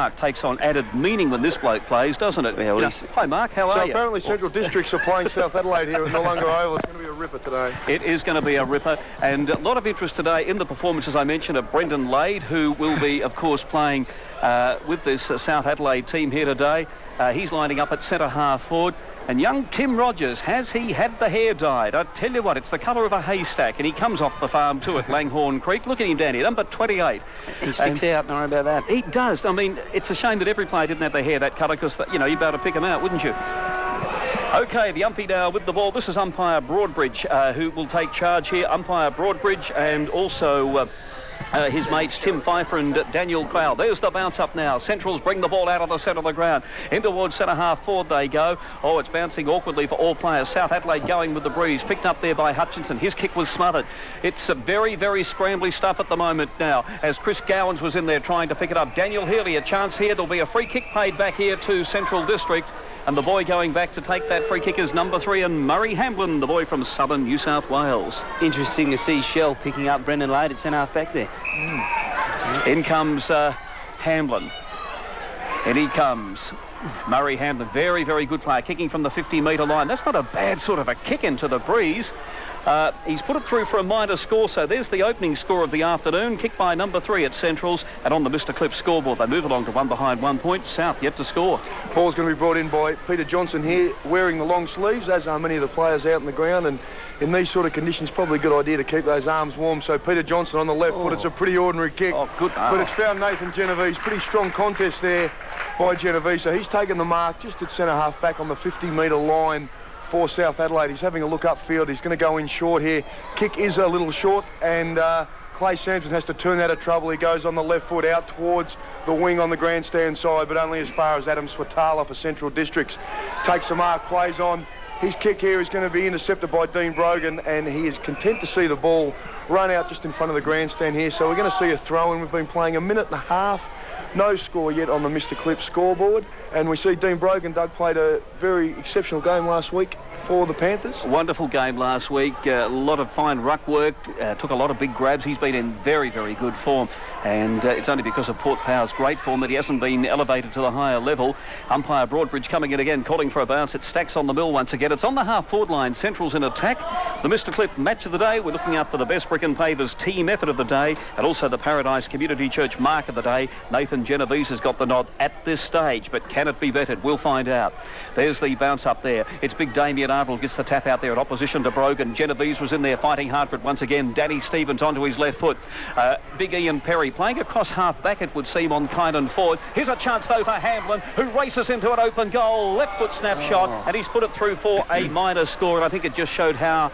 Mark takes on added meaning when this bloke plays, doesn't it? Yeah, well, Hi, Mark. How are you? So apparently Central Districts are playing South Adelaide here at Noarlunga Oval. It's going to be a ripper today. It is going to be a ripper, and a lot of interest today in the performance, as I mentioned, of Brendan Lade, who will be, of course, playing with this South Adelaide team here today. He's lining up at centre half forward. And young Tim Rogers, has he had the hair dyed? I tell you what, it's the colour of a haystack, and he comes off the farm too at Langhorne Creek. Look at him, Danny, number 28. He sticks out, don't worry about that. He does. I mean, it's a shame that every player didn't have their hair that colour, because, you know, you'd be able to pick them out, wouldn't you? OK, the umpy now with the ball. This is umpire Broadbridge, who will take charge here. Umpire Broadbridge and also... his mates Tim Pfeiffer and Daniel Cloud. There's the bounce up now. Centrals bring the ball out of the centre of the ground. In towards centre half forward they go. Oh, it's bouncing awkwardly for all players. South Adelaide going with the breeze. Picked up there by Hutchinson. His kick was smothered. It's a very, very scrambly stuff at the moment now, as Chris Gowans was in there trying to pick it up. Daniel Healy, a chance here. There'll be a free kick paid back here to Central District. And the boy going back to take that free kick is number 3, and Murray Hamblin, the boy from southern New South Wales. Interesting to see Shell picking up Brendan Lade at centre half back there. In comes Hamblin. And he comes. Murray Hamblin, very, very good player, kicking from the 50-metre line. That's not a bad sort of a kick into the breeze. He's put it through for a minor score, so there's the opening score of the afternoon. Kicked by number 3 at Centrals, and on the Mr. Clip scoreboard, they move along to 1 behind 1 point. South yet to score. Ball's going to be brought in by Peter Johnson here, wearing the long sleeves, as are many of the players out in the ground, and in these sort of conditions, probably a good idea to keep those arms warm. So Peter Johnson on the left foot, it's a pretty ordinary kick. Oh, good. But it's found Nathan Genovese. Pretty strong contest there by Genovese. So he's taken the mark just at centre half back on the 50-metre line for South Adelaide. He's having a look upfield. He's going to go in short here. Kick is a little short, and Clay Sampson has to turn out of trouble. He goes on the left foot out towards the wing on the grandstand side, but only as far as Adam Swatala for Central Districts. Takes the mark, plays on. His kick here is going to be intercepted by Dean Brogan, and he is content to see the ball run out just in front of the grandstand here. So we're going to see a throw-in. We've been playing 1.5 minutes. No score yet on the Mr. Clip scoreboard. And we see Dean Brogan. Doug played a very exceptional game last week for the Panthers. Wonderful game last week. A lot of fine ruck work. Took a lot of big grabs. He's been in very, very good form. And it's only because of Port Power's great form that he hasn't been elevated to the higher level. Umpire Broadbridge coming in again, calling for a bounce. It stacks on the mill once again. It's on the half-forward line. Central's in attack. The Mr. Clip match of the day. We're looking out for the Best Brick and Pavers team effort of the day, and also the Paradise Community Church mark of the day. Nathan Genovese has got the nod at this stage, but can it be bettered? We'll find out. There's the bounce up there. It's big Damien Arnold gets the tap out there in opposition to Brogan. Genovese was in there fighting hard for it once again. Danny Stevens onto his left foot. Big Ian Perry playing across half back, it would seem, on Kynan forward. Here's a chance though for Hamblin, who races into an open goal. Left foot snapshot, and he's put it through for a minor score. And I think it just showed how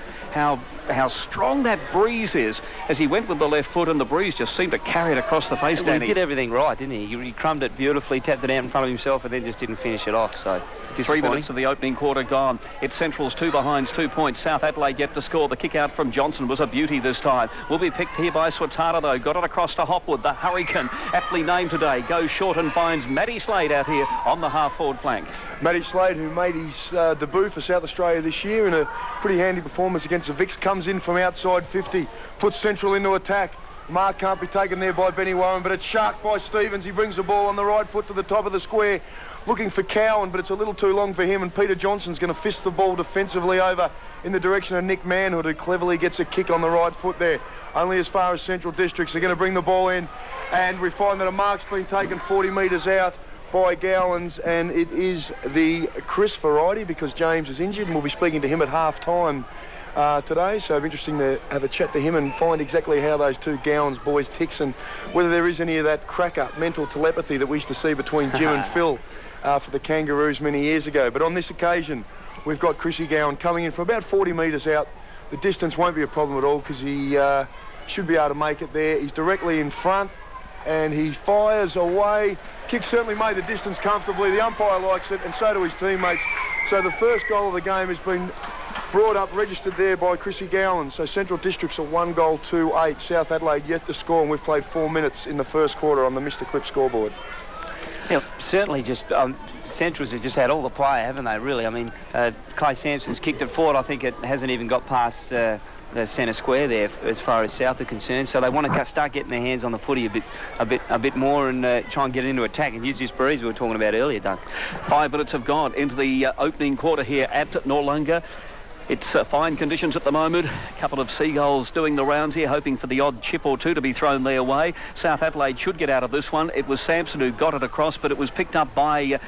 strong that breeze is as he went with the left foot, and the breeze just seemed to carry it across the face. Well, he did everything right, didn't he? He crumbed it beautifully, tapped it out in front of himself, and then just didn't finish it off. So 3 minutes of the opening quarter gone. It's Central's 2 behinds, 2 points. South Adelaide yet to score. The kick out from Johnson was a beauty this time. Will be picked here by Swatara though. Got it across to Hopwood. The Hurricane, aptly named today, goes short and finds Matty Slade out here on the half-forward flank. Matty Slade, who made his debut for South Australia this year in a pretty handy performance against the Vicks, comes in from outside 50, puts Central into attack. Mark can't be taken there by Benny Warren, but it's sharked by Stevens. He brings the ball on the right foot to the top of the square, looking for Cowan, but it's a little too long for him, and Peter Johnson's going to fist the ball defensively over in the direction of Nick Manhood, who cleverly gets a kick on the right foot there. Only as far as Central Districts. They're going to bring the ball in, and we find that a mark's been taken 40 metres out by Gowans, and it is the Chris variety because James is injured, and we'll be speaking to him at half-time today, so it'll be interesting to have a chat to him and find exactly how those two Gowans boys ticks and whether there is any of that cracker mental telepathy that we used to see between Jim and Phil for the Kangaroos many years ago. But on this occasion, we've got Chrissy Gowan coming in from about 40 metres out. The distance won't be a problem at all because he should be able to make it there. He's directly in front, and he fires away. Kick certainly made the distance comfortably. The umpire likes it, and so do his teammates. So the first goal of the game has been brought up, registered there by Chrissy Gowan. So Central Districts are 1 goal to 8. South Adelaide yet to score, and we've played 4 minutes in the first quarter on the Mr. Clip scoreboard. Yeah, certainly just Centrals have just had all the play, haven't they, really? I mean, Clay Sampson's kicked it forward. I think it hasn't even got past the centre square there as far as South are concerned. So they want to start getting their hands on the footy a bit more and try and get into attack and use this breeze we were talking about earlier, Doug. 5 minutes have gone into the opening quarter here at Noarlunga. It's fine conditions at the moment. A couple of seagulls doing the rounds here, hoping for the odd chip or two to be thrown their way. South Adelaide should get out of this one. It was Sampson who got it across, but it was picked up by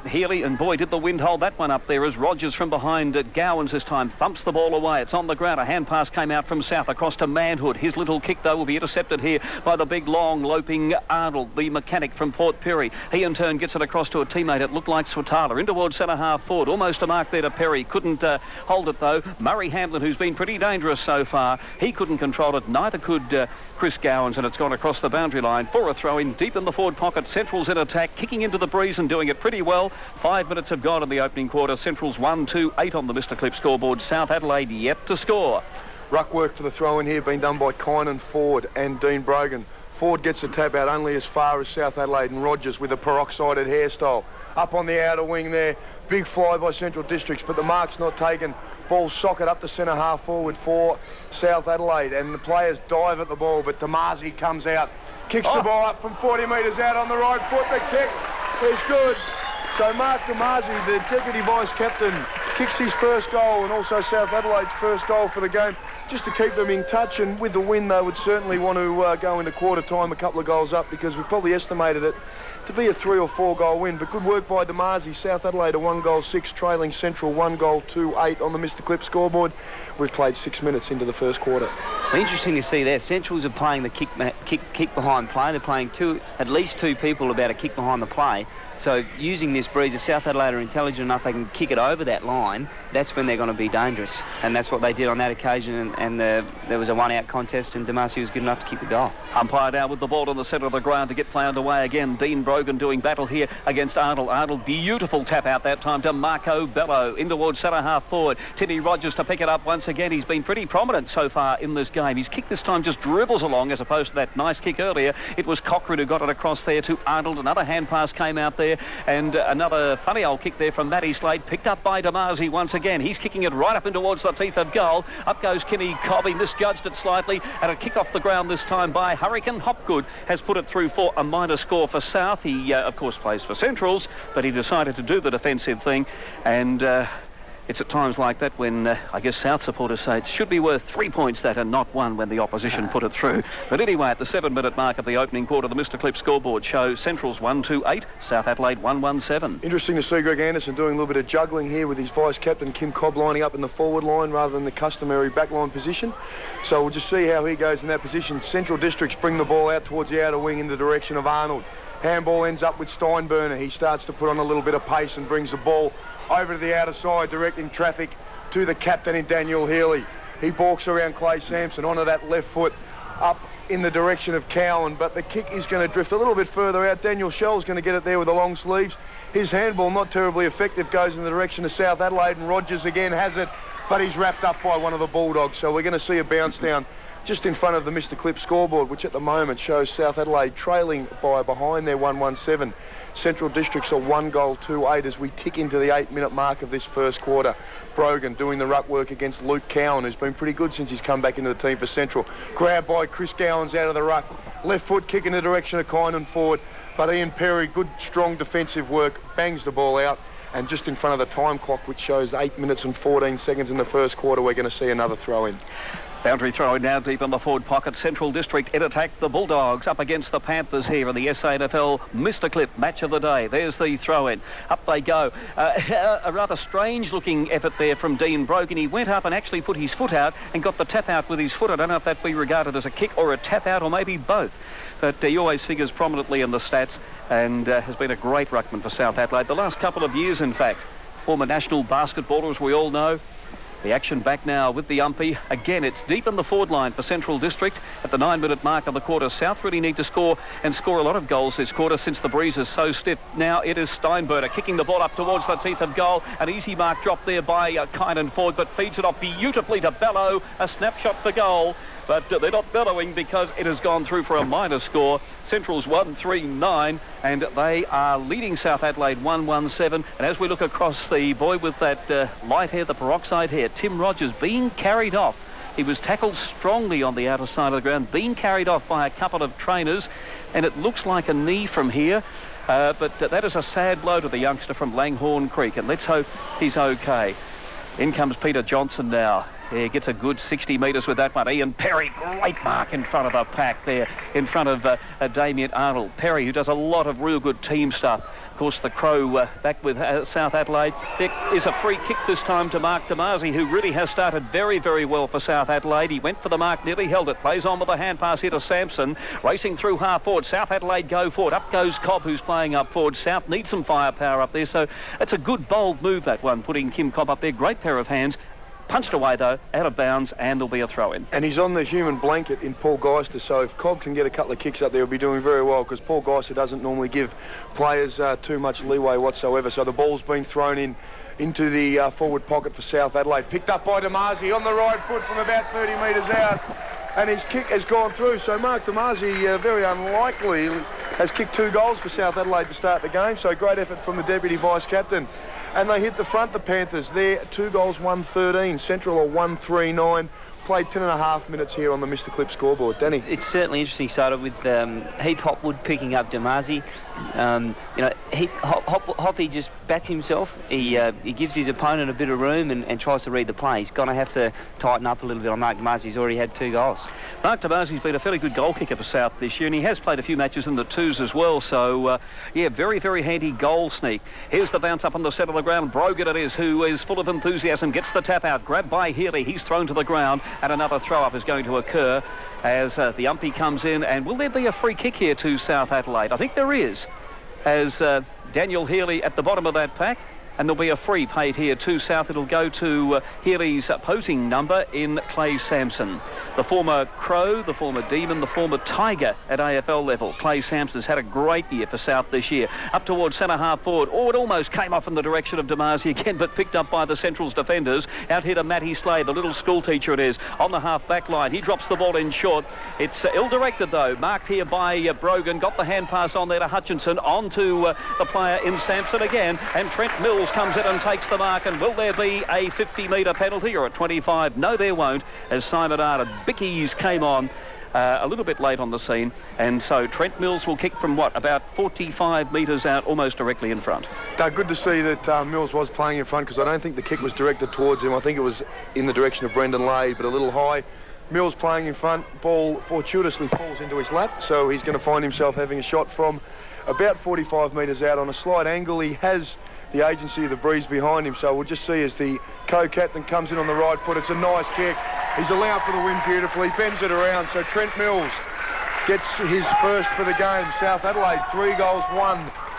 Healy, and boy, did the wind hold that one up there as Rogers from behind Gowans this time thumps the ball away. It's on the ground. A hand pass came out from South across to Manhood. His little kick, though, will be intercepted here by the big, long, loping Arnold, the mechanic from Port Pirie. He, in turn, gets it across to a teammate. It looked like Swatala in towards centre-half forward. Almost a mark there to Perry. Couldn't hold it, though. Murray Hamlin, who's been pretty dangerous so far, he couldn't control it. Neither could Chris Gowans, and it's gone across the boundary line for a throw-in deep in the forward pocket. Central's in attack, kicking into the breeze and doing it pretty well. 5 minutes have gone in the opening quarter. Central's 1-2-8 on the Mr. Clip scoreboard. South Adelaide yet to score. Ruck work for the throw-in here being done by Kynan Ford and Dean Brogan. Ford gets the tap out only as far as South Adelaide, and Rogers with a peroxided hairstyle. Up on the outer wing there. Big fly by Central Districts, but the mark's not taken. Ball socket up to centre half forward for South Adelaide, and the players dive at the ball, but Damasi comes out, kicks the ball up from 40 metres out on the right foot. The kick is good. So Mark Damasi, the Deputy Vice Captain, kicks his first goal, and also South Adelaide's first goal for the game, just to keep them in touch. And with the win, they would certainly want to go into quarter time a couple of goals up, because we probably estimated it to be a 3 or 4 goal win. But good work by Damasi. South Adelaide a 1-6, trailing Central 1-2-8 on the Mr. Clip scoreboard. We've played 6 minutes into the first quarter. Interesting to see that. Centrals are playing the kick behind play. They're playing at least two people about a kick behind the play. So using this breeze, if South Adelaide are intelligent enough, they can kick it over that line. That's when they're going to be dangerous. And that's what they did on that occasion. And there was a one-out contest, and Damasi was good enough to kick the goal. Umpire down with the ball in the centre of the ground to get play underway again. Dean Brogan doing battle here against Arnold. Arnold, beautiful tap out that time to Marco Bello in towards centre half forward. Teddy Rogers to pick it up once again. He's been pretty prominent so far in this game. His kick this time just dribbles along as opposed to that nice kick earlier. It was Cochrane who got it across there to Arnold. Another hand pass came out there, and another funny old kick there from Matty Slade, picked up by Damasi once again. He's kicking it right up in towards the teeth of goal. Up goes Kenny Cobb. He misjudged it slightly, and a kick off the ground this time by Hurricane Hopgood has put it through for a minor score for South. He, of course, plays for Centrals, but he decided to do the defensive thing, and it's at times like that when I guess South supporters say it should be worth 3 points that and not 1 when the opposition put it through. But anyway, at the 7-minute mark of the opening quarter, the Mr. Clip scoreboard shows Central's 1-2-8, South Adelaide 1-1-7. Interesting to see Greg Anderson doing a little bit of juggling here with his vice captain Kim Cobb lining up in the forward line rather than the customary backline position. So we'll just see how he goes in that position. Central Districts bring the ball out towards the outer wing in the direction of Arnold. Handball ends up with Steinberner. He starts to put on a little bit of pace and brings the ball over to the outer side, directing traffic to the captain in Daniel Healy. He balks around Clay Sampson onto that left foot up in the direction of Cowan, but the kick is going to drift a little bit further out. Daniel Shell's going to get it there with the long sleeves. His handball, not terribly effective, goes in the direction of South Adelaide, and Rogers again has it, but he's wrapped up by one of the Bulldogs. So we're going to see a bounce down just in front of the Mr. Clip scoreboard, which at the moment shows South Adelaide trailing by behind their 1-1-7. Central Districts are 1-2-8 as we tick into the 8-minute mark of this first quarter. Brogan doing the ruck work against Luke Cowan, who's been pretty good since he's come back into the team for Central. Grabbed by Chris Gowans out of the ruck. Left foot kick in the direction of Kynan Ford. But Ian Perry, good strong defensive work, bangs the ball out. And just in front of the time clock, which shows 8 minutes and 14 seconds in the first quarter, we're going to see another throw in. Boundary throw now deep in the forward pocket. Central District in attack. The Bulldogs up against the Panthers here in the SANFL Mr. Clip match of the day. There's the throw in. Up they go. A rather strange looking effort there from Dean Brogan. He went up and actually put his foot out and got the tap out with his foot. I don't know if that be regarded as a kick or a tap out or maybe both. But he always figures prominently in the stats and has been a great ruckman for South Adelaide. The last couple of years, in fact. Former national basketballer, as we all know. The action back now with the umpy. Again, it's deep in the forward line for Central District. At the 9-minute mark of the quarter, South really need to score and score a lot of goals this quarter since the breeze is so stiff. Now it is Steinberner kicking the ball up towards the teeth of goal. An easy mark drop there by Kynan Ford, but feeds it off beautifully to Bello. A snapshot for goal. but they're not bellowing because it has gone through for a minor score. Central's 1-3-9, and they are leading South Adelaide 1-1-7. And as we look across, the boy with that light hair, the peroxide hair, Tim Rogers, being carried off. He was tackled strongly on the outer side of the ground, being carried off by a couple of trainers, and it looks like a knee from here. But that is a sad blow to the youngster from Langhorne Creek, and let's hope he's okay. In comes Peter Johnson now. He gets a good 60 metres with that one. Ian Perry, great mark in front of the pack there, in front of Damien Arnold. Perry, who does a lot of real good team stuff. Of course, the Crow back with South Adelaide. There is a free kick this time to Mark Damasi, who really has started very, very well for South Adelaide. He went for the mark, nearly held it. Plays on with a hand pass here to Sampson. Racing through half forward. South Adelaide go forward. Up goes Cobb, who's playing up forward. South needs some firepower up there. So it's a good, bold move, that one, putting Kim Cobb up there. Great pair of hands. Punched away, though, out of bounds, and there'll be a throw-in. And he's on the human blanket in Paul Geister, so if Cobb can get a couple of kicks up there, he'll be doing very well, because Paul Geister doesn't normally give players too much leeway whatsoever. So the ball's been thrown into the forward pocket for South Adelaide. Picked up by Damasi on the right foot from about 30 metres out, and his kick has gone through. So Mark Damasi, very unlikely, has kicked 2 goals for South Adelaide to start the game. So great effort from the Deputy Vice-Captain. And they hit the front, the Panthers. They're 2 goals, 1-13. Central are 1-3-9. Played 10.5 minutes here on the Mr. Clip scoreboard. Danny? It's certainly interesting, Soda, with Heath Hopwood picking up Damasi. You know, Hoppy just backs himself. He gives his opponent a bit of room and tries to read the play. He's going to have to tighten up a little bit on Mark Damasi. He's already had 2 goals. Mark Damasi's been a fairly good goal kicker for South this year, and he has played a few matches in the 2s as well. So, yeah, very, very handy goal sneak. Here's the bounce up on the centre of the ground. Brogan it is, who is full of enthusiasm, gets the tap out. Grabbed by Healy. He's thrown to the ground, and another throw-up is going to occur as the umpy comes in. And will there be a free kick here to South Adelaide? I think there is, as Daniel Healy at the bottom of that pack. And there'll be a free paid here to South. It'll go to Healy's opposing number in Clay Sampson. The former Crow, the former Demon, the former Tiger at AFL level. Clay Sampson's had a great year for South this year. Up towards centre half forward. Oh, it almost came off in the direction of Damasi again, but picked up by the Central's defenders. Out here to Matty Slade, the little school teacher it is, on the half back line. He drops the ball in short. It's ill-directed, though. Marked here by Brogan. Got the hand pass on there to Hutchinson. On to the player in Sampson again. And Trent Mills comes in and takes the mark. And will there be a 50-metre penalty or a 25? No, there won't, as Simon Arden Bickies came on a little bit late on the scene, and so Trent Mills will kick from about 45 metres out, almost directly in front. Good to see that Mills was playing in front, because I don't think the kick was directed towards him. I think it was in the direction of Brendan Lade, but a little high. Mills playing in front, ball fortuitously falls into his lap, so he's going to find himself having a shot from about 45 metres out on a slight angle. He has the agency of the breeze behind him, so we'll just see as the co-captain comes in on the right foot. It's a nice kick. He's allowed for the win beautifully, bends it around, so Trent Mills gets his first for the game. South Adelaide 3 goals,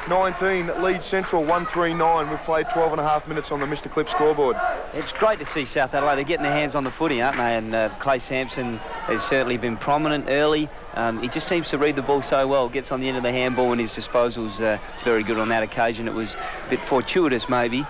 1-19, lead Central 1-3-9. We've played 12.5 minutes on the Mr. Clip scoreboard. It's great to see South Adelaide. They're getting their hands on the footy, aren't they? And Clay Sampson has certainly been prominent early. He just seems to read the ball so well. Gets on the end of the handball, and his disposal's very good on that occasion. It was a bit fortuitous, maybe,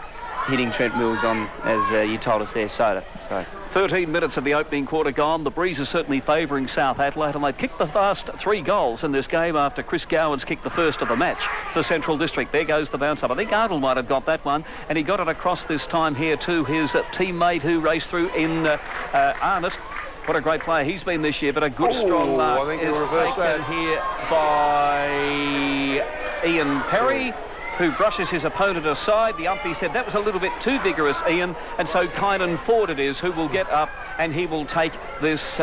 hitting Trent Mills on, as you told us there, Soda. So 13 minutes of the opening quarter gone. The breeze is certainly favouring South Adelaide, and they've kicked the last 3 goals in this game after Chris Gowan's kicked the first of the match for Central District. There goes the bounce up. I think Arnold might have got that one, and he got it across this time here to his teammate who raced through in Arnott. What a great player he's been this year, but a good strong mark is taken here by Ian Perry, who brushes his opponent aside. The umpy said that was a little bit too vigorous, Ian, and so Kynan Ford it is who will get up, and he will take this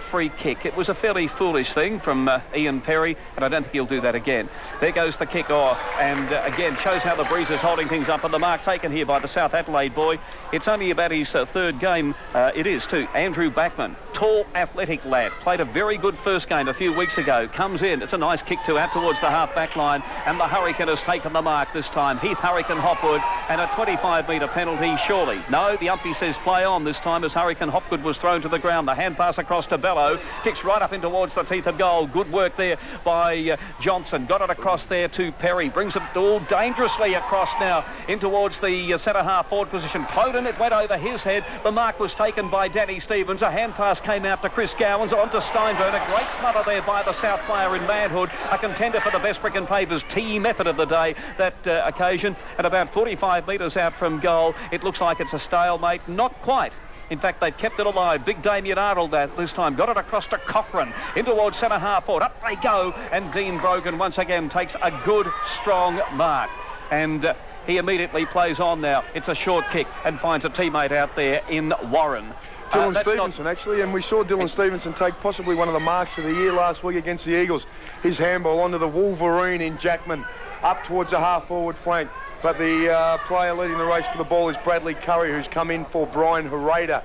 free kick. It was a fairly foolish thing from Ian Perry, and I don't think he'll do that again. There goes the kick off, and again shows how the breeze is holding things up, and the mark taken here by the South Adelaide boy. It's only about his 3rd game. It is too. Andrew Backman, tall, athletic lad, played a very good first game a few weeks ago. Comes in. It's a nice kick too, out towards the half-back line, and the Hurricane has taken the mark this time. Heath Hurricane Hopwood, and a 25-metre penalty, surely. No, the umpy says play on this time as Hurricane Hopwood was thrown to the ground. The hand pass across to Bello, kicks right up in towards the teeth of goal. Good work there by Johnson. Got it across there to Perry. Brings it all dangerously across now in towards the centre half forward position. Cloden, it went over his head. The mark was taken by Danny Stevens. A hand pass came out to Chris Gowans, on to Steinberg. A great smother there by the South player in Manhood, a contender for the best brick and pavers team effort of the day, that occasion. And about 45 metres out from goal, it looks like it's a stalemate. Not quite. In fact, they've kept it alive. Big Damien Arnold this time got it across to Cochrane. In towards centre half forward. Up they go. And Dean Brogan once again takes a good, strong mark. And he immediately plays on now. It's a short kick and finds a teammate out there in Warren. Dylan Stevenson, actually, and we saw Dylan Stevenson take possibly one of the marks of the year last week against the Eagles. His handball onto the Wolverine in Jackman, up towards the half-forward flank. But the player leading the race for the ball is Bradley Curry, who's come in for Brian Hereda.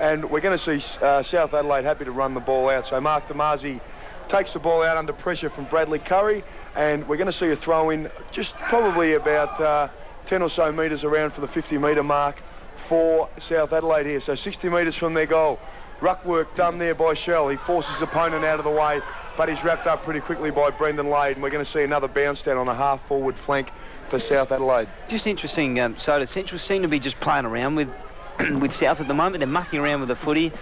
And we're going to see South Adelaide happy to run the ball out. So Mark Damasi takes the ball out under pressure from Bradley Curry, and we're going to see a throw in just probably about 10 or so metres around for the 50-metre mark for South Adelaide here. So 60 metres from their goal. Ruck work done there by Shell. He forces his opponent out of the way, but he's wrapped up pretty quickly by Brendan Lade, and we're going to see another bounce down on a half-forward flank for South Adelaide. Just interesting, so Central seem to be just playing around with South at the moment. They're mucking around with the footy.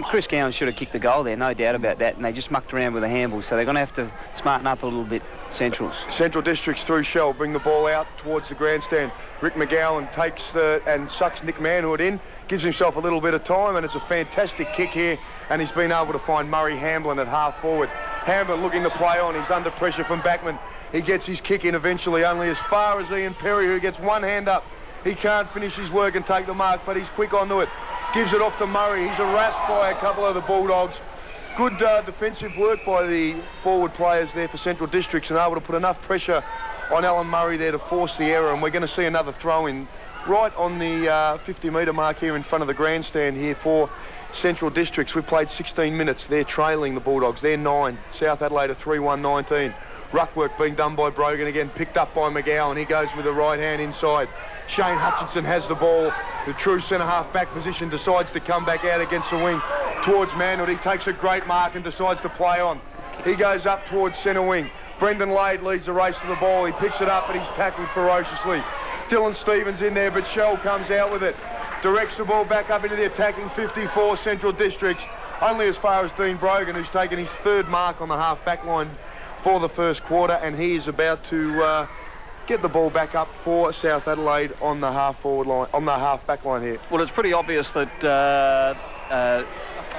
Chris Gowan should have kicked the goal there, no doubt about that, and they just mucked around with the handball, so they're going to have to smarten up a little bit, Centrals. Central Districts through Shell bring the ball out towards the grandstand. Rick McGowan takes and sucks Nick Manhood in, gives himself a little bit of time, and it's a fantastic kick here, and he's been able to find Murray Hamblin at half forward. Hamblin looking to play on. He's under pressure from Backman. He gets his kick in eventually, only as far as Ian Perry, who gets one hand up. He can't finish his work and take the mark, but he's quick onto it. Gives it off to Murray. He's harassed by a couple of the Bulldogs. Good defensive work by the forward players there for Central Districts, and able to put enough pressure on Alan Murray there to force the error. And we're going to see another throw in right on the 50-metre mark here in front of the grandstand here for Central Districts. We've played 16 minutes. They're trailing the Bulldogs. They're 9. South Adelaide are 3-1-19. Ruck work being done by Brogan again, picked up by McGowan. He goes with the right hand inside. Shane Hutchinson has the ball. The true centre-half back position, decides to come back out against the wing towards Manhood. He takes a great mark and decides to play on. He goes up towards centre wing. Brendan Lade leads the race to the ball. He picks it up and he's tackled ferociously. Dylan Stevens in there, but Shell comes out with it. Directs the ball back up into the attacking 54 Central Districts, only as far as Dean Brogan, who's taken his third mark on the half-back line for the first quarter, and he is about to get the ball back up for South Adelaide on the half-forward line, on the half-back line here. Well, it's pretty obvious that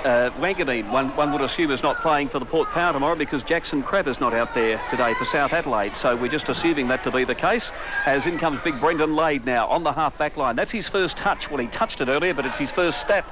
Wanganeen, one would assume, is not playing for the Port Power tomorrow because Jackson Crabb is not out there today for South Adelaide. So we're just assuming that to be the case, as in comes big Brendan Lade now on the half-back line. That's his first touch. Well, he touched it earlier, but it's his first stat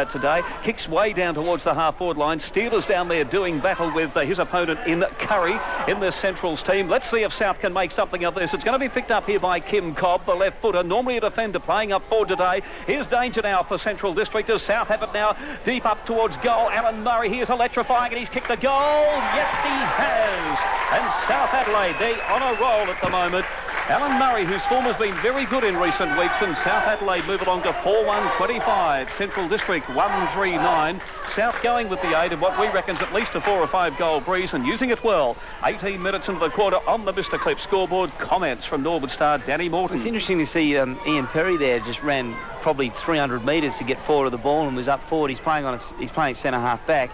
today. Kicks way down towards the half-forward line. Steelers down there doing battle with his opponent in Curry in the Centrals team. Let's see if South can make something of this. It's going to be picked up here by Kim Cobb, the left footer, normally a defender playing up forward today. Here's danger now for Central District as South have it now deep up towards goal. Alan Murray, he is electrifying and he's kicked a goal. Yes, he has. And South Adelaide, they're on a roll at the moment. Alan Murray, whose form has been very good in recent weeks, and South Adelaide move along to 4-1-25. Central District 1-3-9. South going with the aid of what we reckon is at least a 4 or 5 goal breeze and using it well. 18 minutes into the quarter on the Mr. Clip scoreboard. Comments from Norwood star Danny Morton. It's interesting to see Ian Perry there just ran probably 300 metres to get forward of the ball and was up forward. He's playing centre half back.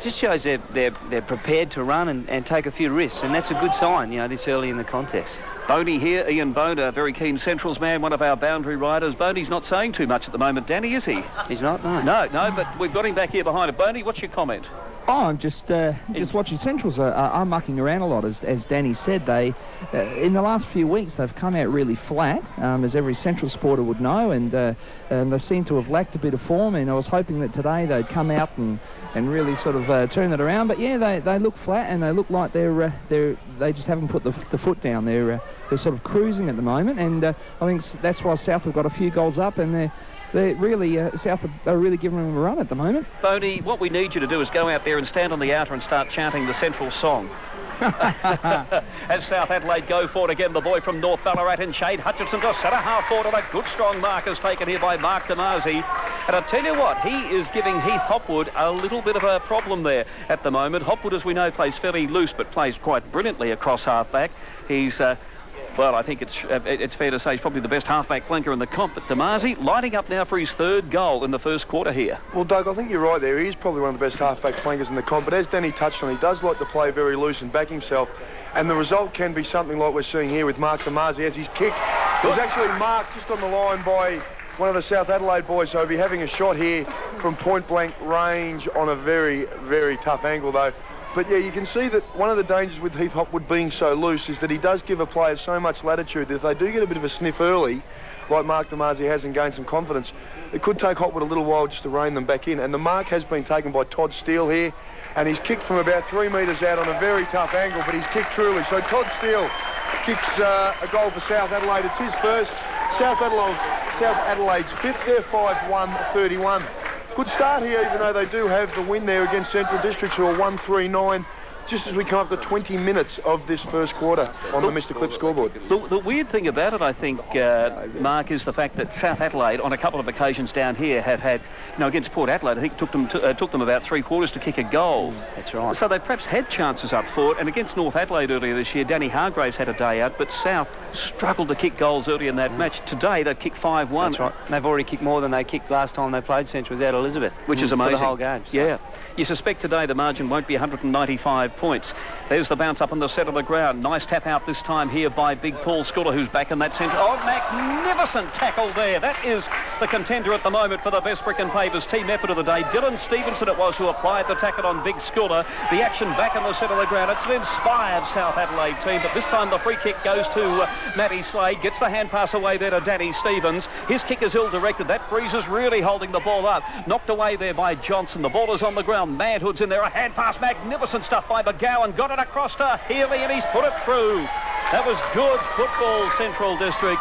Just shows they're prepared to run and take a few risks, and that's a good sign, you know, this early in the contest. Boney here, Ian Bone, a very keen Centrals man, one of our boundary riders. Boney's not saying too much at the moment, Danny, is he? He's not, no. No, but we've got him back here behind it. Boney, what's your comment? Oh, I'm just watching. Centrals are mucking around a lot, as Danny said. They, in the last few weeks, they've come out really flat, as every Central supporter would know, and they seem to have lacked a bit of form. And I was hoping that today they'd come out and really sort of turn it around. But yeah, they look flat, and they look like they just haven't put the foot down. They're sort of cruising at the moment, and I think that's why South have got a few goals up, and they're really, South are really giving them a run at the moment. Boney, what we need you to do is go out there and stand on the outer and start chanting the Central song. As South Adelaide go forward again, the boy from North Ballarat and Shade Hutchinson to centre half forward, and a good strong mark is taken here by Mark Damasi. And I tell you what, he is giving Heath Hopwood a little bit of a problem there at the moment. Hopwood, as we know, plays fairly loose but plays quite brilliantly across half back. He's Well, I think it's fair to say he's probably the best halfback flanker in the comp. But Damasi lighting up now for his third goal in the first quarter here. Well, Doug, I think you're right there. He is probably one of the best halfback flankers in the comp. But as Danny touched on, he does like to play very loose and back himself. And the result can be something like we're seeing here with Mark Damasi as he's kicked. He's actually marked just on the line by one of the South Adelaide boys, so he'll be having a shot here from point-blank range on a very, very tough angle, though. But, yeah, you can see that one of the dangers with Heath Hopwood being so loose is that he does give a player so much latitude that if they do get a bit of a sniff early, like Mark Damasi has and gain some confidence, it could take Hopwood a little while just to rein them back in. And the mark has been taken by Todd Steele here, and he's kicked from about 3 metres out on a very tough angle, but he's kicked truly. So Todd Steele kicks a goal for South Adelaide. It's his first. South Adelaide's fifth. They're 5-1-31. Good start here, even though they do have the win there against Central Districts, who are 1-3-9, just as we come up to 20 minutes of this first quarter on the Mr. Clip scoreboard. The weird thing about it, I think, Mark, is the fact that South Adelaide, on a couple of occasions down here, have had, against Port Adelaide, I think it took them about 3 quarters to kick a goal. That's right. So they perhaps had chances up for it. And against North Adelaide earlier this year, Danny Hargraves had a day out, but South struggled to kick goals early in that match. Today, they've kicked 5-1. That's right. They've already kicked more than they kicked last time they played Central at Elizabeth. Which is amazing. For the whole game. So. Yeah. You suspect today the margin won't be 195 points. There's the bounce up on the centre of the ground. Nice tap out this time here by big Paul Sculler, who's back in that centre. Oh, magnificent tackle there. That is the contender at the moment for the best brick and pavers team effort of the day. Dylan Stevenson it was who applied the tackle on big Sculler. The action back in the centre of the ground. It's an inspired South Adelaide team, but this time the free kick goes to Matty Slade. Gets the hand pass away there to Danny Stevens. His kick is ill-directed. That Breeze is really holding the ball up. Knocked away there by Johnson. The ball is on the ground. Madhood's in there. A hand pass. Magnificent stuff by McGowan. Got it across to Healy and he's put it through. That was good football, Central District.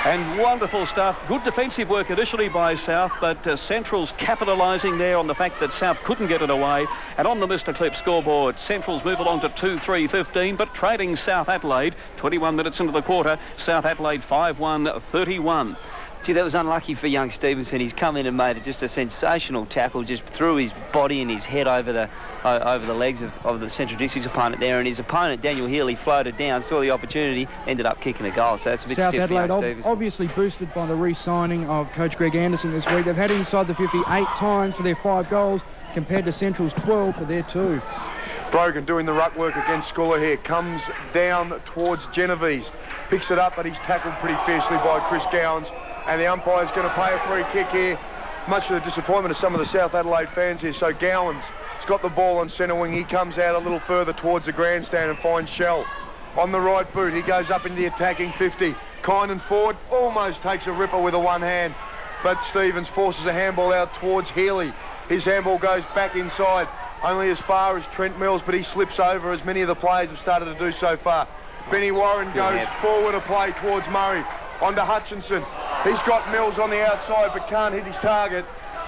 And wonderful stuff. Good defensive work initially by South, but Central's capitalising there on the fact that South couldn't get it away. And on the Mr. Clip scoreboard, Central's move along to 2-3-15, but trailing South Adelaide 21 minutes into the quarter. South Adelaide 5-1-31. Gee, that was unlucky for young Stevenson. He's come in and made just a sensational tackle, just threw his body and his head over the legs of the Central District's opponent there, and his opponent, Daniel Healy, floated down, saw the opportunity, ended up kicking a goal. So that's a bit South stiff for young Adelaide Stevenson. Obviously boosted by the re-signing of Coach Greg Anderson this week. They've had inside the 50 8 times for their 5 goals, compared to Central's 12 for their 2. Brogan doing the ruck work against Sculler here. Comes down towards Genovese. Picks it up, but he's tackled pretty fiercely by Chris Gowans. And the umpire's going to pay a free kick here, much to the disappointment of some of the South Adelaide fans here. So Gowans has got the ball on centre wing. He comes out a little further towards the grandstand and finds Shell. On the right boot, he goes up into the attacking 50. Kynan Ford almost takes a ripper with a one hand, but Stevens forces a handball out towards Healy. His handball goes back inside, only as far as Trent Mills, but he slips over, as many of the players have started to do so far. Benny Warren goes forward a play towards Murray. Onto Hutchinson. He's got Mills on the outside but can't hit his target.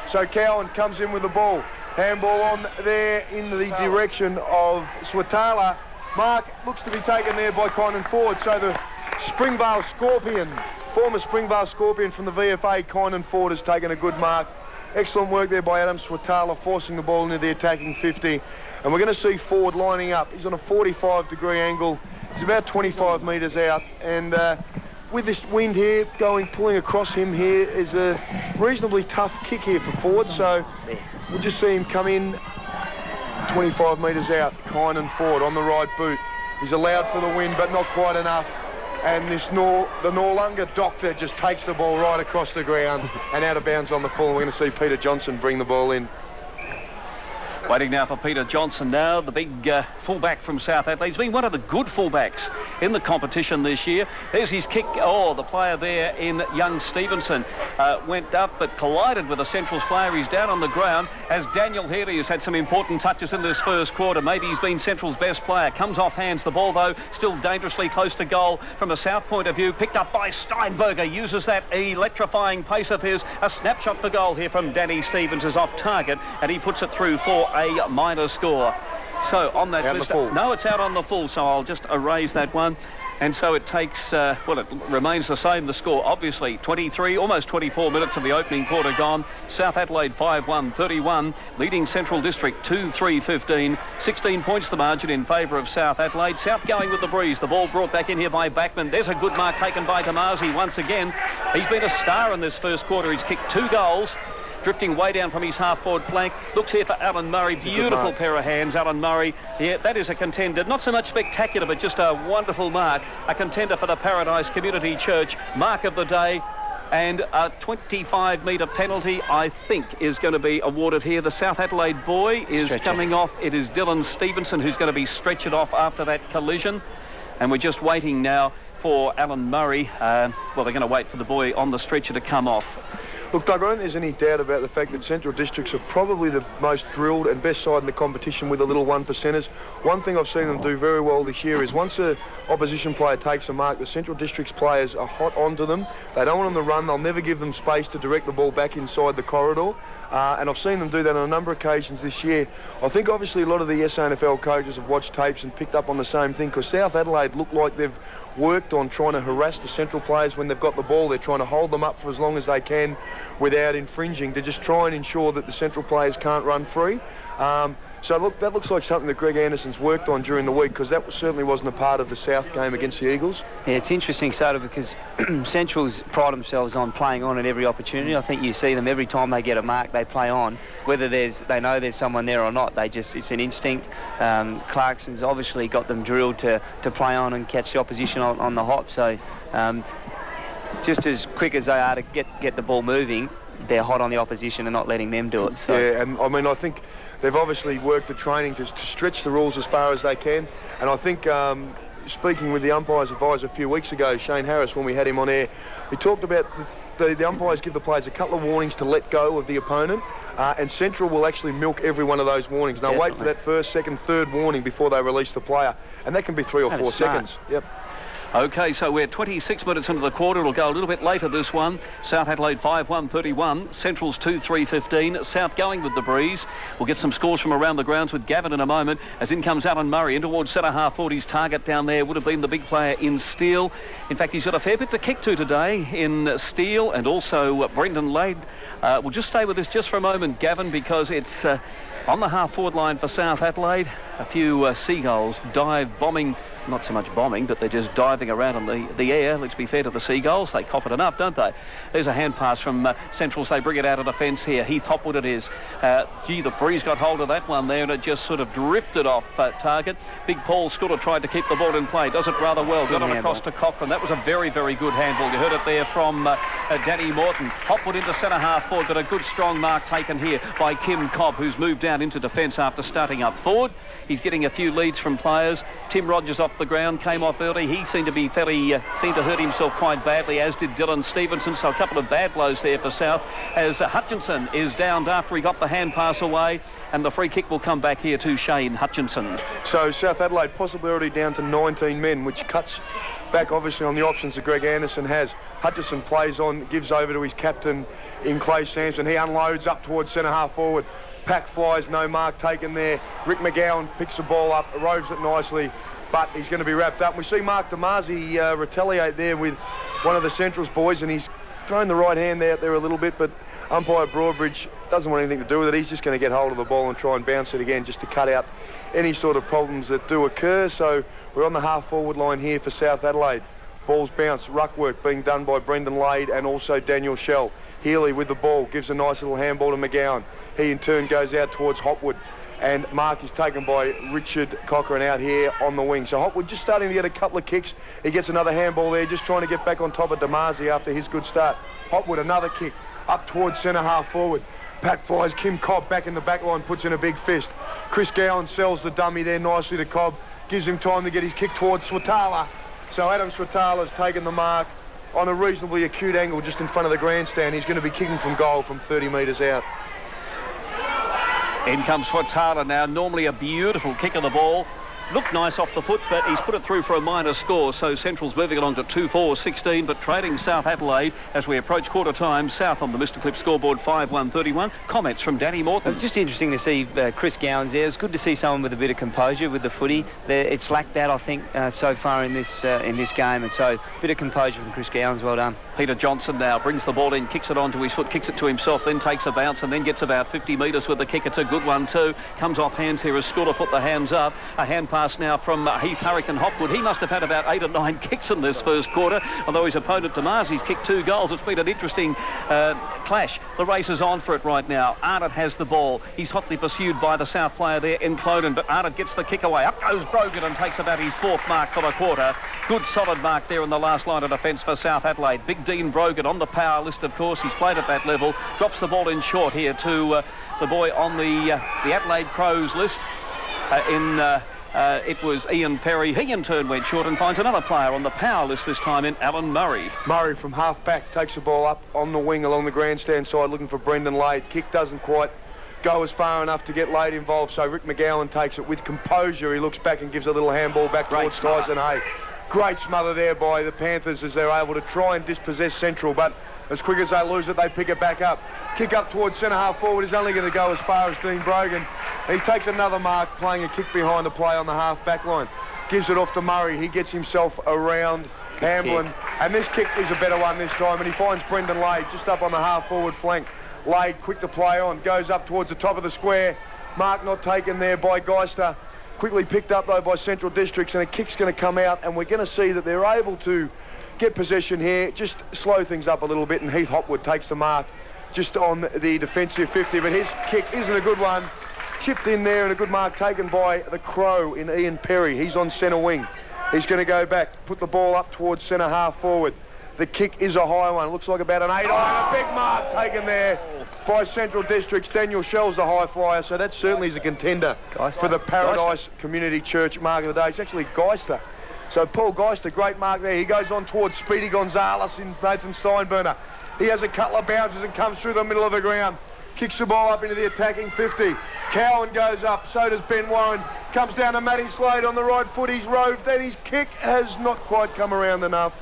So Cowan comes in with the ball. Handball on there in the direction of Swatala. Mark looks to be taken there by Kynan Ford. So the Springvale Scorpion, former Springvale Scorpion from the VFA, Kynan Ford has taken a good mark. Excellent work there by Adam Swatala, forcing the ball into the attacking 50. And we're going to see Ford lining up. He's on a 45-degree angle. He's about 25 metres out. And with this wind here pulling across him here is a reasonably tough kick here for Ford. So we'll just see him come in 25 metres out. Kynan Ford on the right boot. He's allowed for the wind, but not quite enough. And the Noarlunga doctor just takes the ball right across the ground and out of bounds on the full. And we're going to see Peter Johnson bring the ball in. Waiting now for Peter Johnson now, the big fullback from South Adelaide. He's been one of the good fullbacks in the competition this year. There's his kick. Oh, the player there in young Stevenson went up but collided with a Central's player. He's down on the ground as Daniel Healy has had some important touches in this first quarter. Maybe he's been Central's best player. Comes off hands. The ball, though, still dangerously close to goal from a South point of view. Picked up by Steinberger. Uses that electrifying pace of his. A snapshot for goal here from Danny Stevens is off target, and he puts it through for a minor score. So on that list, no, it's out on the full, so I'll just erase that one. And so it takes, well, it remains the same, the score. Obviously, 23, almost 24 minutes of the opening quarter gone. South Adelaide 5-1-31, leading Central District 2-3-15. 16 points the margin in favour of South Adelaide. South going with the breeze. The ball brought back in here by Backman. There's a good mark taken by Damasi once again. He's been a star in this first quarter. He's kicked 2 goals. Drifting way down from his half-forward flank. Looks here for Alan Murray. Beautiful pair of hands, Alan Murray. Yeah, that is a contender. Not so much spectacular, but just a wonderful mark. A contender for the Paradise Community Church. Mark of the day. And a 25-metre penalty, I think, is going to be awarded here. The South Adelaide boy is coming off. It is Dylan Stevenson who's going to be stretchered off after that collision. And we're just waiting now for Alan Murray. Well, they're going to wait for the boy on the stretcher to come off. Look, Doug, I don't think there's any doubt about the fact that Central Districts are probably the most drilled and best side in the competition with the little 1%ers. One thing I've seen them do very well this year is once an opposition player takes a mark, the Central Districts players are hot onto them. They don't want them to run. They'll never give them space to direct the ball back inside the corridor. And I've seen them do that on a number of occasions this year. I think obviously a lot of the SANFL coaches have watched tapes and picked up on the same thing, because South Adelaide look like they've worked on trying to harass the Central players when they've got the ball. They're trying to hold them up for as long as they can without infringing, to just try and ensure that the Central players can't run free. So look, that looks like something that Greg Anderson's worked on during the week, because that certainly wasn't a part of the South game against the Eagles. Yeah, it's interesting, Soda, because Central's pride themselves on playing on at every opportunity. I think you see them every time they get a mark, they play on. Whether they know there's someone there or not, it's an instinct. Clarkson's obviously got them drilled to play on and catch the opposition on the hop. So just as quick as they are to get the ball moving, they're hot on the opposition and not letting them do it. So. Yeah, and I mean, I think they've obviously worked the training to stretch the rules as far as they can. And I think, speaking with the umpire's advisor a few weeks ago, Shane Harris, when we had him on air, he talked about the umpires give the players a couple of warnings to let go of the opponent, and Central will actually milk every one of those warnings. They'll wait for that first, second, third warning before they release the player, and that can be 3 or 4 seconds. Yep. OK, so we're 26 minutes into the quarter. It'll go a little bit later, this one. South Adelaide 5-1-31. Central's 2-3-15. South going with the breeze. We'll get some scores from around the grounds with Gavin in a moment, as in comes Alan Murray in towards centre half forward. His target down there would have been the big player in Steele. In fact, he's got a fair bit to kick to today in Steele, and also Brendan Lade. We'll just stay with this just for a moment, Gavin, because it's on the half-forward line for South Adelaide. A few seagulls dive bombing. Not so much bombing, but they're just diving around in the air. Let's be fair to the Seagulls. They cop it enough, don't they? There's a hand pass from Centrals. They bring it out of defence here. Heath Hopwood it is. Gee, the breeze got hold of that one there, and it just sort of drifted off target. Big Paul Scudder tried to keep the ball in play. Does it rather well. Got it across to Cochrane. That was a very, very good handball. You heard it there from Danny Morton. Hopwood into centre half forward, but a good strong mark taken here by Kim Cobb, who's moved down into defence after starting up forward. He's getting a few leads from players. Tim Rogers off the ground, came off early. He seemed to be seemed to hurt himself quite badly, as did Dylan Stevenson. So a couple of bad blows there for South, as Hutchinson is downed after he got the hand pass away, and the free kick will come back here to Shane Hutchinson. So South Adelaide possibly already down to 19 men, which cuts back obviously on the options that Greg Anderson has. Hutchinson plays on, gives over to his captain in Clay Sampson. He unloads up towards centre half forward. Pack flies, no mark taken there. Rick McGowan picks the ball up, roves it nicely, but he's going to be wrapped up. And we see Mark Damasi retaliate there with one of the Centrals boys, and he's thrown the right hand out there a little bit, but umpire Broadbridge doesn't want anything to do with it. He's just going to get hold of the ball and try and bounce it again, just to cut out any sort of problems that do occur. So we're on the half-forward line here for South Adelaide. Ball's bounce, ruck work being done by Brendan Lade and also Daniel Shell. Healy with the ball, gives a nice little handball to McGowan. He in turn goes out towards Hopwood, and mark is taken by Richard Cochrane out here on the wing. So Hopwood just starting to get a couple of kicks. He gets another handball there, just trying to get back on top of Damasi after his good start. Hopwood, another kick up towards centre half forward. Pack flies, Kim Cobb back in the back line, puts in a big fist. Chris Gowan sells the dummy there nicely to Cobb, gives him time to get his kick towards Swatala. So Adam Swatala's taken the mark on a reasonably acute angle just in front of the grandstand. He's going to be kicking from goal from 30 metres out. In comes Swatala now. Normally a beautiful kick of the ball. looked nice off the foot, but he's put it through for a minor score. So Central's moving along to 2-4-16, but trading South Adelaide as we approach quarter time. South on the Mr. Clip scoreboard 5-1-31. Comments from Danny Morton. It's just interesting to see Chris Gowans there. It's good to see someone with a bit of composure with the footy. It's lacked that, I think, so far in this game, and so a bit of composure from Chris Gowans. Well done. Peter Johnson now brings the ball in, kicks it onto his foot, kicks it to himself, then takes a bounce and then gets about 50 metres with the kick. It's a good one too. Comes off hands here as Schooler put the hands up. A hand pass now from Heath Hurricane Hopwood. He must have had about 8 or 9 kicks in this first quarter, although his opponent Damasi's kicked 2 goals. It's been an interesting clash. The race is on for it right now. Arnott has the ball. He's hotly pursued by the South player there in Clonan, but Arnott gets the kick away. Up goes Brogan and takes about his 4th mark for the quarter. Good solid mark there in the last line of defence for South Adelaide. Big Dean Brogan on the power list, of course. He's played at that level. Drops the ball in short here to the boy on the Adelaide Crows list. It was Ian Perry. He in turn went short and finds another player on the power list this time in Alan Murray. Murray from half back takes the ball up on the wing along the grandstand side looking for Brendan Lade. Kick doesn't quite go as far enough to get Lade involved, so Rick McGowan takes it with composure. He looks back and gives a little handball back towards Tyson Hay. Great smother there by the Panthers as they're able to try and dispossess Central, but as quick as they lose it, they pick it back up. Kick up towards centre-half forward is only going to go as far as Dean Brogan. He takes another mark, playing a kick behind the play on the half-back line. Gives it off to Murray. He gets himself around Hamblin. And this kick is a better one this time, and he finds Brendan Lade just up on the half-forward flank. Lade, quick to play on, goes up towards the top of the square. Mark not taken there by Geister. Quickly picked up, though, by Central Districts, and a kick's going to come out, and we're going to see that they're able to get possession here, just slow things up a little bit, and Heath Hopwood takes the mark just on the defensive 50, but his kick isn't a good one. Chipped in there, and a good mark taken by the Crow in Ian Perry. He's on centre wing. He's going to go back, put the ball up towards centre half forward. The kick is a high one. Looks like about an 8 iron. A big mark taken there by Central Districts. Daniel Shell's the high flyer, so that certainly is a contender for the Paradise Community Church mark of the day. It's actually Geister. So Paul Geister, great mark there. He goes on towards Speedy Gonzalez in Nathan Steinburner. He has a couple of bounces and comes through the middle of the ground. Kicks the ball up into the attacking 50. Cowan goes up, so does Ben Warren. Comes down to Matty Slade on the right foot. He's roved, then his kick has not quite come around enough.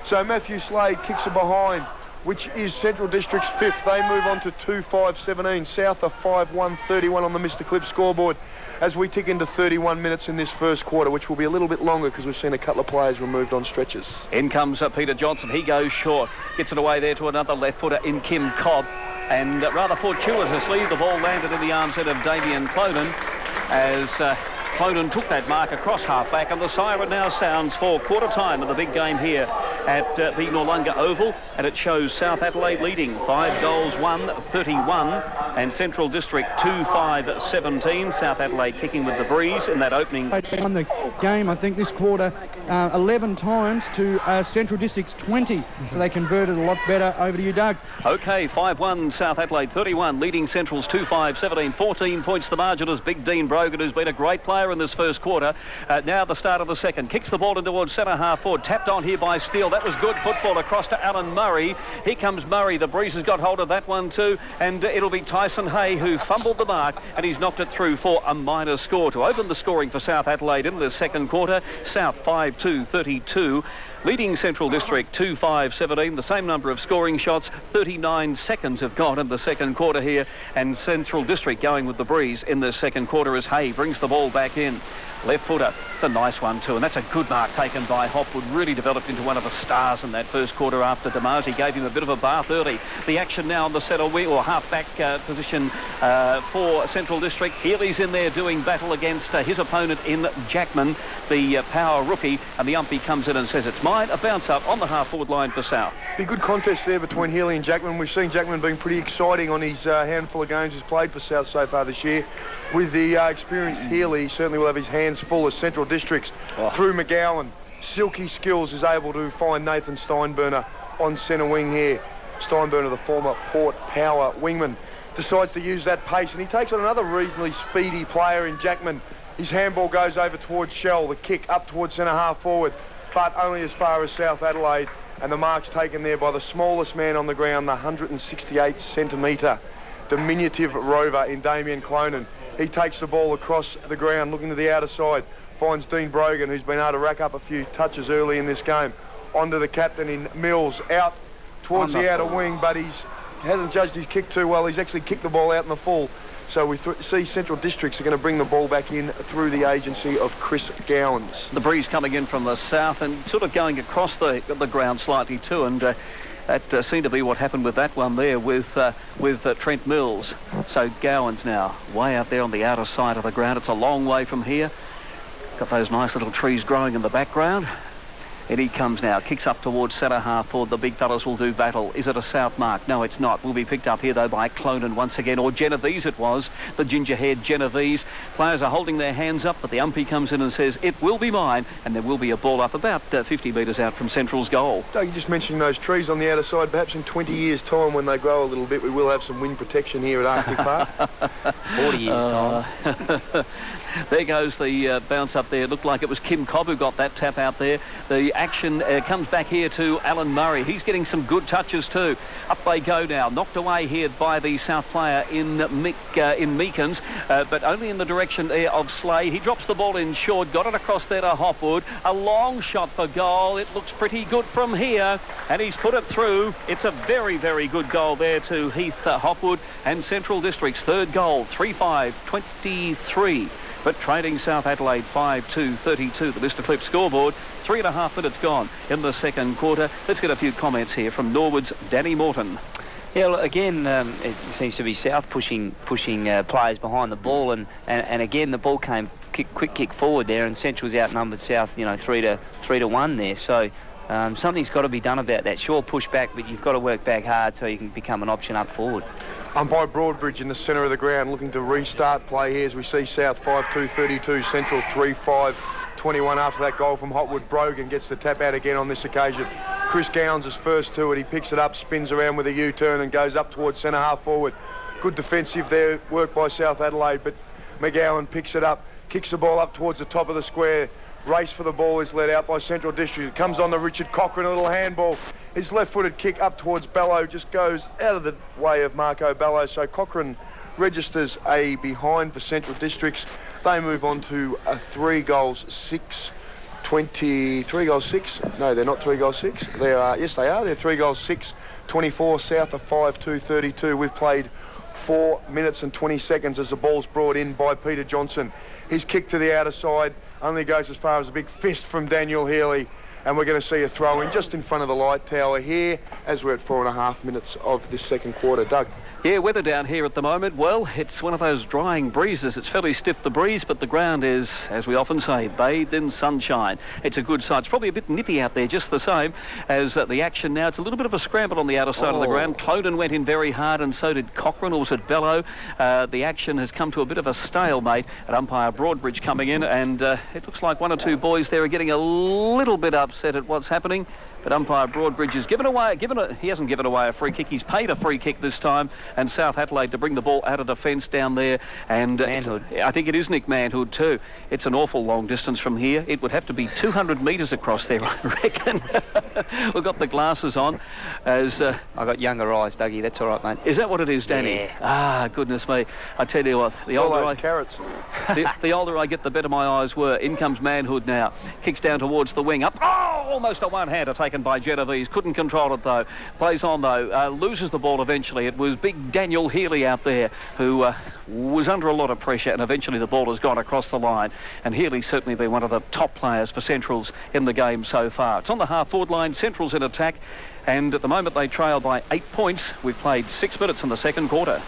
So Matthew Slade kicks it behind, which is Central District's 5th. They move on to 2-5-17. South are 5-1-31 on the Mr. Clip scoreboard as we tick into 31 minutes in this first quarter, which will be a little bit longer because we've seen a couple of players removed on stretchers. In comes Peter Johnson. He goes short. Gets it away there to another left footer in Kim Cobb. And rather fortuitously, the ball landed in the arms end of Damien Clonan as Clonan took that mark across half-back, and the siren now sounds for quarter time of the big game here at the Noarlunga Oval, and it shows South Adelaide leading 5 goals, 1-31, and Central District 2-5-17. South Adelaide kicking with the breeze in that opening. On the game, I think this quarter, 11 times to Central District's 20, so they converted a lot better. Over to you, Doug. Okay, 5-1, South Adelaide 31, leading Central's 2-5-17, 14 points the margin as Big Dean Brogan, who's been a great player in this first quarter. Now the start of the second. Kicks the ball in towards centre half forward. Tapped on here by Steele. That was good football across to Alan Murray. Here comes Murray. The breeze has got hold of that one too. And it'll be Tyson Hay who fumbled the mark, and he's knocked it through for a minor score to open the scoring for South Adelaide in the second quarter. South 5-2-32. Leading Central District 2-5-17, the same number of scoring shots. 39 seconds have gone in the second quarter here, and Central District going with the breeze in the second quarter as Hay brings the ball back in. Left footer, it's a nice one too, and that's a good mark taken by Hopwood. Really developed into one of the stars in that first quarter after Damasi gave him a bit of a bath early. The action now on the centre wing or half-back position for Central District. Healy's in there doing battle against his opponent in Jackman, the power rookie, and the umpy comes in and says it's mine. A bounce up on the half-forward line for South. Be a good contest there between Healy and Jackman. We've seen Jackman being pretty exciting on his handful of games he's played for South so far this year. With the experienced Healy, he certainly will have his hands full as Central Districts through McGowan. Silky skills is able to find Nathan Steinburner on centre wing here. Steinburner, the former Port Power wingman, decides to use that pace, and he takes on another reasonably speedy player in Jackman. His handball goes over towards Shell, the kick up towards centre half forward, but only as far as South Adelaide, and the mark's taken there by the smallest man on the ground, the 168 centimetre diminutive rover in Damien Clonan. He takes the ball across the ground, looking to the outer side, finds Dean Brogan, who's been able to rack up a few touches early in this game, onto the captain in Mills, out towards the outer wing, but he hasn't judged his kick too well. He's actually kicked the ball out in the full. So we see Central Districts are going to bring the ball back in through the agency of Chris Gowans. The breeze coming in from the south and sort of going across the ground slightly too, and that seemed to be what happened with that one there with Trent Mills. So Gowans now way out there on the outer side of the ground. It's a long way from here. Got those nice little trees growing in the background. And he comes now, kicks up towards centre half forward. The big fellas will do battle. Is it a south mark? No, it's not. Will be picked up here, though, by Clonan once again, or Genovese it was, the ginger-haired Genovese. Players are holding their hands up, but the umpy comes in and says, it will be mine, and there will be a ball up about 50 metres out from Central's goal. Doug, you just mentioned those trees on the outer side. Perhaps in 20 years' time, when they grow a little bit, we will have some wind protection here at Arctic Park. 40 years' time. There goes the bounce up there. It looked like it was Kim Cobb who got that tap out there. The action comes back here to Alan Murray. He's getting some good touches too. Up they go now. Knocked away here by the South player in Meekins, but only in the direction there of Slade. He drops the ball in short, got it across there to Hopwood. A long shot for goal. It looks pretty good from here, and he's put it through. It's a very, very good goal there to Heath Hopwood, and Central District's third goal, 3-5-23. But trading South Adelaide 5-2-32, the Mr. Clip scoreboard. 3.5 minutes gone in the second quarter. Let's get a few comments here from Norwood's Danny Morton. Yeah, well, again, it seems to be South pushing players behind the ball, and again the ball came quick kick forward there, and Central's outnumbered South, 3-1 there. So something's got to be done about that. Sure, push back, but you've got to work back hard so you can become an option up forward. Umpire Broadbridge in the centre of the ground looking to restart play here as we see South 5-2-32, Central 3-5-21 after that goal from Hopwood. Brogan gets the tap out again on this occasion. Chris Gowans is first to it. He picks it up, spins around with a U-turn and goes up towards centre half forward. Good defensive there, work by South Adelaide, but McGowan picks it up, kicks the ball up towards the top of the square. Race for the ball is led out by Central District. It comes on to Richard Cochran, a little handball. His left-footed kick up towards Bellow just goes out of the way of Marco Bellow. So Cochran registers a behind for Central Districts. They move on to a 3 goals 6. 3 goals 6. No, they're not 3 goals 6. They are. Yes, they are. They're 3 goals 6. 24 South of 5-2-32. We've played 4 minutes and 20 seconds as the ball's brought in by Peter Johnson. His kick to the outer side only goes as far as a big fist from Daniel Healy. And we're going to see a throw in just in front of the light tower here as we're at 4.5 minutes of this second quarter. Doug. Yeah, weather down here at the moment, well, it's one of those drying breezes. It's fairly stiff, the breeze, but the ground is, as we often say, bathed in sunshine. It's a good sight. It's probably a bit nippy out there, just the same as the action now. It's a little bit of a scramble on the outer side of the ground. Cloden went in very hard, and so did Cochrane, or was it Bellow? The action has come to a bit of a stalemate, and umpire Broadbridge coming in, and it looks like 1 or 2 boys there are getting a little bit upset at what's happening. But umpire Broadbridge has he hasn't given away a free kick. He's paid a free kick this time, and South Adelaide to bring the ball out of defence down there. And Manhood. I think it is Nick Manhood too. It's an awful long distance from here. It would have to be 200 metres across there, I reckon. We've got the glasses on. As I got younger eyes, Dougie. That's all right, mate. Is that what it is, Danny? Yeah. Ah, goodness me! I tell you what, the older the older I get, the better my eyes were. In comes Manhood now. Kicks down towards the wing. Up. Oh, almost a one-hander taken by Genovese. Couldn't control it though. Plays on though. Loses the ball eventually. It was big Daniel Healy out there who was under a lot of pressure, and eventually the ball has gone across the line. And Healy's certainly been one of the top players for Centrals in the game so far. It's on the half-forward line. Centrals in attack, and at the moment they trail by 8 points. We've played 6 minutes in the second quarter.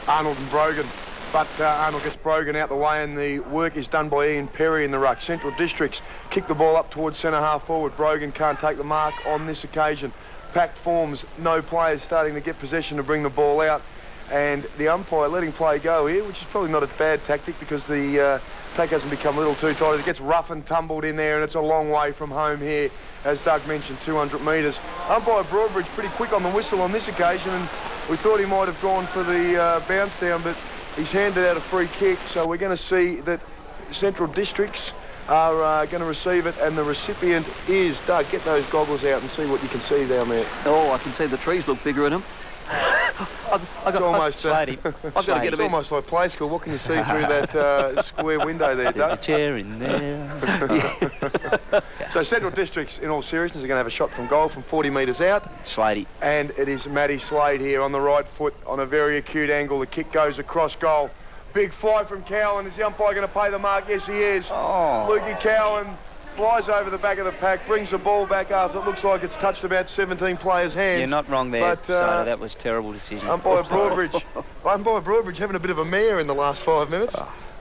Arnold and Brogan. But Arnold gets Brogan out the way, and the work is done by Ian Perry in the ruck. Central Districts kick the ball up towards centre half forward. Brogan can't take the mark on this occasion. Packed forms, no players starting to get possession to bring the ball out. And the umpire letting play go here, which is probably not a bad tactic because the pack hasn't become a little too tight. It gets rough and tumbled in there, and it's a long way from home here. As Doug mentioned, 200 metres. Umpire Broadbridge pretty quick on the whistle on this occasion, and we thought he might have gone for the bounce down, but he's handed out a free kick, so we're going to see that Central Districts are going to receive it, and the recipient is, Doug, get those goggles out and see what you can see down there. Oh, I can see the trees look bigger in them. It's almost, I've got to get it's almost like play school. What can you see through that square window there, There's a Doug? chair in there. So Central Districts, in all seriousness, are going to have a shot from goal from 40 metres out. Sladey. And it is Matty Slade here on the right foot on a very acute angle. The kick goes across goal. Big fly from Cowan. Is the umpire going to pay the mark? Yes, he is. Oh. Lukey Cowan flies over the back of the pack, brings the ball back after it looks like it's touched about 17 players' hands. You're not wrong there, But, Sada. That was a terrible decision. Umpire Broadbridge having a bit of a mare in the last 5 minutes.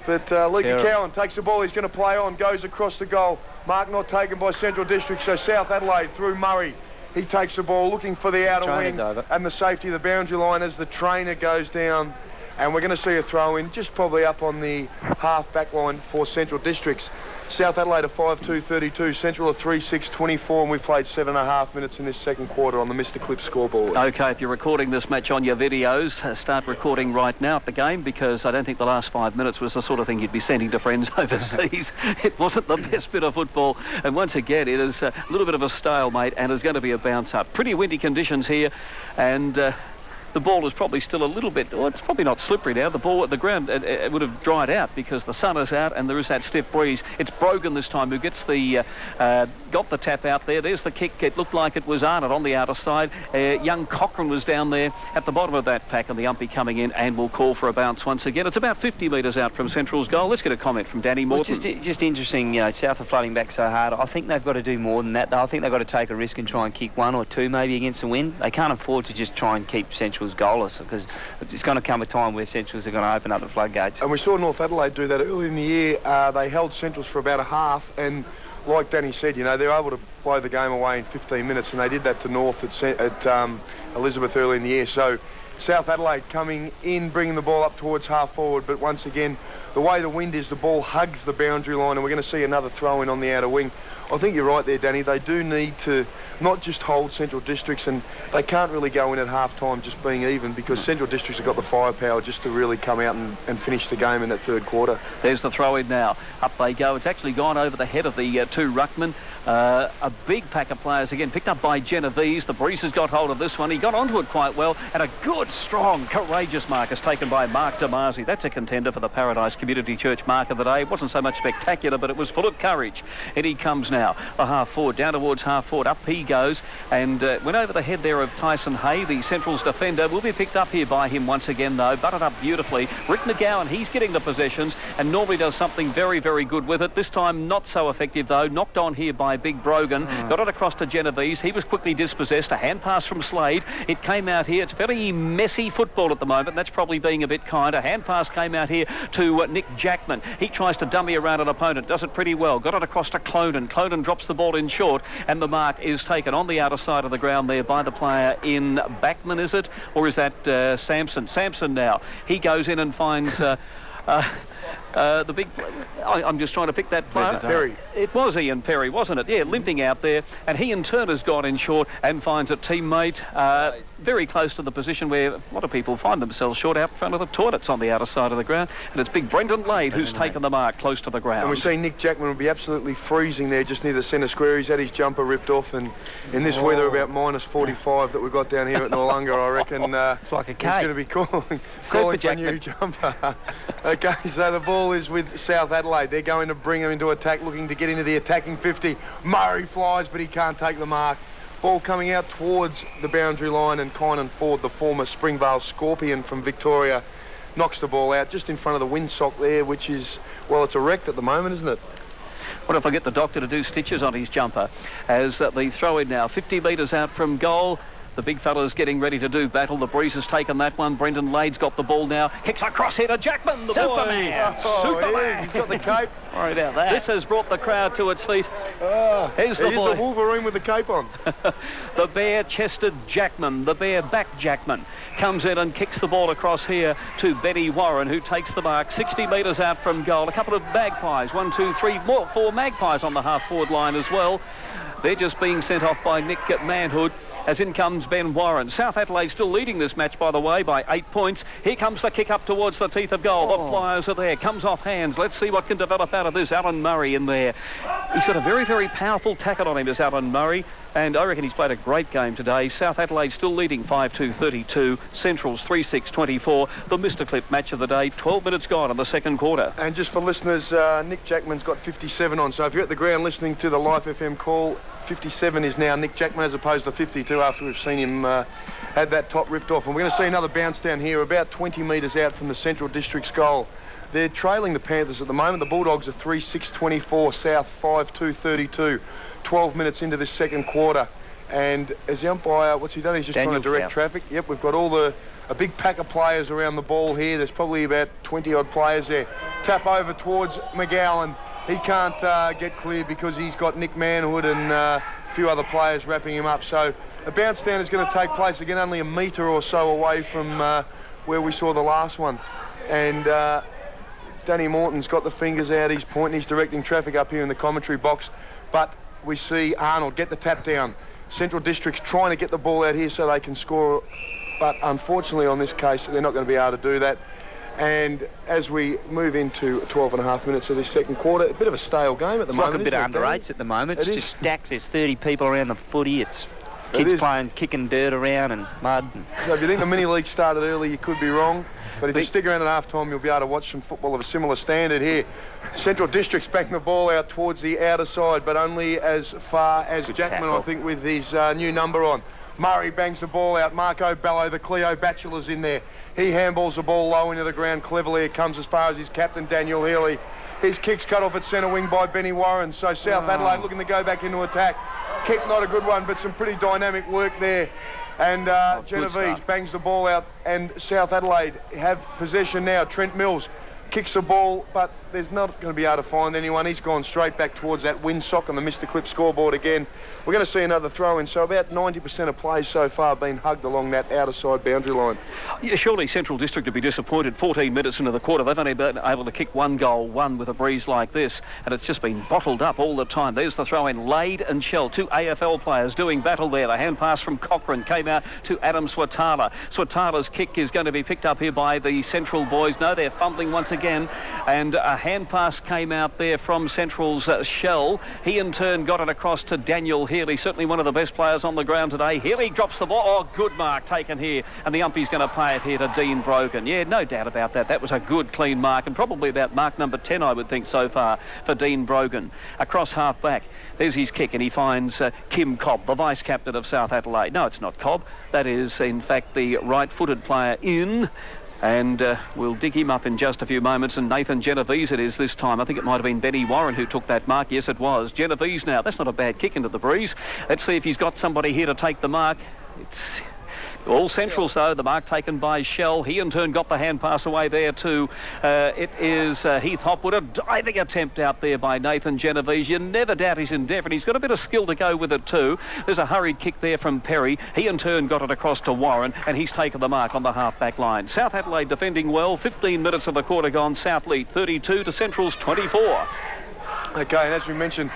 But Lukey Cowan takes the ball. He's going to play on, goes across the goal. Mark not taken by Central District, so South Adelaide through Murray. He takes the ball, looking for the outer wing and the safety of the boundary line as the trainer goes down. And we're going to see a throw in just probably up on the half back line for Central Districts. South Adelaide are 5-2-32, Central are 3-6-24, and we've played 7.5 minutes in this second quarter on the Mr. Clip scoreboard. OK, if you're recording this match on your videos, start recording right now at the game, because I don't think the last 5 minutes was the sort of thing you'd be sending to friends overseas. It wasn't the best bit of football, and once again it is a little bit of a stalemate, and there's going to be a bounce up. Pretty windy conditions here, and the ball is probably still a little bit, well, it's probably not slippery now. The ground it would have dried out because the sun is out and there is that stiff breeze. It's Brogan this time who gets the got the tap out there. There's the kick. It looked like it was Arnott on the outer side. Young Cochrane was down there at the bottom of that pack, and the umpy coming in and will call for a bounce once again. It's about 50 metres out from Central's goal. Let's get a comment from Danny Morton. Well, just interesting, you know, South are flooding back so hard. I think they've got to do more than that. I think they've got to take a risk and try and kick one or two maybe against the wind. They can't afford to just try and keep Central's goalless, because it's going to come a time where Centrals are going to open up the floodgates. And we saw North Adelaide do that early in the year. They held Centrals for about a half, and like Danny said, you know, they're able to blow the game away in 15 minutes, and they did that to North at Elizabeth early in the year. So South Adelaide coming in, bringing the ball up towards half forward, but once again, the way the wind is, the ball hugs the boundary line, and we're going to see another throw in on the outer wing. I think you're right there, Danny. They do need to not just hold Central Districts, and they can't really go in at half-time just being even, because Central Districts have got the firepower just to really come out and finish the game in that third quarter. There's the throw in now. Up they go. It's actually gone over the head of the two ruckmen. A big pack of players again, picked up by Genovese. The Breeze has got hold of this one. He got onto it quite well, and a good, strong, courageous mark is taken by Mark Damasi. That's a contender for the Paradise Community Church mark of the day. It wasn't so much spectacular, but it was full of courage. And he comes now, the half forward, down towards half forward. Up he goes, and went over the head there of Tyson Hay, the Central's defender. Will be picked up here by him once again, though. Butted up beautifully. Rick McGowan, he's getting the possessions, and normally does something very, very good with it. This time not so effective, though. Knocked on here by Big Brogan. Got it across to Genovese. He was quickly dispossessed. A hand pass from Slade. It came out here. It's very messy football at the moment. That's probably being a bit kind. A hand pass came out here to Nick Jackman. He tries to dummy around an opponent. Does it pretty well. Got it across to Clonan. Clonan drops the ball in short, and the mark is taken on the outer side of the ground there by the player in Backman, is it? Or is that Sampson? Sampson now. He goes in and finds the big... I'm just trying to pick that player. Perry. It was Ian Perry, wasn't it? Yeah, limping out there. And he in turn has gone in short and finds a teammate very close to the position where a lot of people find themselves short out front of the toilets on the outer side of the ground. And it's big Brendan Lade who's taken the mark close to the ground. And we see Nick Jackman will be absolutely freezing there just near the centre square. He's had his jumper ripped off, and in this weather about -45 that we've got down here at Noarlunga, I reckon it's like a cake. He's going to be calling for a new jumper. Okay, so the ball is with South Adelaide. They're going to bring him into attack, looking to get into the attacking 50. Murray flies, but he can't take the mark. Ball coming out towards the boundary line, and Kynan Ford, the former Springvale Scorpion from Victoria, knocks the ball out just in front of the windsock there, which is, well, it's erect at the moment, isn't it? What if I get the doctor to do stitches on his jumper? As the throw in now, 50 metres out from goal. The big fella's getting ready to do battle. The Breeze has taken that one. Brendan Lade's got the ball now. Kicks across here to Jackman, the Superman. Superman. He's got the cape. Sorry about that. This has brought the crowd to its feet. Here's the He's boy. a Wolverine with the cape on. The bare-chested Jackman, the bare-back Jackman, comes in and kicks the ball across here to Benny Warren, who takes the mark 60 metres out from goal. A couple of magpies, 1, 2, 3, 4 magpies on the half-forward line as well. They're just being sent off by Nick Manhood. as in comes Ben Warren. South Adelaide still leading this match, by the way, by 8 points. Here comes the kick up towards the teeth of goal. The Flyers are there. Comes off hands. Let's see what can develop out of this. Alan Murray in there. He's got a very, very powerful tackle on him, is Alan Murray. And I reckon he's played a great game today. South Adelaide still leading 5-2-32. Central's 3-6-24. The Mr. Clip match of the day. 12 minutes gone in the second quarter. And just for listeners, Nick Jackman's got 57 on. So if you're at the ground listening to the Life FM call, 57 is now Nick Jackman as opposed to 52 after we've seen him had that top ripped off. And we're going to see another bounce down here about 20 metres out from the Central District's goal. They're trailing the Panthers at the moment. The Bulldogs are 3-6-24, South 5-2-32. 12 minutes into this second quarter. And as the umpire, what's he done? He's just trying to direct traffic. Yep, we've got a big pack of players around the ball here. There's probably about 20-odd players there. Tap over towards McGowan. He can't get clear because he's got Nick Manhood and a few other players wrapping him up. So a bounce down is going to take place again, only a metre or so away from where we saw the last one. And Danny Morton's got the fingers out. He's pointing, he's directing traffic up here in the commentary box. But we see Arnold get the tap down. Central District's trying to get the ball out here so they can score. But unfortunately on this case, they're not going to be able to do that. And as we move into 12 and a half minutes of this second quarter, a bit of a stale game at the moment. It's like a bit of under eights at the moment. It's just stacks. There's 30 people around the footy. It's kids playing, kicking dirt around and mud. So if you think the mini league started early, you could be wrong. But if you stick around at half-time, you'll be able to watch some football of a similar standard here. Central District's backing the ball out towards the outer side, but only as far as Jackman, I think, with his new number on. Murray bangs the ball out. Marco Bello, the Cleo Bachelor's in there. He handballs the ball low into the ground cleverly. It comes as far as his captain, Daniel Healy. His kick's cut off at centre wing by Benny Warren. So South Adelaide looking to go back into attack. Kick not a good one, but some pretty dynamic work there. And Genovese bangs the ball out, and South Adelaide have possession now. Trent Mills kicks the ball, but there's not going to be able to find anyone. He's gone straight back towards that windsock on the Mr. Clip scoreboard again. We're going to see another throw-in, so about 90% of plays so far have been hugged along that outer side boundary line. Yeah, surely Central District would be disappointed. 14 minutes into the quarter, they've only been able to kick one goal, one with a breeze like this, and it's just been bottled up all the time. There's the throw-in. Lade and Shell, two AFL players doing battle there. The hand pass from Cochrane came out to Adam Swatala. Swatala's kick is going to be picked up here by the Central boys. No, they're fumbling once again, and a hand pass came out there from Central's Shell. He in turn got it across to Daniel Healy, certainly one of the best players on the ground today. Healy drops the ball. Oh, good mark taken here, and the umpy's going to play it here to Dean Brogan. Yeah, no doubt about that. That was a good, clean mark, and probably about mark number 10, I would think, so far for Dean Brogan. Across half back, there's his kick, and he finds Kim Cobb, the vice-captain of South Adelaide. No, it's not Cobb. That is, in fact, the right-footed player in. And we'll dig him up in just a few moments. And Nathan Genovese it is this time. I think it might have been Benny Warren who took that mark. Yes, it was. Genovese now. That's not a bad kick into the breeze. Let's see if he's got somebody here to take the mark. It's all Central, so the mark taken by Shell. He in turn got the hand pass away there too. It is Heath Hopwood. A diving attempt out there by Nathan Genovese. You never doubt his endeavour. He's got a bit of skill to go with it too. There's a hurried kick there from Perry. He in turn got it across to Warren, and he's taken the mark on the half-back line. South Adelaide defending well. 15 minutes of the quarter gone. South lead 32 to Central's 24. Okay, and as we mentioned,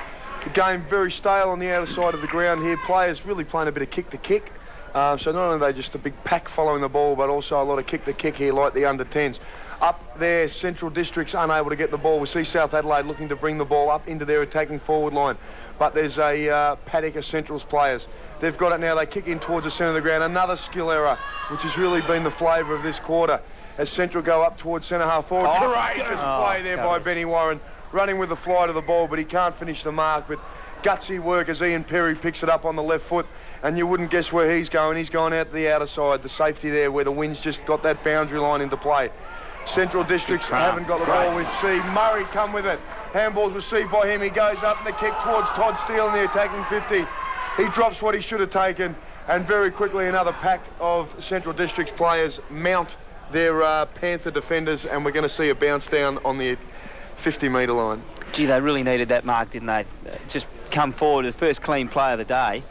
the game very stale on the outer side of the ground here. Players really playing a bit of kick-to-kick. So not only are they just a big pack following the ball, but also a lot of kick-to-kick here like the under-10s. Up there, Central District's unable to get the ball. We see South Adelaide looking to bring the ball up into their attacking forward line. But there's a paddock of Central's players. They've got it now. They kick in towards the centre of the ground. Another skill error, which has really been the flavour of this quarter. As Central go up towards centre half forward. Courageous play there by Benny Warren, running with the flight of the ball, but he can't finish the mark. But gutsy work as Ian Perry picks it up on the left foot. And you wouldn't guess where he's going. He's going out to the outer side, the safety there where the wind's just got that boundary line into play. Central Districts haven't got the ball. We see Murray come with it. Handball's received by him. He goes up and the kick towards Todd Steele in the attacking 50. He drops what he should have taken, and very quickly another pack of Central Districts players mount their Panther defenders, and we're going to see a bounce down on the 50-metre line. Gee, they really needed that mark, didn't they? Just come forward, the first clean play of the day,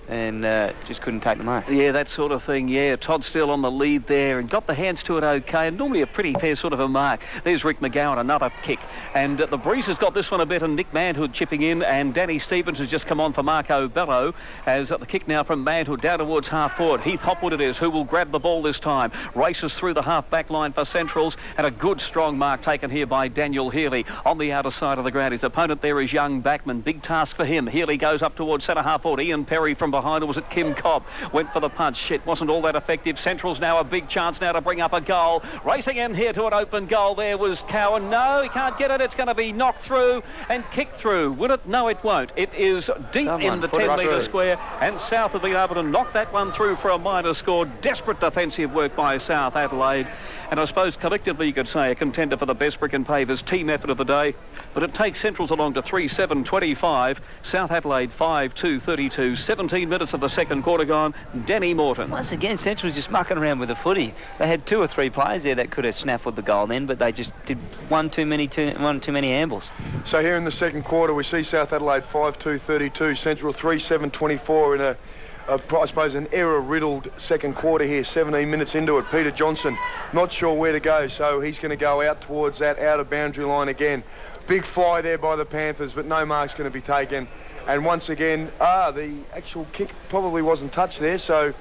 and just couldn't take the mark. Yeah, that sort of thing, yeah. Todd still on the lead there and got the hands to it okay, and normally a pretty fair sort of a mark. There's Rick McGowan, another kick. And the Breeze has got this one a bit, and Nick Manhood chipping in, and Danny Stevens has just come on for Marco Bello, as the kick now from Manhood down towards half forward. Heath Hopwood it is, who will grab the ball this time. Races through the half-back line for Centrals, and a good strong mark taken here by Daniel Healy on the outer side of the ground. His opponent there is young Backman. Big task for him. Healy goes up towards centre half forward. Ian Perry from behind, or was it Kim Cobb? Went for the punch. It wasn't all that effective. Central's now a big chance now to bring up a goal. Racing in here to an open goal there was Cowan. No, he can't get it. It's going to be knocked through and kicked through. Will it? No, it won't. It is deep in the 10-metre square, and South have been able to knock that one through for a minor score. Desperate defensive work by South Adelaide. And I suppose collectively you could say a contender for the best brick and pavers team effort of the day. But it takes Centrals along to 3-7-25. South Adelaide 5-2-32. 17 minutes of the second quarter gone. Danny Morton. Once again, Central's just mucking around with the footy. They had 2 or 3 players there that could have snaffled the goal then, but they just did one too many ambles. So here in the second quarter, we see South Adelaide 5-2-32. Central 3-7-24 in I suppose an error-riddled second quarter here, 17 minutes into it. Peter Johnson not sure where to go, so he's going to go out towards that outer boundary line again. Big fly there by the Panthers, but no mark's going to be taken. And once again, the actual kick probably wasn't touched there, so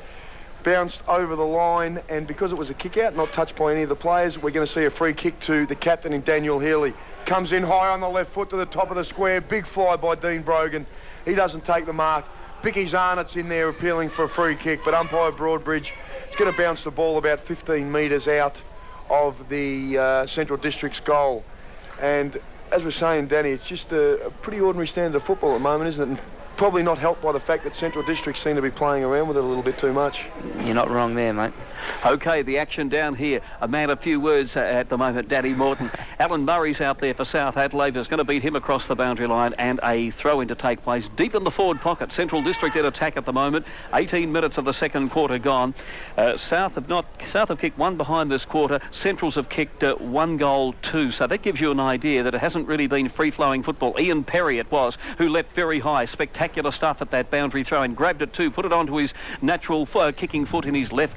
bounced over the line, and because it was a kick out, not touched by any of the players, we're going to see a free kick to the captain in Daniel Healy. Comes in high on the left foot to the top of the square. Big fly by Dean Brogan. He doesn't take the mark. Bicky Zarnett's in there appealing for a free kick, but umpire Broadbridge is going to bounce the ball about 15 metres out of the Central District's goal. And as we're saying, Danny, it's just a pretty ordinary standard of football at the moment, isn't it? And probably not helped by the fact that Central District seem to be playing around with it a little bit too much. You're not wrong there, mate. OK, the action down here. A man of few words at the moment, Danny Morton. Alan Murray's out there for South Adelaide. Is going to beat him across the boundary line, and a throw-in to take place deep in the forward pocket. Central District in attack at the moment. 18 minutes of the second quarter gone. South have kicked one behind this quarter. Centrals have kicked 1 goal, 2. So that gives you an idea that it hasn't really been free-flowing football. Ian Perry it was, who leapt very high. Spectacular stuff at that boundary throw, and grabbed it too, put it onto his natural kicking foot in his left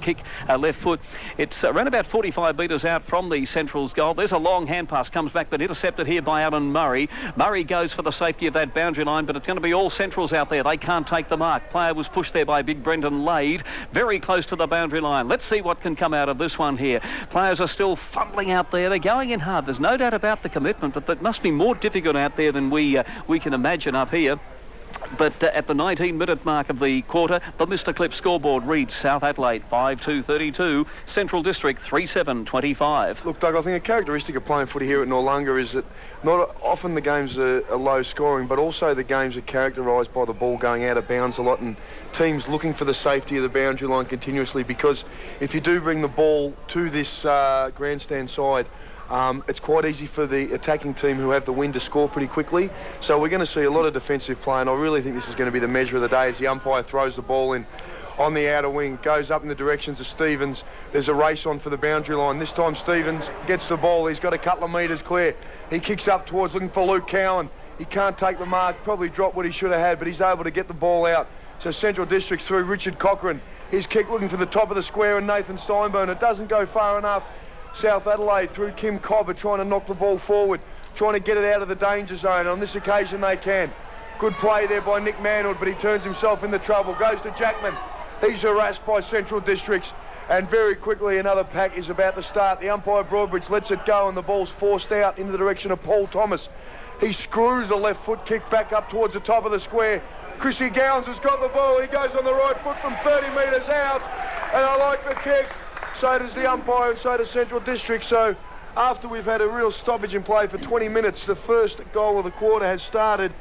foot. It's around about 45 metres out from the Central's goal. There's a long hand pass, comes back but intercepted here by Alan Murray. Murray goes for the safety of that boundary line, but it's going to be all Centrals out there. They can't take the mark. Player was pushed there by big Brendan Lade, very close to the boundary line. Let's see what can come out of this one here. Players are still fumbling out there. They're going in hard. There's no doubt about the commitment, but that must be more difficult out there than we can imagine up here. But at the 19-minute mark of the quarter, the Mr. Clip scoreboard reads South Adelaide 5-2-32, Central District 3-7-25. Look, Doug, I think a characteristic of playing footy here at Noarlunga is that not often the games are low scoring, but also the games are characterised by the ball going out of bounds a lot and teams looking for the safety of the boundary line continuously, because if you do bring the ball to this grandstand side, it's quite easy for the attacking team who have the win to score pretty quickly. So we're going to see a lot of defensive play, and I really think this is going to be the measure of the day as the umpire throws the ball in on the outer wing, goes up in the directions of Stevens. There's a race on for the boundary line. This time Stevens gets the ball. He's got a couple of metres clear. He kicks up towards looking for Luke Cowan. He can't take the mark, probably dropped what he should have had, but he's able to get the ball out. So Central District's through Richard Cochran. His kick looking for the top of the square and Nathan Steinburn. It doesn't go far enough. South Adelaide through Kim Cobb are trying to knock the ball forward, trying to get it out of the danger zone. On this occasion they can. Good play there by Nick Manhood, but he turns himself into trouble. Goes to Jackman. He's harassed by Central Districts, and very quickly another pack is about to start. The umpire Broadbridge lets it go, and the ball's forced out in the direction of Paul Thomas. He screws a left foot kick back up towards the top of the square. Chrissy Gowns has got the ball. He goes on the right foot from 30 metres out, and I like the kick. So does the umpire, and so does Central District. So after we've had a real stoppage in play for 20 minutes, the first goal of the quarter has started,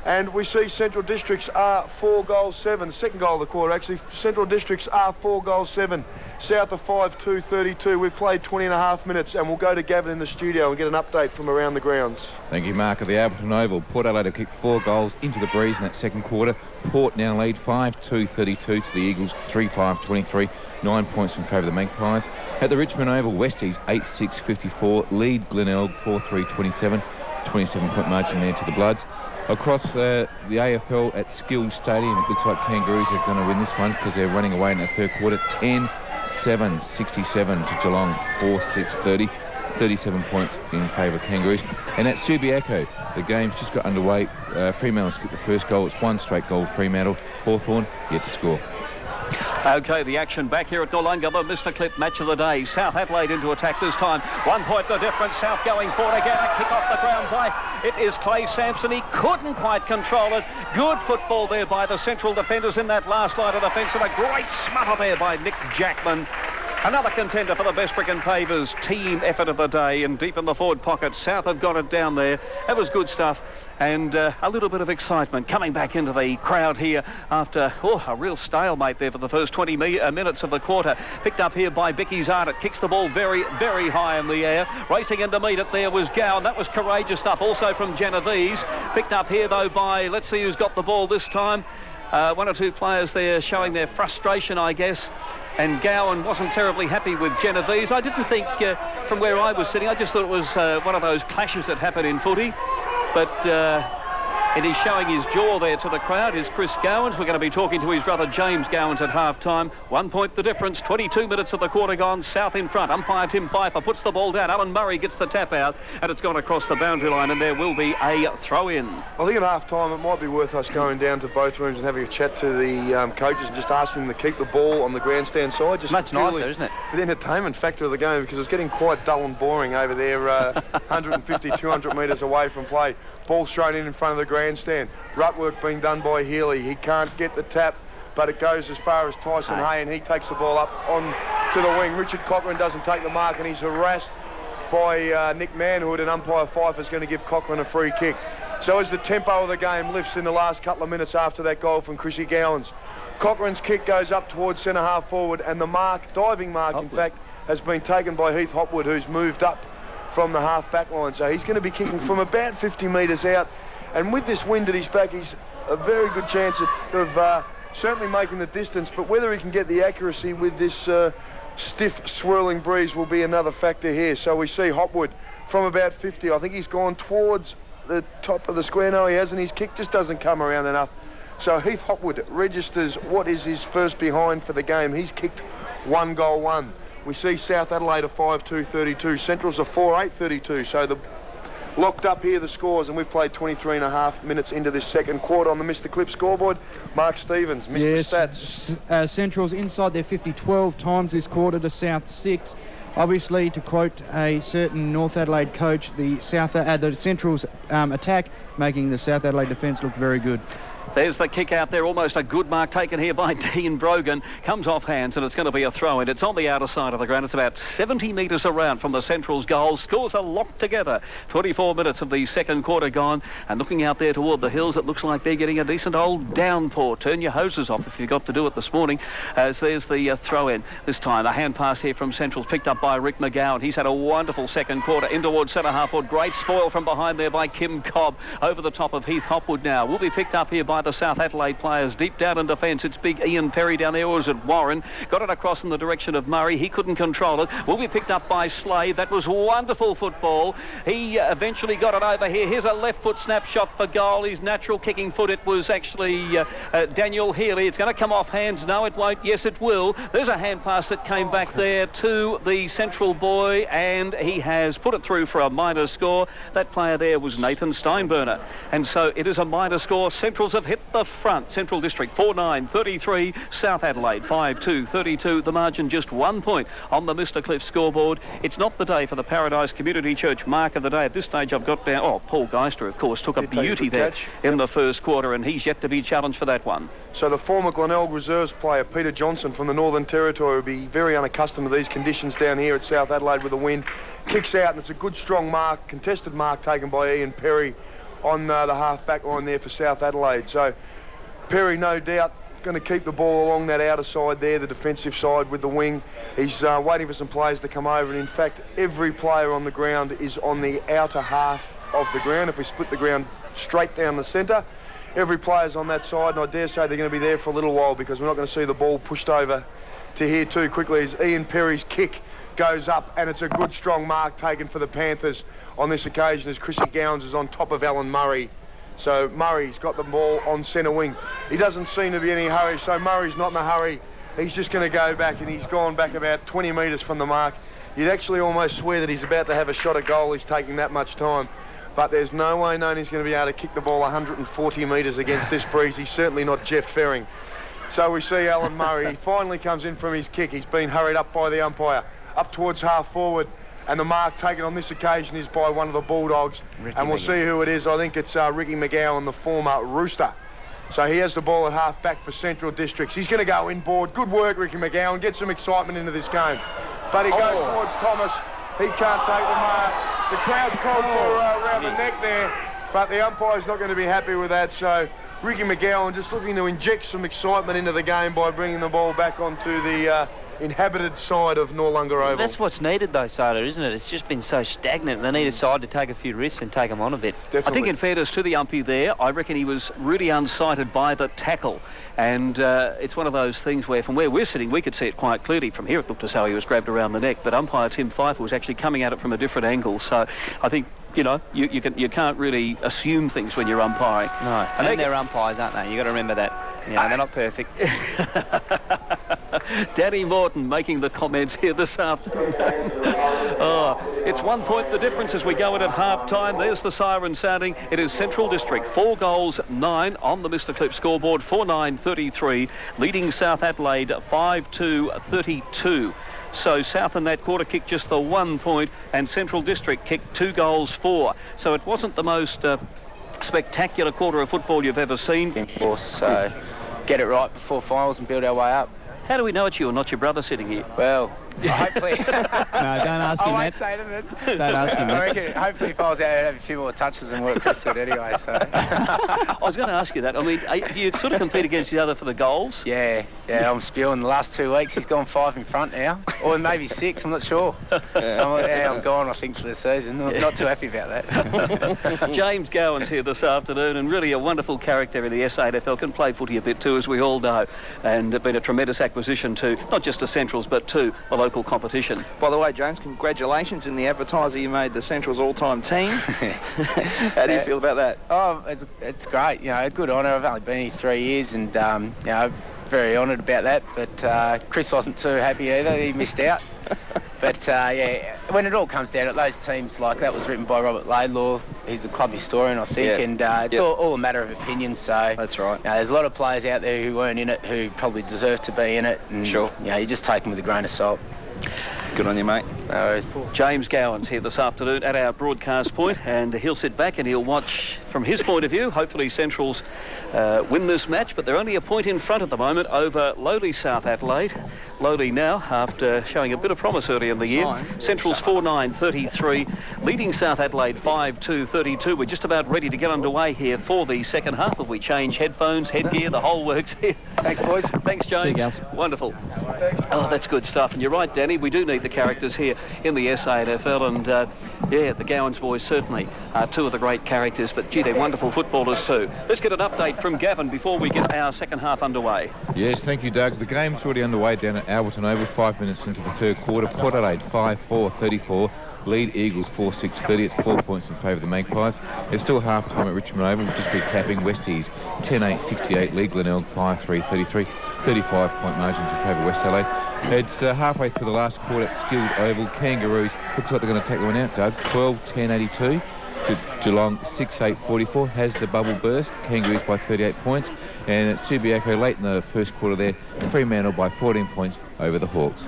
and we see Central Districts are 4 goals 7. Second goal of the quarter, actually. Central Districts are 4 goals 7. South of 5-2-32. We've played 20 and a half minutes, and we'll go to Gavin in the studio and get an update from around the grounds. Thank you, Mark. At the Alberton Oval, Port Adelaide have kicked 4 goals into the breeze in that second quarter. Port now lead 5-2-32 to the Eagles, 3-5-23. 9 points in favour of the Magpies. At the Richmond Oval, Westies 8-6-54 lead Glenelg 4-3-27. 27-point margin there to the Bloods. Across the AFL at Skills Stadium, it looks like Kangaroos are going to win this one because they're running away in the third quarter. 10-7, 67 to Geelong, 4-6-30. 37 points in favour of Kangaroos. And at Subiaco, the game's just got underway. Fremantle's got the first goal. It's one straight goal, Fremantle. Hawthorn yet to score. Okay, the action back here at Noarlunga, the Mr. Clip match of the day. South Adelaide into attack this time. 1 point the difference. South going forward again. A kick off the ground play. It is Clay Sampson. He couldn't quite control it. Good football there by the central defenders in that last line of defence, and a great smutter there by Nick Jackman. Another contender for the Best Brick and Pavers team effort of the day, and deep in the forward pocket, South have got it down there. That was good stuff, and a little bit of excitement coming back into the crowd here after a real stalemate there for the first 20 minutes of the quarter. Picked up here by Bicky Zard. Kicks the ball very, very high in the air. Racing in to meet it there was Gowan. That was courageous stuff, also from Genovese. Picked up here, though, by, let's see who's got the ball this time. One or two players there showing their frustration, I guess. And Gowan wasn't terribly happy with Genovese. I didn't think, from where I was sitting, I just thought it was one of those clashes that happen in footy. But and he's showing his jaw there to the crowd is Chris Gowans. We're going to be talking to his brother James Gowans at half-time. 1 point the difference, 22 minutes of the quarter gone, South in front. Umpire Tim Pfeiffer puts the ball down. Alan Murray gets the tap out, and it's gone across the boundary line, and there will be a throw-in. I think at half-time it might be worth us going down to both rooms and having a chat to the coaches and just asking them to keep the ball on the grandstand side. Just much nicer, isn't it? For the entertainment factor of the game, because it was getting quite dull and boring over there, 150, 200 metres away from play. Ball thrown in front of the grandstand. Rut work being done by Healy. He can't get the tap, but it goes as far as Tyson Hay, and he takes the ball up on to the wing. Richard Cochrane doesn't take the mark, and he's harassed by Nick Manhood, and umpire Pfeiffer's going to give Cochrane a free kick. So as the tempo of the game lifts in the last couple of minutes after that goal from Chrissy Gowans, Cochrane's kick goes up towards centre half forward, and the mark, diving mark in fact, has been taken by Heath Hopwood, who's moved up from the half back line. So he's going to be kicking from about 50 metres out, and with this wind at his back, he's a very good chance of certainly making the distance, but whether he can get the accuracy with this stiff swirling breeze will be another factor here. So we see Hopwood from about 50. I think he's gone towards the top of the square. No, he hasn't. His kick just doesn't come around enough. So Heath Hopwood registers what is his first behind for the game. He's kicked 1 goal 1. We see South Adelaide are 5-2-32. Centrals are 4-8-32. So the locked up here the scores, and we've played 23.5 minutes into this second quarter on the Mr. Clip scoreboard. Mark Stevens, Mr. Yes, Stats. Centrals inside their 50 12 times this quarter to South 6. Obviously, to quote a certain North Adelaide coach, the Centrals attack making the South Adelaide defence look very good. There's the kick out there, almost a good mark taken here by Dean Brogan. Comes off hands, and it's going to be a throw-in. It's on the outer side of the ground. It's about 70 metres around from the Central's goal. Scores are locked together. 24 minutes of the second quarter gone, and looking out there toward the hills, it looks like they're getting a decent old downpour. Turn your hoses off if you've got to do it this morning, as there's the throw-in. This time, a hand pass here from Central's picked up by Rick McGowan. He's had a wonderful second quarter in towards centre half forward. Great spoil from behind there by Kim Cobb. Over the top of Heath Hopwood now. Will be picked up here by the South Adelaide players deep down in defence. It's big Ian Perry down there, or was it Warren? Got it across in the direction of Murray. He couldn't control it. Will be picked up by Slade. That was wonderful football. He eventually got it over here. Here's a left foot snapshot for goal. His natural kicking foot. It was actually Daniel Healy. It's going to come off hands. No, it won't. Yes, it will. There's a hand pass that came back there to the Central boy, and he has put it through for a minor score. That player there was Nathan Steinburner, and so it is a minor score. Centrals have hit the front. Central District 4-9-33, South Adelaide 5-2-32. The margin just 1 point on the Mr. Cliff scoreboard. It's not the day for the Paradise Community Church mark of the day. At this stage I've got down, Paul Geister of course took a beauty there in the first quarter, and he's yet to be challenged for that one. So the former Glenelg Reserves player Peter Johnson from the Northern Territory will be very unaccustomed to these conditions down here at South Adelaide with the wind. Kicks out, and it's a good strong mark, contested mark taken by Ian Perry on the half back line there for South Adelaide. So Perry, no doubt, going to keep the ball along that outer side there, the defensive side with the wing. He's waiting for some players to come over, and in fact, every player on the ground is on the outer half of the ground. If we split the ground straight down the centre, every player's on that side, and I dare say they're going to be there for a little while, because we're not going to see the ball pushed over to here too quickly as Ian Perry's kick goes up, and it's a good strong mark taken for the Panthers on this occasion as Chrissy Gowans is on top of Alan Murray. So Murray's got the ball on centre wing. He doesn't seem to be in any hurry, so Murray's not in a hurry. He's just going to go back, and he's gone back about 20 metres from the mark. You'd actually almost swear that he's about to have a shot at goal. He's taking that much time. But there's no way known he's going to be able to kick the ball 140 metres against this breeze. He's certainly not Jeff Ferring. So we see Alan Murray. He finally comes in from his kick. He's been hurried up by the umpire, up towards half forward. And the mark taken on this occasion is by one of the Bulldogs. And we'll see who it is. I think it's Ricky McGowan, the former Rooster. So he has the ball at half back for Central Districts. He's going to go inboard. Good work, Ricky McGowan. Get some excitement into this game. But he goes towards Thomas. He can't take the mark. The crowd's called for around the neck there, but the umpire's not going to be happy with that. So Ricky McGowan just looking to inject some excitement into the game by bringing the ball back onto the inhabited side of Noarlunga Oval. That's what's needed though, Sada, isn't it? It's just been so stagnant. They need a side to take a few risks and take them on a bit. Definitely. I think in fairness to the umpy there, I reckon he was really unsighted by the tackle. And it's one of those things where from where we're sitting, we could see it quite clearly. From here, it looked as though he was grabbed around the neck. But umpire Tim Pfeiffer was actually coming at it from a different angle. So I think, you know, you can't really assume things when you're umpiring. No, and they're umpires, aren't they? You've got to remember that. You know, they're not perfect. Danny Morton making the comments here this afternoon. It's 1 point the difference as we go in at half-time. There's the siren sounding. It is Central District, 4 goals, 9 on the Mr. Clip scoreboard, 4-9-33, leading South Adelaide 5-2-32. So South in that quarter kicked just the 1 point, and Central District kicked 2 goals, 4. So it wasn't the most spectacular quarter of football you've ever seen. Of course, so get it right before finals and build our way up. How do we know it's you and not your brother sitting here? Well, hopefully. No, don't ask him that. Say to them. Don't ask him I that. reckon, hopefully if I was out, I'd have a few more touches than what Chris would anyway. So. I was going to ask you that. I mean, do you sort of compete against each other for the goals? Yeah, I'm spewing. The last 2 weeks, he's gone 5 in front now, or maybe 6. I'm not sure. So I'm gone, I think, for the season. I'm not too happy about that. James Gowan's here this afternoon, and really a wonderful character in the SANFL. Can play footy a bit too, as we all know, and been a tremendous acquisition to not just to Centrals but to the local competition. By the way, James, congratulations in the advertiser. You made the Central's all-time team. How do you feel about that? Oh, it's great. You know, a good honour. I've only been here 3 years, and you know, very honoured about that. But Chris wasn't too happy either. He missed out. But yeah, when it all comes down to it, those teams, like that was written by Robert Laidlaw. He's the club historian, I think, and it's all a matter of opinion. So that's right. You know, there's a lot of players out there who weren't in it who probably deserve to be in it. And, sure. You know, you just take them with a grain of salt. Good on you, mate. No worries. James Gowan's here this afternoon at our broadcast point, and he'll sit back and he'll watch from his point of view. Hopefully Central's win this match, but they're only a point in front at the moment over lowly South Adelaide. Lowly now, after showing a bit of promise early in the year. Central's 4-9-33, leading South Adelaide 5-2-32. We're just about ready to get underway here for the second half. If we change headphones, headgear, the whole works here. Thanks, boys. Thanks, James. Wonderful. Oh, that's good stuff. And you're right, Danny, we do need the characters here in the SANFL, and yeah, the Gowans boys certainly are 2 of the great characters, but gee, they're wonderful footballers too. Let's get an update from Gavin before we get our second half underway. Yes, thank you, Doug. The game's already underway down at Alberton Oval, 5 minutes into the third quarter. Port Adelaide 5-4-34. Lead Eagles 4-6-30. It's 4 points in favour of the Magpies. There's still half-time at Richmond Oval. We'll just be capping Westies 10-8-68. Lead Glenelg 5-3-33. 35-point margins in favour of West Adelaide. It's halfway through the last quarter at Skilled Oval. Kangaroos, looks like they're going to take the one out, Doug. 12-10-82. Geelong 6-8-44. Has the bubble burst. Kangaroos by 38 points. And at Subiaco late in the first quarter there, Fremantle by 14 points over the Hawks.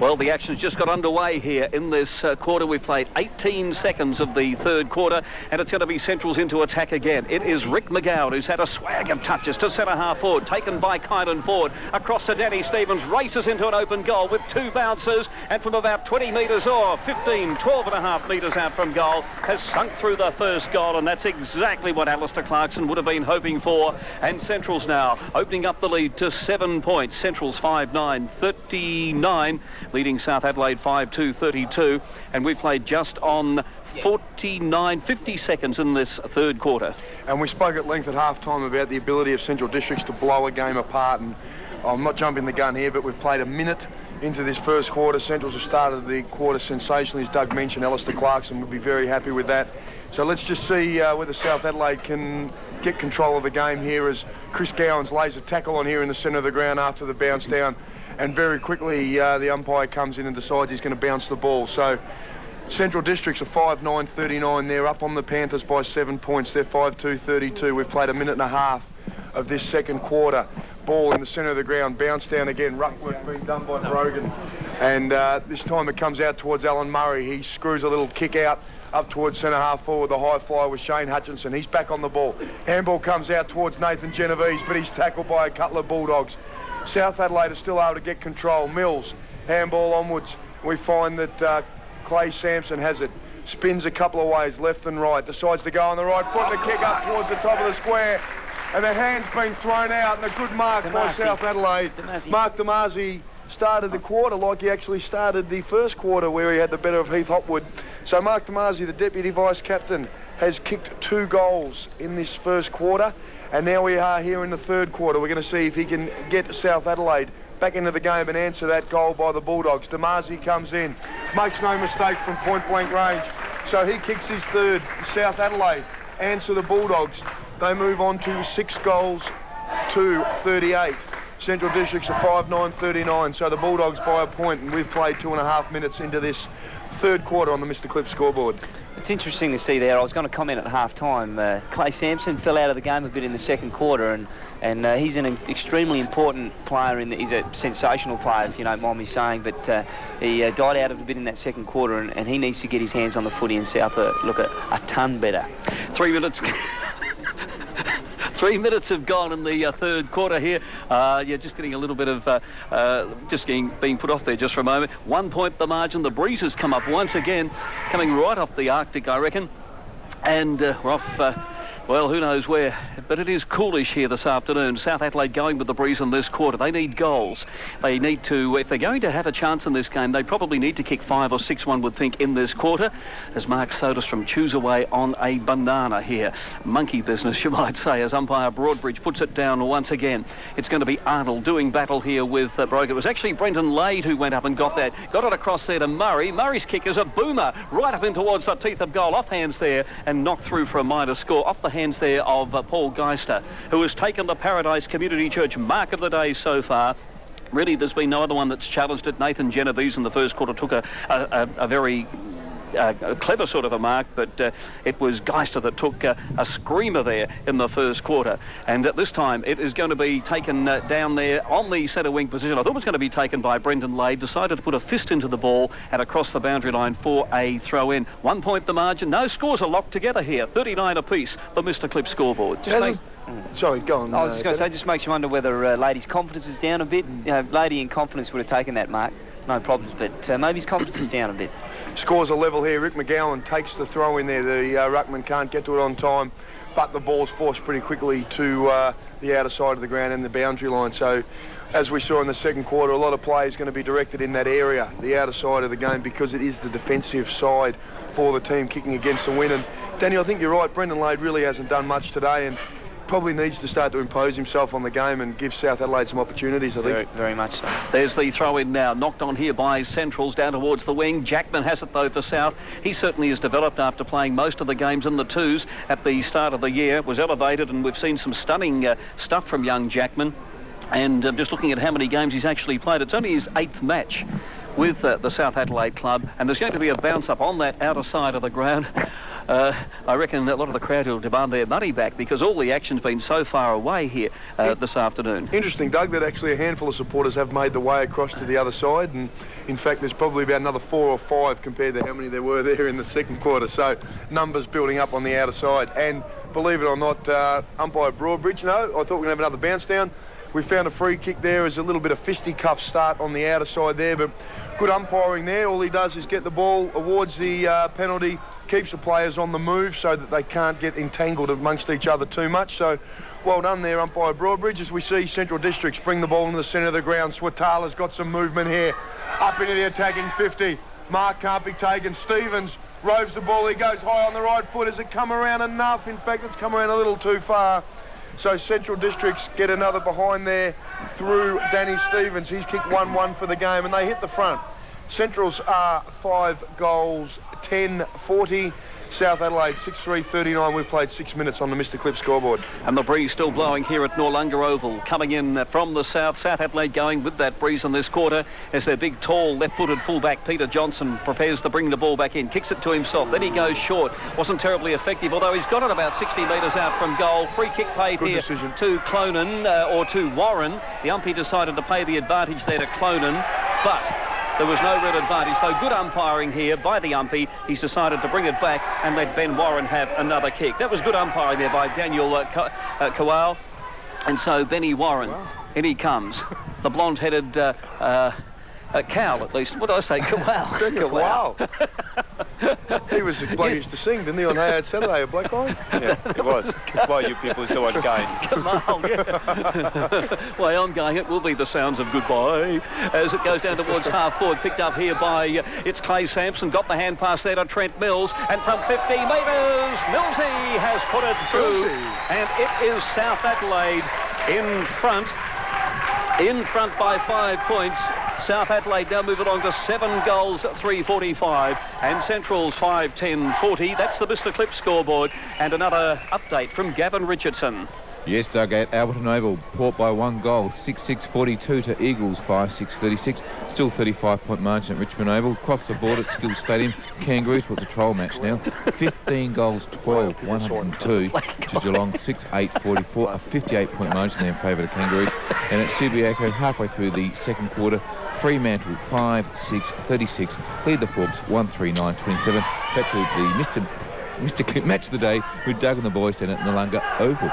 Well, the action's just got underway here in this quarter. We've played 18 seconds of the third quarter, and it's going to be Central's into attack again. It is Rick McGowan, who's had a swag of touches to centre half forward, taken by Kynan Ford. Across to Danny Stevens, races into an open goal with 2 bouncers, and from about 20 metres or 15, 12 and a half metres out from goal, has sunk through the first goal, and that's exactly what Alistair Clarkson would have been hoping for. And Central's now opening up the lead to 7 points. Central's 5-9-39. Leading South Adelaide 5-2-32, and we played just on 50 seconds in this third quarter. And we spoke at length at half-time about the ability of Central Districts to blow a game apart, and I'm not jumping the gun here, but we've played a minute into this first quarter. Centrals have started the quarter sensationally, as Doug mentioned. Alistair Clarkson would be very happy with that. So let's just see whether South Adelaide can get control of the game here as Chris Gowans lays a tackle on here in the centre of the ground after the bounce down. And very quickly, the umpire comes in and decides he's going to bounce the ball. So Central Districts are 5-9-39. They're up on the Panthers by 7 points. They're 5-2-32. We've played a minute and a half of this second quarter. Ball in the centre of the ground, bounce down again. Ruck work being done by Brogan. And this time it comes out towards Alan Murray. He screws a little kick out up towards centre half forward. The high flyer with Shane Hutchinson. He's back on the ball. Handball comes out towards Nathan Genovese, but he's tackled by a couple of Bulldogs. South Adelaide are still able to get control. Mills, handball onwards. We find that Clay Sampson has it. Spins a couple of ways, left and right. Decides to go on the right foot and a kick up towards the top of the square. And the hand's been thrown out, and a good mark by South Adelaide. Mark Damasi started the quarter like he actually started the first quarter, where he had the better of Heath Hopwood. So Mark Damasi, the Deputy Vice Captain, has kicked 2 goals in this first quarter. And now we are here in the third quarter. We're going to see if he can get South Adelaide back into the game and answer that goal by the Bulldogs. Damasi comes in, makes no mistake from point-blank range. So he kicks his third. South Adelaide answer the Bulldogs. They move on to 6 goals to 38. Central Districts are 5-9-39, so the Bulldogs by a point, and we've played 2.5 minutes into this third quarter on the Mr. Clip scoreboard. It's interesting to see there. I was going to comment at half-time. Clay Sampson fell out of the game a bit in the second quarter, and he's an extremely important player. He's a sensational player, if you don't mind me saying, but he died out of a bit in that second quarter, and he needs to get his hands on the footy, and South look a ton better. 3 minutes. 3 minutes have gone in the third quarter here. Yeah, just getting a little bit of being put off there just for a moment. 1 point the margin. The breeze has come up once again, coming right off the Arctic, I reckon. And we're off, well, who knows where. But it is coolish here this afternoon. South Adelaide going with the breeze in this quarter. They need goals. They need to, if they're going to have a chance in this game, they probably need to kick 5 or 6, one would think, in this quarter. As Mark Soderstrom chews away on a banana here. Monkey business, you might say, as umpire Broadbridge puts it down once again. It's going to be Arnold doing battle here with Brogan. It was actually Brenton Lade who went up and got that. Got it across there to Murray. Murray's kick is a boomer right up in towards the teeth of goal. Off hands there and knocked through for a minor score. Off the hands there of Paul Geister, who has taken the Paradise Community Church mark of the day so far. Really, there's been no other one that's challenged it. Nathan Genovese in the first quarter took a very clever sort of a mark, but it was Geister that took a screamer there in the first quarter. And at this time, it is going to be taken down there on the centre wing position. I thought it was going to be taken by Brendan Lade. Decided to put a fist into the ball and across the boundary line for a throw in. 1 point the margin. No scores are locked together here. 39 apiece. The Mr. Clip scoreboard. Sorry, go on. I was just going to say, just makes you wonder whether Lady's confidence is down a bit. You know, Lady in confidence would have taken that mark, no problems, but maybe his confidence is down a bit. Scores a level here. Rick McGowan takes the throw in there. The ruckman can't get to it on time, but the ball's forced pretty quickly to the outer side of the ground and the boundary line. So, as we saw in the second quarter, a lot of play is going to be directed in that area, the outer side of the game, because it is the defensive side for the team kicking against the win. And Daniel, I think you're right. Brendan Lade really hasn't done much today, and probably needs to start to impose himself on the game and give South Adelaide some opportunities, I think. Very much so. There's the throw in now, knocked on here by Centrals down towards the wing. Jackman has it though for South. He certainly has developed after playing most of the games in the twos at the start of the year. Was elevated, and we've seen some stunning stuff from young Jackman. And just looking at how many games he's actually played, it's only his 8th match with the South Adelaide club, and there's going to be a bounce up on that outer side of the ground. I reckon a lot of the crowd will demand their money back because all the action's been so far away here this afternoon. Interesting, Doug, that actually a handful of supporters have made the way across to the other side, and in fact there's probably about another 4 or 5 compared to how many there were there in the second quarter. So numbers building up on the outer side, and believe it or not, umpire Broadbridge, no, I thought we were going to have another bounce down. We found a free kick there as a little bit of fisticuff start on the outer side there, but good umpiring there. All he does is get the ball, awards the penalty, keeps the players on the move so that they can't get entangled amongst each other too much. So well done there, umpire Broadbridge. As we see Central Districts bring the ball into the centre of the ground. Swatala's got some movement here. Up into the attacking 50. Mark can't be taken. Stevens roves the ball. He goes high on the right foot. Has it come around enough? In fact, it's come around a little too far. So Central Districts get another behind there through Danny Stevens. He's kicked 1-1 for the game, and they hit the front. Centrals are 5 goals, 10-40. South Adelaide 6-3-39. We've played 6 minutes on the Mr. Clip scoreboard. And the breeze still blowing here at Noarlunga Oval. Coming in from the south. South Adelaide going with that breeze in this quarter as their big, tall, left-footed fullback Peter Johnson prepares to bring the ball back in. Kicks it to himself. Then he goes short. Wasn't terribly effective, although he's got it about 60 metres out from goal. Free kick paid Good here decision. to Clonan, or to Warren. The umpire decided to pay the advantage there to Clonan, but there was no real advantage. So good umpiring here by the umpy. He's decided to bring it back and let Ben Warren have another kick. That was good umpiring there by Daniel Kowal. And so Benny Warren, in he comes. The blonde-headed cow, at least. What did I say? Kowal. Daniel Kowal. He was the bloke used to sing, didn't he, on Hey Out Saturday, a black guy? Yeah, it was. Goodbye, you people, so unkind. Kowal, yeah. Way I'm going, it will be the sounds of goodbye as it goes down towards half forward. Picked up here by, it's Clay Sampson. Got the hand pass there to Trent Mills. And from 50 metres, Millsy has put it through. And it is South Adelaide in front by 5 points. South Adelaide now moving on to 7 goals, 345, and Central's 5-10-40. That's the Mr. Clip scoreboard, and another update from Gavin Richardson. Yes, Doug, at Alberton Oval, Port by 1 goal, 6-6-42 to Eagles, 5-6-36. Still 35-point margin at Richmond Oval. Across the board at Skills Stadium, Kangaroos, what's a trial match now, 15 goals, 12, 102 to Geelong, 6-8-44, a 58-point margin there in favour of the Kangaroos. And at Subiaco, halfway through the second quarter, Fremantle 5-6-36, lead the Hawks 1-3-9-27. Back to the Mr. Clip match of the day with Doug and the boys down at Noarlunga Oval.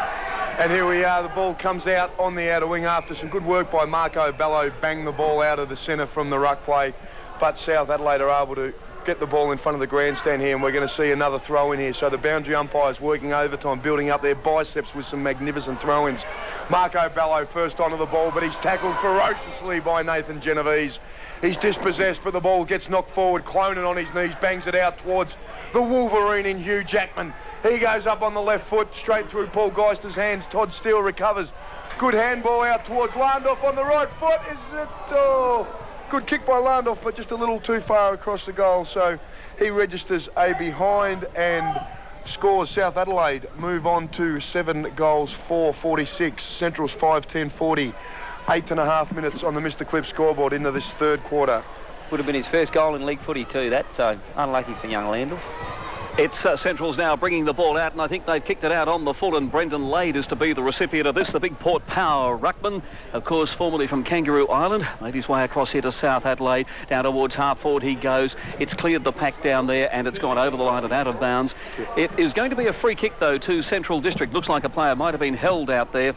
And here we are, the ball comes out on the outer wing after some good work by Marco Bello, banged the ball out of the centre from the ruck play. But South Adelaide are able to get the ball in front of the grandstand here, and we're going to see another throw in here. So the boundary umpires working overtime, building up their biceps with some magnificent throw-ins. Marco Bello first onto the ball, but he's tackled ferociously by Nathan Genovese. He's dispossessed, but the ball gets knocked forward. Clonan on his knees bangs it out towards the Wolverine in Hugh Jackman. He goes up on the left foot, straight through Paul Geister's hands. Todd Steele recovers. Good handball out towards Landorf on the right foot. Is it... Oh, good kick by Landorf, but just a little too far across the goal. So he registers a behind and scores. South Adelaide move on to 7 goals, 4-46. Central's 5-10-40. 8.5 minutes on the Mr. Clip scoreboard into this third quarter. Would have been his first goal in league footy too, that, so unlucky for young Landorf. It's Central's now bringing the ball out, and I think they've kicked it out on the full, and Brendan Lade is to be the recipient of this, the big Port Power ruckman, of course, formerly from Kangaroo Island, made his way across here to South Adelaide, down towards half forward he goes. It's cleared the pack down there, and it's gone over the line and out of bounds. It is going to be a free kick, though, to Central District. Looks like a player might have been held out there.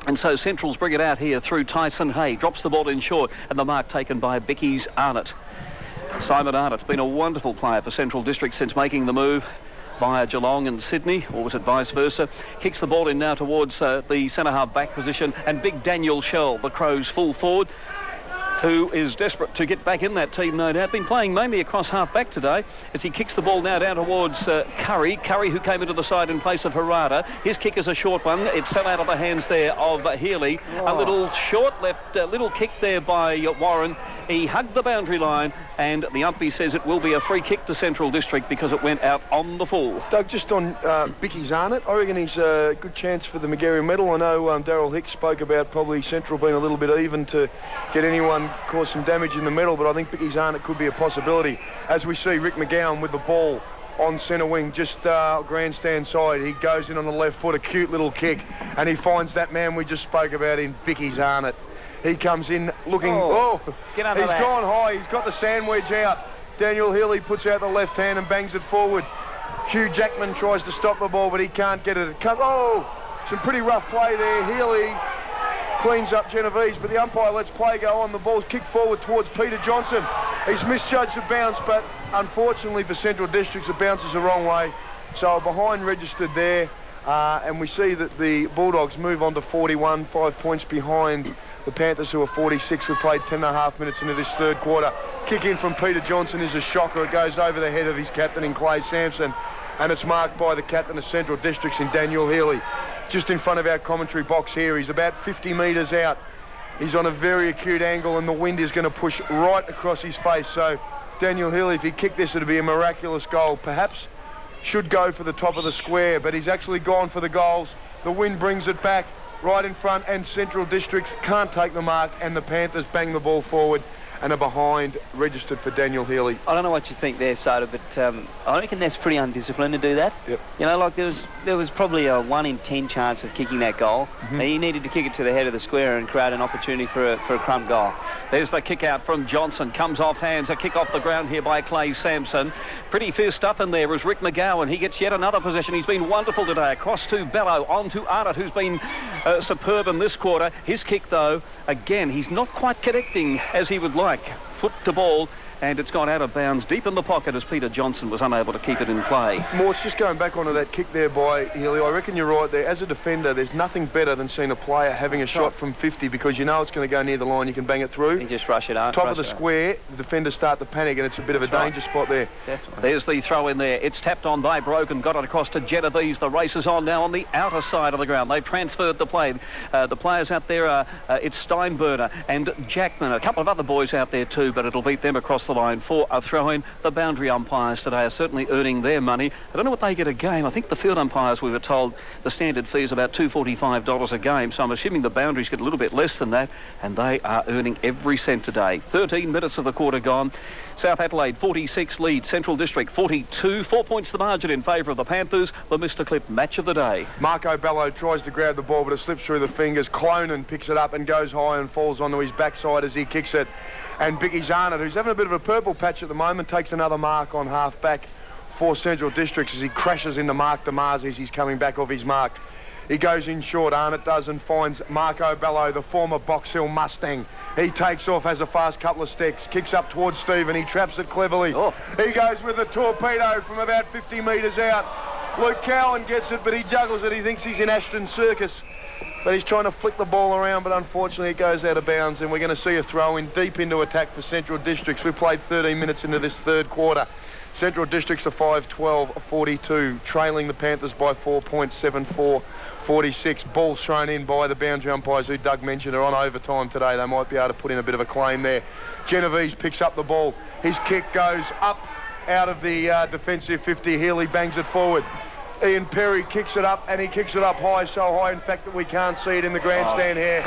And so Central's bring it out here through Tyson Hay. Drops the ball in short, and the mark taken by Bickies Arnott. Simon Arnott, been a wonderful player for Central District since making the move via Geelong and Sydney, or was it vice versa? Kicks the ball in now towards the centre-half back position, and big Daniel Shell, the Crows full forward, who is desperate to get back in that team, no doubt. Been playing mainly across half-back today as he kicks the ball now down towards Curry. Curry, who came into the side in place of Harada. His kick is a short one. It fell out of the hands there of Healy. A little short left, little kick there by Warren. He hugged the boundary line, and the umpy says it will be a free kick to Central District because it went out on the full. Doug, just on Bickies Arnott, I reckon he's a good chance for the Magarey medal. I know Daryl Hicks spoke about probably Central being a little bit even to get anyone cause some damage in the medal, but I think Bickies Arnott could be a possibility. As we see Rick McGowan with the ball on centre wing, just grandstand side. He goes in on the left foot, a cute little kick, and he finds that man we just spoke about in Bickies Arnott. He comes in looking... Get under he's that. gone high. He's got the sandwich out. Daniel Healy puts out the left hand and bangs it forward. Hugh Jackman tries to stop the ball, but he can't get it. Some pretty rough play there. Healy cleans up Genovese, but the umpire lets play go on. The ball's kicked forward towards Peter Johnson. He's misjudged the bounce, but unfortunately for Central Districts, it bounces the wrong way. So a behind registered there, and we see that the Bulldogs move on to 41, 5 points behind the Panthers, who are 46. We've played 10.5 minutes into this third quarter. Kick in from Peter Johnson is a shocker. It goes over the head of his captain in Clay Sampson, and it's marked by the captain of Central Districts in Daniel Healy. Just in front of our commentary box here. He's about 50 metres out. He's on a very acute angle, and the wind is going to push right across his face. So Daniel Healy, if he kicked this, it'd be a miraculous goal. Perhaps should go for the top of the square, but he's actually gone for the goals. The wind brings it back right in front, and Central Districts can't take the mark, and the Panthers bang the ball forward and are behind, registered for Daniel Healy. I don't know what you think there, Soda, but I reckon that's pretty undisciplined to do that. Yep. You know, like there was probably a 1 in 10 chance of kicking that goal. He needed to kick it to the head of the square and create an opportunity for a crumb goal. There's the kick out from Johnson. Comes off hands. A kick off the ground here by Clay Sampson. Pretty fierce stuff in there is Rick McGowan. He gets yet another possession. He's been wonderful today. Across to Bello, on to Arnott, who's been superb in this quarter. His kick, though, again, he's not quite connecting as he would like. Foot to ball, and it's gone out of bounds deep in the pocket as Peter Johnson was unable to keep it in play. Mort's just going back onto that kick there by Healy. I reckon you're right there. As a defender, there's nothing better than seeing a player having a shot from 50, because you know it's going to go near the line. You can bang it through. You just rush it up. Top of the square, the defenders start to panic, and it's a bit of a danger spot there. Definitely. There's the throw in there. It's tapped on by Brogan. Got it across to Genovese. The race is on now on the outer side of the ground. They've transferred the play. The players out there are it's Steinberner and Jackman. A couple of other boys out there too, but it'll beat them across the line for a throw-in. The boundary umpires today are certainly earning their money. I don't know what they get a game. I think the field umpires, we were told, the standard fee is about $245 a game, so I'm assuming the boundaries get a little bit less than that, and they are earning every cent today. 13 minutes of the quarter gone. South Adelaide 46 lead, Central District 42. 4 points the margin in favour of the Panthers. The Mr. Clip match of the day. Marco Bello tries to grab the ball, but it slips through the fingers. Clonan picks it up and goes high and falls onto his backside as he kicks it. And Bicky Zarnett, who's having a bit of a purple patch at the moment, takes another mark on half-back for Central Districts as he crashes into Mark Damazi as he's coming back off his mark. He goes in short, Arnott does, and finds Marco Bello, the former Box Hill Mustang. He takes off, has a fast couple of steps, kicks up towards Stephen. He traps it cleverly. He goes with a torpedo from about 50 metres out. Luke Cowan gets it, but he juggles it. He thinks he's in Ashton Circus. But he's trying to flick the ball around, but unfortunately it goes out of bounds, and we're going to see a throw-in deep into attack for Central Districts. We've played 13 minutes into this third quarter. Central Districts are 5-12-42, trailing the Panthers by 4 points, 7-4-46. Ball thrown in by the boundary umpires, who Doug mentioned are on overtime today. They might be able to put in a bit of a claim there. Genovese picks up the ball. His kick goes up out of the defensive 50. Healy bangs it forward. Ian Perry kicks it up, and he kicks it up high, so high in fact that we can't see it in the grandstand here.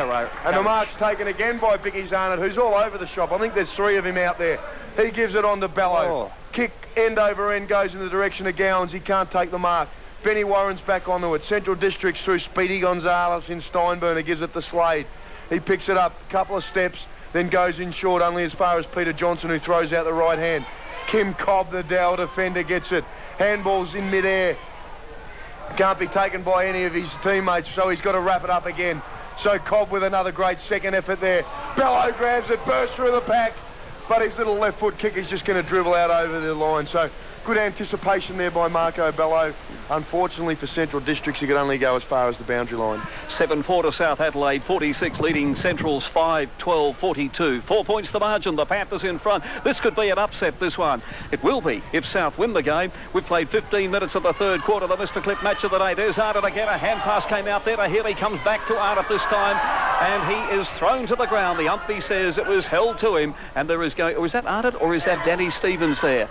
And the mark's taken again by Bicky Zarnett, who's all over the shop. I think there's 3 of him out there. He gives it on to Bello. Kick end over end goes in the direction of Gowans. He can't take the mark. Benny Warren's back onto it. Central Districts through Speedy Gonzalez in Steinberner, gives it to Slade. He picks it up, a couple of steps, then goes in short only as far as Peter Johnson, who throws out the right hand. Kim Cobb, the Dow defender, gets it. Handball's in midair. Can't be taken by any of his teammates, so he's got to wrap it up again. So Cobb with another great second effort there. Bello grabs it, bursts through the pack, but his little left foot kick is just going to dribble out over the line. So good anticipation there by Marco Bello. Unfortunately for Central Districts, he could only go as far as the boundary line. 7-4 to South Adelaide, 46 leading Central's 5-12-42. 4 points the margin, the Panthers in front. This could be an upset, this one. It will be if South win the game. We've played 15 minutes of the third quarter, the Mr. Clip match of the day. There's Arnott again, a hand pass came out there to Healy, comes back to Arnott this time, and he is thrown to the ground. The umpy says it was held to him, and there is going, is that Arnott or is that Danny Stevens there?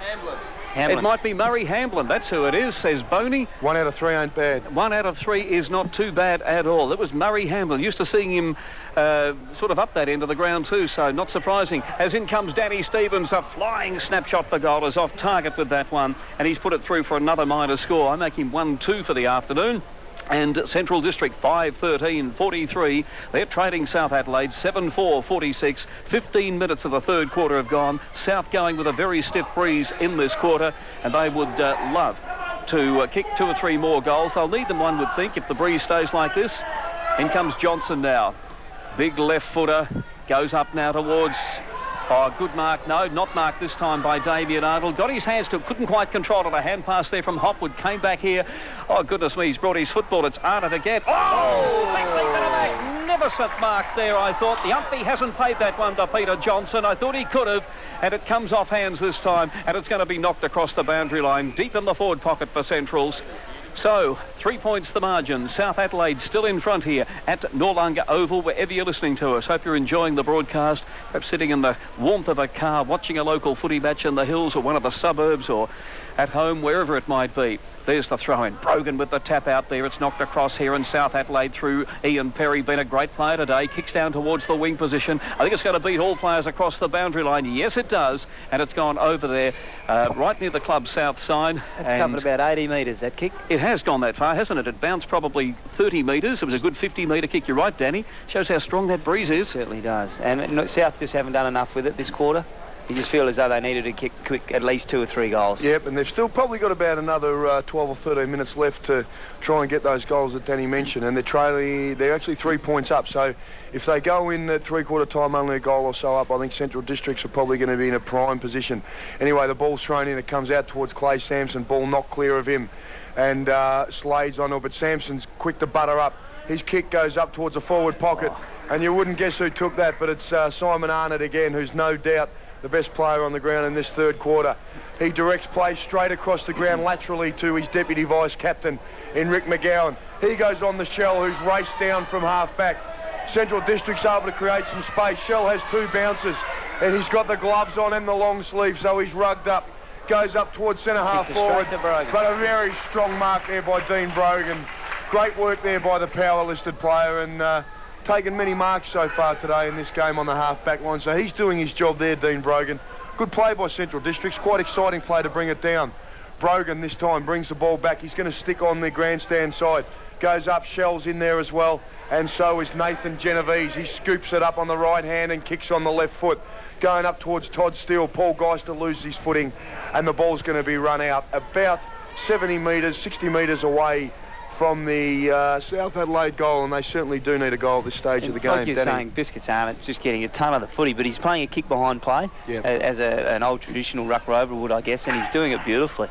Hamlin. It might be Murray Hamblin. That's who it is, says Boney. 1 out of 3 ain't bad. 1 out of 3 is not too bad at all. It was Murray Hamblin. Used to seeing him sort of up that end of the ground too, so not surprising. As in comes Danny Stevens, a flying snapshot for goal, is off target with that one, and he's put it through for another minor score. I make him 1-2 for the afternoon. And Central District 5-13-43. They're trading South Adelaide 7-4-46. 15 minutes of the third quarter have gone. South going with a very stiff breeze in this quarter, and they would love to kick 2 or 3 more goals. They'll need them, one would think, if the breeze stays like this. In comes Johnson now. Big left footer. Goes up now towards... Oh, good mark. No, not marked this time by Damien Arnold. Got his hands to it, couldn't quite control it. A hand pass there from Hopwood. Came back here. Oh, goodness me, he's brought his football. It's Arnott again. Oh! Magnificent mark there, I thought. The umpy hasn't paid that one to Peter Johnson. I thought he could have. And it comes off hands this time. And it's going to be knocked across the boundary line. Deep in the forward pocket for Centrals. So, 3 points the margin. South Adelaide still in front here at Noarlunga Oval, wherever you're listening to us. Hope you're enjoying the broadcast, perhaps sitting in the warmth of a car, watching a local footy match in the hills or one of the suburbs, or at home, wherever it might be. There's the throw-in. Brogan with the tap out there. It's knocked across here in South Adelaide through Ian Perry. Been a great player today. Kicks down towards the wing position. I think it's going to beat all players across the boundary line. Yes, it does. And it's gone over there right near the club's south side. It's covered about 80 metres, that kick. It has gone that far, hasn't it? It bounced probably 30 metres. It was a good 50-metre kick. You're right, Danny. Shows how strong that breeze is. It certainly does. And South just haven't done enough with it this quarter. You just feel as though they needed to kick quick at least 2 or 3 goals. Yep, and they've still probably got about another 12 or 13 minutes left to try and get those goals that Danny mentioned. And they're actually 3 points up. So if they go in at three-quarter time only a goal or so up, I think Central Districts are probably going to be in a prime position. Anyway, the ball's thrown in. It comes out towards Clay Sampson. Ball not clear of him. And Slade's on it, but Sampson's quick to butter up. His kick goes up towards the forward pocket. And you wouldn't guess who took that, but it's Simon Arnott again, who's no doubt the best player on the ground in this third quarter. He directs play straight across the ground laterally to his deputy vice-captain in Rick McGowan. He goes on the Shell, who's raced down from half-back. Central District's able to create some space. Shell has 2 bounces, and he's got the gloves on and the long sleeve, so he's rugged up. Goes up towards centre-half forward, but a very strong mark there by Dean Brogan. Great work there by the power-listed player, and taken many marks so far today in this game on the half-back line. So he's doing his job there, Dean Brogan. Good play by Central Districts. Quite exciting play to bring it down. Brogan this time brings the ball back. He's going to stick on the grandstand side. Goes up, Shell's in there as well. And so is Nathan Genovese. He scoops it up on the right hand and kicks on the left foot. Going up towards Todd Steele. Paul Geister loses his footing. And the ball's going to be run out about 70 metres, 60 metres away from the South Adelaide goal, and they certainly do need a goal at this stage of the game. Like you're saying, Biscuits aren't just getting a ton of the footy, but he's playing a kick behind play as an old traditional ruck rover would, I guess, and he's doing it beautifully.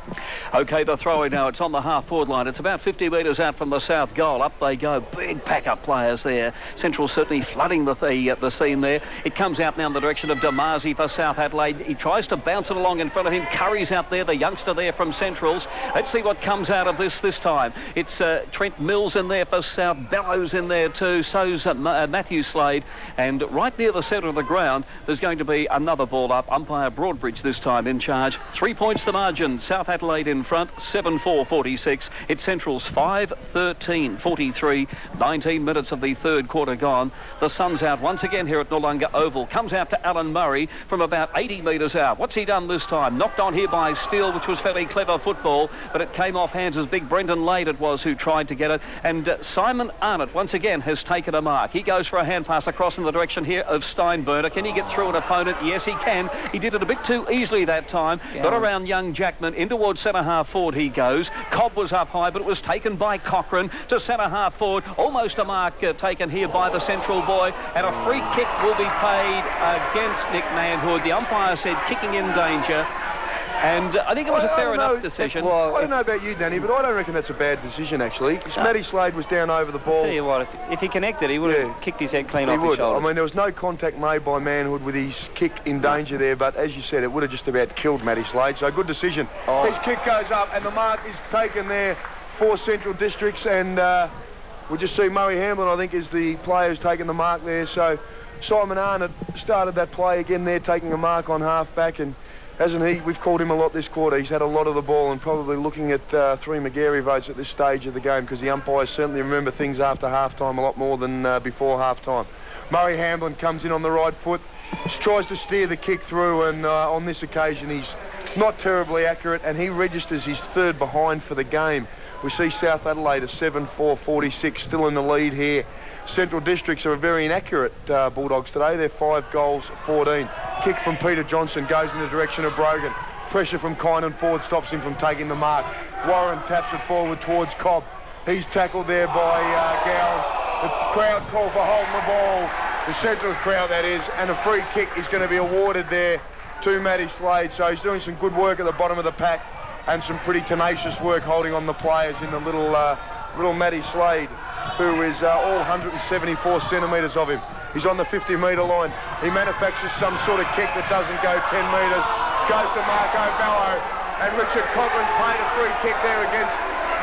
OK, the throw-in now. It's on the half-forward line. It's about 50 metres out from the south goal. Up they go. Big pack-up players there. Central certainly flooding the scene there. It comes out now in the direction of Damasi for South Adelaide. He tries to bounce it along in front of him. Curry's out there, the youngster there from Centrals. Let's see what comes out of this time. It's Trent Mills in there for South. Bellows in there too. So's Matthew Slade. And right near the centre of the ground, there's going to be another ball up. Umpire Broadbridge this time in charge. 3 points the margin. South Adelaide in front, 7-4-46. It's Central's 5-13-43. 19 minutes of the third quarter gone. The sun's out once again here at Noarlunga Oval. Comes out to Alan Murray from about 80 metres out. What's he done this time? Knocked on here by Steele, which was fairly clever football, but it came off hands as big Brendan Lade it was who tried to get it. And Simon Arnott once again has taken a mark. He goes for a hand pass across in the direction here of Steinberner. Can he get through an opponent? Yes, he can. He did it a bit too easily that time. Got around young Jackman. In towards centre-half forward he goes. Cobb was up high, but it was taken by Cochrane to centre-half forward. Almost a mark taken here by the Central boy. And a free kick will be paid against Nick Manhood. The umpire said kicking in danger. And I think it was a fair enough decision. Well, I don't know about you, Danny, but I don't reckon that's a bad decision, actually. Because Matty Slade was down over the ball. I'll tell you what, if he connected, he would have kicked his head clean off his shoulders. I mean, there was no contact made by Manhood with his kick in danger there, but as you said, it would have just about killed Matty Slade. So good decision. His kick goes up, and the mark is taken there for Central Districts. And we'll just see Murray Hamlin, I think, is the player who's taken the mark there. So Simon Arnott started that play again there, taking a mark on half-back, and hasn't he? We've called him a lot this quarter. He's had a lot of the ball and probably looking at 3 McGarry votes at this stage of the game because the umpires certainly remember things after half-time a lot more than before half-time. Murray Hamlin comes in on the right foot, tries to steer the kick through, and on this occasion he's not terribly accurate, and he registers his third behind for the game. We see South Adelaide at 7-4-46, still in the lead here. Central Districts are very inaccurate Bulldogs today. They're 5 goals, 14. Kick from Peter Johnson goes in the direction of Brogan. Pressure from Kynan Ford stops him from taking the mark. Warren taps it forward towards Cobb. He's tackled there by Gowans. The crowd call for holding the ball. The Central crowd, that is. And a free kick is going to be awarded there to Matty Slade. So he's doing some good work at the bottom of the pack and some pretty tenacious work holding on the players in the little Matty Slade, who is all 174 centimetres of him. He's on the 50-metre line. He manufactures some sort of kick that doesn't go 10 metres. Goes to Marco Bello. And Richard Coghlan's playing a free kick there against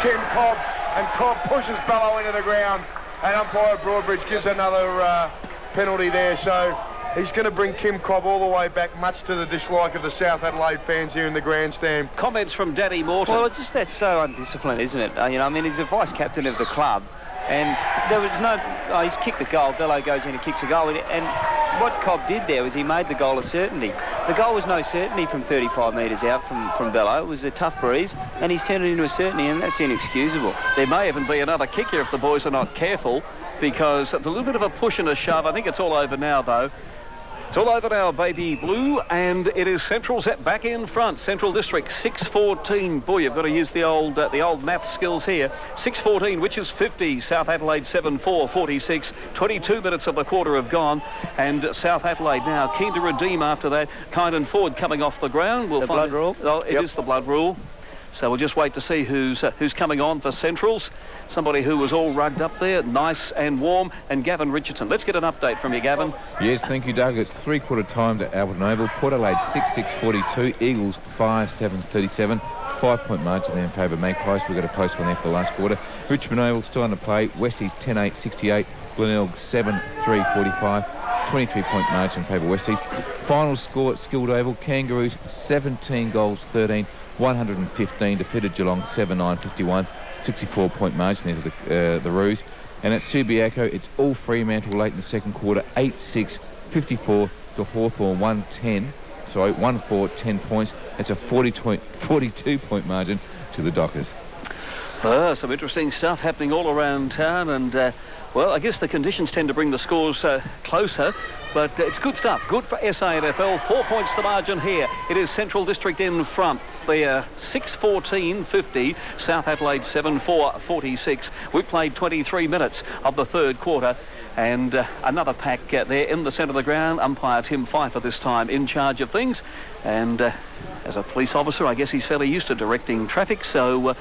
Kim Cobb. And Cobb pushes Bello into the ground. And umpire Broadbridge gives another penalty there. So He's going to bring Kim Cobb all the way back, much to the dislike of the South Adelaide fans here in the grandstand. Comments from Danny Morton. Well, it's just that's so undisciplined, isn't it? You know, I mean, he's a vice-captain of the club, and there was no... Oh, he's kicked the goal. Bello goes in and kicks a goal, and what Cobb did there was he made the goal a certainty. The goal was no certainty from 35 metres out from Bello. It was a tough breeze, and he's turned it into a certainty, and that's inexcusable. There may even be another kick here if the boys are not careful, because it's a little bit of a push and a shove. I think it's all over now, though. It's all over now, baby blue, and it is Central's back in front. Central District 6-14. Boy, you've got to use the old math skills here. 6-14, which is 50. South Adelaide 7-4, 46. 22 minutes of the quarter have gone, and South Adelaide now keen to redeem after that. Kynan Ford coming off the ground. We'll find blood rule. Oh, it is the blood rule. So we'll just wait to see who's coming on for Centrals. Somebody who was all rugged up there, nice and warm, and Gavin Richardson. Let's get an update from you, Gavin. Yes, thank you, Doug. It's three-quarter time to Alberton Oval. Port Adelaide 6-6-42, Eagles 5-7-37. 5-point margin there in favour of Magpies. We've got a close one there for the last quarter. Richmond Oval still under play. Westies 10-8-68. Glenelg 7-3-45. 23-point margin in favour of Westies. Final score at Skilled Oval. Kangaroos 17 goals 13. 115, defeated Geelong 7-9-51, 64-point margin there to the Roos. And at Subiaco, it's all Fremantle late in the second quarter, 8-6, 54 to Hawthorn 1-4, 10 points. It's a 42-point margin to the Dockers. Some interesting stuff happening all around town, and well, I guess the conditions tend to bring the scores closer, but it's good stuff. Good for SANFL. 4 points the margin here. It is Central District in front. They're 6-14-50. South Adelaide 7-4-46. We played 23 minutes of the third quarter. And another pack there in the centre of the ground. Umpire Tim Pfeiffer this time in charge of things. And as a police officer, I guess he's fairly used to directing traffic. So...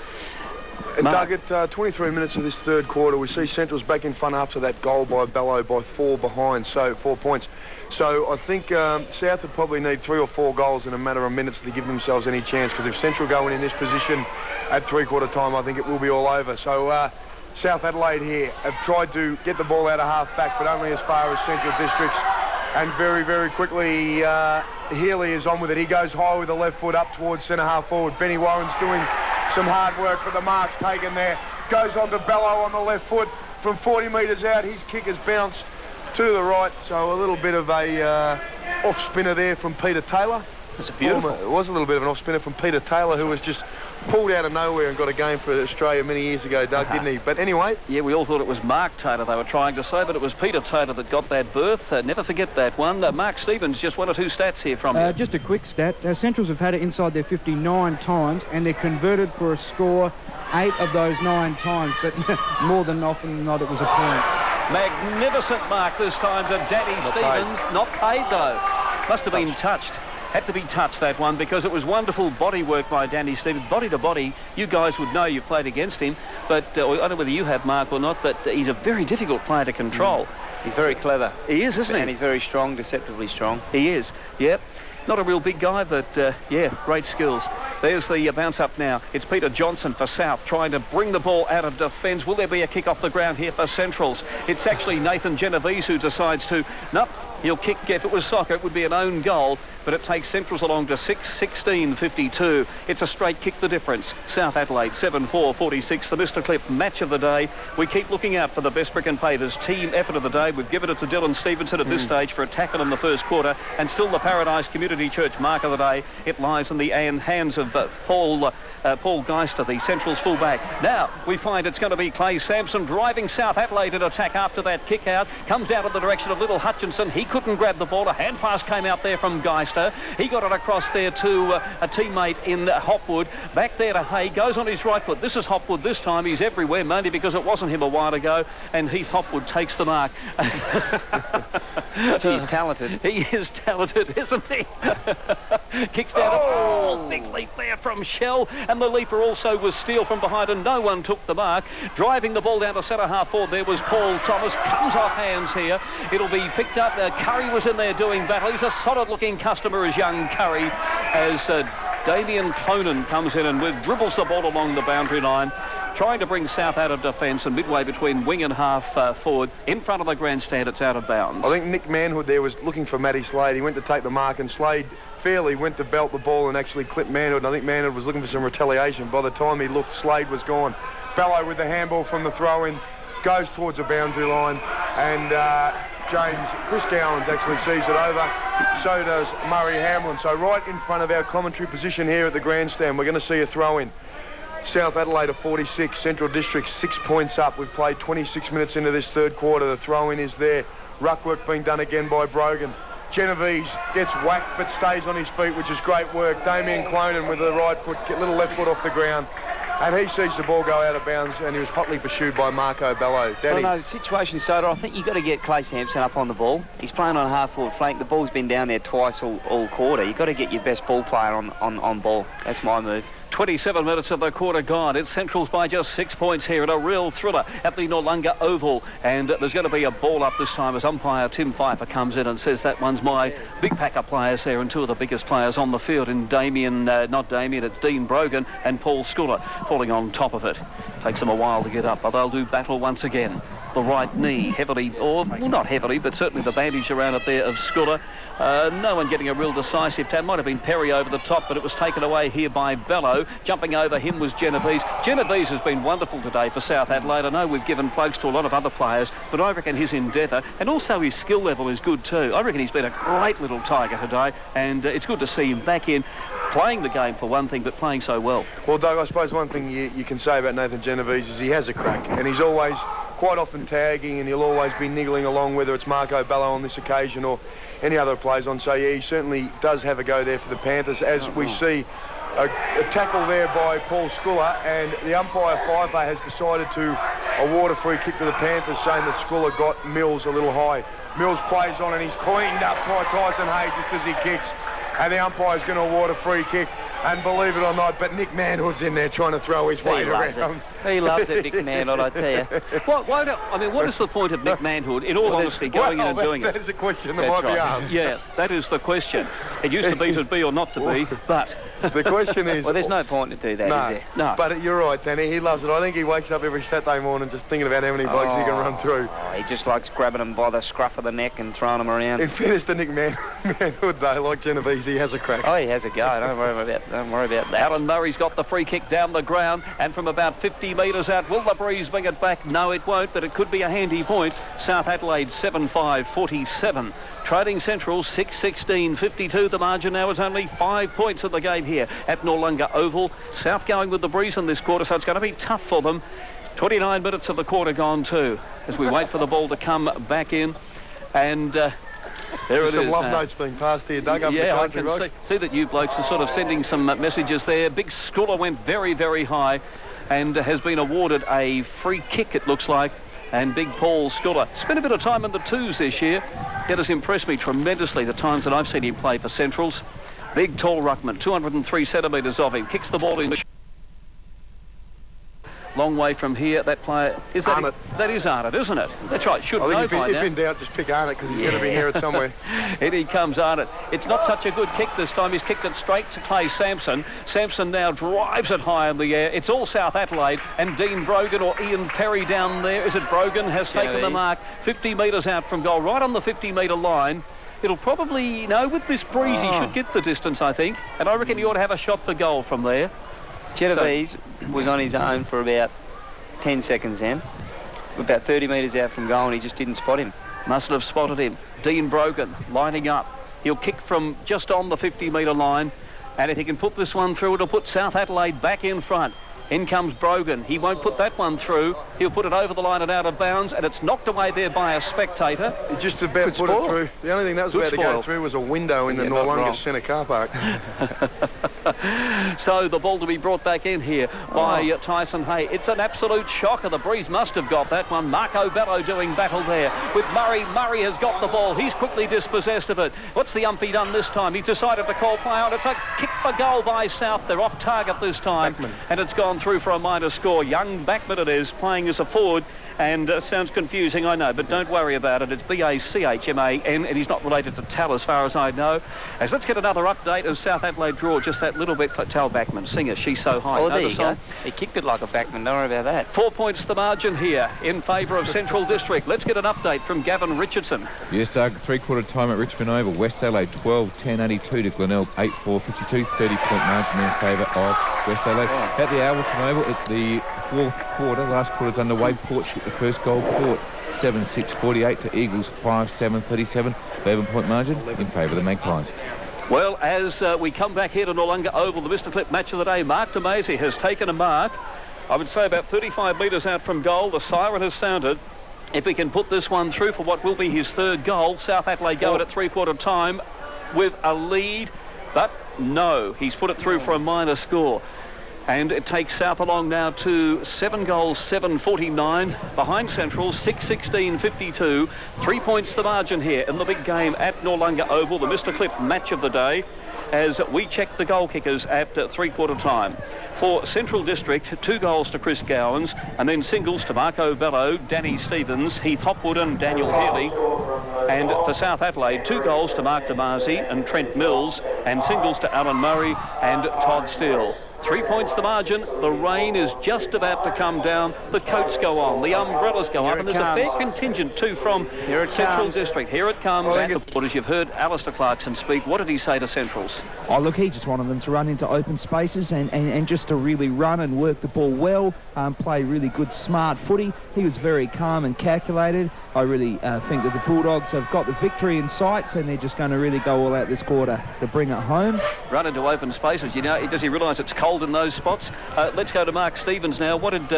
Doug, at 23 minutes of this third quarter, we see Central's back in front after that goal by Bello by 4 behind, so 4 points. So I think South would probably need 3 or 4 goals in a matter of minutes to give themselves any chance, because if Central go in this position at three-quarter time, I think it will be all over. So South Adelaide here have tried to get the ball out of half-back, but only as far as Central District's. And very, very quickly, Healy is on with it. He goes high with the left foot up towards centre-half forward. Benny Warren's doing some hard work, but the mark's taken there. Goes on to Bello on the left foot from 40 metres out. His kick has bounced to the right, so a little bit of a off-spinner there from Peter Taylor. It's beautiful. It was a little bit of an off-spinner from Peter Taylor, who was just pulled out of nowhere and got a game for Australia many years ago, Doug, didn't he? But anyway... Yeah, we all thought it was Mark Taylor they were trying to say, but it was Peter Taylor that got that berth. Never forget that one. Mark Stevens, just 1 or 2 stats here from you. Just a quick stat. Centrals have had it inside their 59 times, and they're converted for a score 8 of those 9 times, but more than often than not, it was a point. Magnificent mark this time to Danny Stevens. Not paid, though. Must have been touched. Had to be touched, that one, because it was wonderful body work by Danny Stevens. Body to body, you guys would know you've played against him, but I don't know whether you have, Mark, or not, but he's a very difficult player to control. He's very clever. He is, isn't he? And he's very strong, deceptively strong. He is, yep. Not a real big guy, but, yeah, great skills. There's the bounce up now. It's Peter Johnson for South trying to bring the ball out of defence. Will there be a kick off the ground here for Centrals? It's actually Nathan Genovese who decides to... Nope, he'll kick. If it was soccer, it would be an own goal, but it takes Centrals along to 6-16-52. It's a straight kick, the difference. South Adelaide 7-4-46, the Mr. Clip match of the day. We keep looking out for the best brick and pavers team effort of the day. We've given it to Dylan Stevenson at this stage for a tackle in the first quarter, and still the Paradise Community Church mark of the day. It lies in the hands of Paul Geister, the Central's fullback. Now we find it's going to be Clay Sampson driving South Adelaide in attack after that kick out. Comes down in the direction of Little Hutchinson. He couldn't grab the ball. A hand pass came out there from Geister. He got it across there to a teammate in Hopwood. Back there to Hay. Goes on his right foot. This is Hopwood this time. He's everywhere, mainly because it wasn't him a while ago. And Heath Hopwood takes the mark. He's talented. He is talented, isn't he? Kicks down. Big leap there from Shell. And the leaper also was Steele from behind, and no one took the mark. Driving the ball down to centre half forward there was Paul Thomas. Comes off hands here. It'll be picked up. Curry was in there doing battle. He's a solid looking customer as young Curry, as Damien Clonan comes in and dribbles the ball along the boundary line. trying to bring South out of defence, and midway between wing and half forward, in front of the grandstand, it's out of bounds. I think Nick Manhood there was looking for Matty Slade. He went to take the mark, and Slade fairly went to belt the ball and actually clipped Manhood. And I think Manhood was looking for some retaliation. By the time he looked, Slade was gone. Bello with the handball from the throw-in, goes towards the boundary line, and Chris Gowans actually sees it over. So does Murray Hamlin. So right in front of our commentary position here at the grandstand, we're going to see a throw-in. South Adelaide are 46, Central District 6 points up. We've played 26 minutes into this third quarter. The throw-in is there. Ruck work being done again by Brogan. Genovese gets whacked but stays on his feet, which is great work. Damien Clonan with the right foot, little left foot off the ground. And he sees the ball go out of bounds, and he was hotly pursued by Marco Bello. Danny? Well, no, situation Soda, I think you've got to get Clay Sampson up on the ball. He's playing on a half-forward flank. The ball's been down there twice all quarter. You've got to get your best ball player on ball. That's my move. 27 minutes of the quarter gone. It's Central's by just 6 points here, and a real thriller at the Noarlunga Oval. And there's going to be a ball up this time as umpire Tim Pfeiffer comes in and says that one's my big pack of players there, and two of the biggest players on the field in it's Dean Brogan and Paul Sculler falling on top of it. Takes them a while to get up, but they'll do battle once again. The right knee heavily, or well, not heavily, but certainly the bandage around it there of Sculler. No one getting a real decisive tap. Might have been Perry over the top, but it was taken away here by Bello. Jumping over him was Genovese. Genovese has been wonderful today for South Adelaide. I know we've given plugs to a lot of other players, but I reckon his endeavour and also his skill level is good too. I reckon he's been a great little tiger today, and it's good to see him back in, playing the game for one thing, but playing so well. Well, Doug, I suppose one thing you can say about Nathan Genovese is he has a crack, and he's always quite often tagging, and he'll always be niggling along, whether it's Marco Bello on this occasion or any other players on. So, yeah, he certainly does have a go there for the Panthers, as we see a tackle there by Paul Sculler, and the umpire Pfeiffer has decided to award a free kick to the Panthers, saying that Sculler got Mills a little high. Mills plays on, and he's cleaned up by Tyson Hay just as he kicks, and the umpire's going to award a free kick. And believe it or not, but Nick Manhood's in there trying to throw his weight around. He loves it, Nick Manhood, I tell you. What is the point of Nick Manhood, in all honesty, going in and doing it? That is a question that might be asked. Yeah, that is the question. It used to be to be or not to be, but... The question is... Well, there's no point to do that, is there? No. But you're right, Danny. He loves it. I think he wakes up every Saturday morning just thinking about how many blokes he can run through. He just likes grabbing them by the scruff of the neck and throwing them around. In fairness to Nick Manhood, though, like Genovese, he has a crack. Oh, he has a go. Don't worry about that. Alan Murray's got the free kick down the ground, and from about 50 metres out, will the breeze bring it back? No, it won't, but it could be a handy point. South Adelaide 7-5-47. Trading Central 6-16-52. The margin now is only 5 points in the game here at Noarlunga Oval. South going with the breeze in this quarter, so it's going to be tough for them. 29 minutes of the quarter gone too, as we wait for the ball to come back in. And there it is. Some love notes being passed here, Doug. Yeah, I can see that you blokes are sort of sending some messages there. Big Sculler went very, very high and has been awarded a free kick, it looks like. And big Paul Sculler spent a bit of time in the twos this year. That has impressed me tremendously, the times that I've seen him play for Centrals. Big, tall ruckman, 203 centimetres of him. Kicks the ball in. Long way from here. That player is that. Arnott. That is Arnott, isn't it? That's right. Should know I think by now. if in doubt, just pick Arnott because he's going to be near it somewhere. In he comes, Arnott. It's not such a good kick this time. He's kicked it straight to Clay Sampson. Sampson now drives it high in the air. It's all South Adelaide, and Dean Brogan or Ian Perry down there. Is it Brogan? Has taken the mark 50 metres out from goal, right on the 50-metre line. It'll probably, with this breeze, he should get the distance, I think. And I reckon he ought to have a shot for goal from there. Genovese was on his own for about 10 seconds then. About 30 metres out from goal, and he just didn't spot him. Mustn't have spotted him. Dean Brogan lining up. He'll kick from just on the 50-metre line, and if he can put this one through, it'll put South Adelaide back in front. In comes Brogan. He won't put that one through. He'll put it over the line and out of bounds, and it's knocked away there by a spectator. He just about put it through. The only thing that was about to go through was a window in the Noarlunga Centre car park. So the ball to be brought back in here by Tyson Hay. It's an absolute shocker. The breeze must have got that one. Marco Bello doing battle there with Murray. Murray has got the ball. He's quickly dispossessed of it. What's the umpy done this time? He's decided to call play on. It's a kick for goal by South. They're off target this time. Backman. And it's gone through for a minor score. Young Backman it is, playing as a forward. And sounds confusing, I know, but don't worry about it. It's B-A-C-H-M-A-N, and he's not related to Tal as far as I know. As let's get another update as South Adelaide draw just that little bit for Tal Backman. Singer, She's So High. Oh, there you go. He kicked it like a backman. Don't worry about that. 4 points the margin here in favour of Central District. Let's get an update from Gavin Richardson. Yes, Doug, three-quarter time at Richmond Oval. West Adelaide 12-10-82 to Glenelg 8-4-52, 30-point margin in favour of West Adelaide. At the Alberton Oval, it's the fourth quarter. Last quarter's underway. Port shoot the first goal. Port 7-6-48 to Eagles 5-7-37, 11-point margin in favour of the Magpies. Well, as we come back here to Noarlunga Oval, the Mr. Clip match of the day, Mark DeMasi has taken a mark, I would say about 35 metres out from goal. The siren has sounded. If he can put this one through for what will be his third goal, South Adelaide go at three-quarter time with a lead, but no, he's put it through for a minor score. And it takes South along now to 7 goals, 7-49. Behind Central, 6-16-52. 3 points the margin here in the big game at Noarlunga Oval, the Mr. Clip match of the day, as we check the goal kickers at three-quarter time. For Central District, 2 goals to Chris Gowans, and then singles to Marco Bello, Danny Stevens, Heath Hopwood and Daniel Healy. And for South Adelaide, 2 goals to Mark DeMasi and Trent Mills, and singles to Alan Murray and Todd Steele. 3 points the margin. The rain is just about to come down. The coats go on. The umbrellas go up. And there's a fair contingent too from Central District. Here it comes. As you've heard Alistair Clarkson speak, what did he say to Centrals? Oh, look, he just wanted them to run into open spaces and just to really run and work the ball well, play really good, smart footy. He was very calm and calculated. I really think that the Bulldogs have got the victory in sights, and they're just going to really go all out this quarter to bring it home. Run into open spaces. You know, does he realise it's cold in those spots? Let's go to Mark Stevens now. What did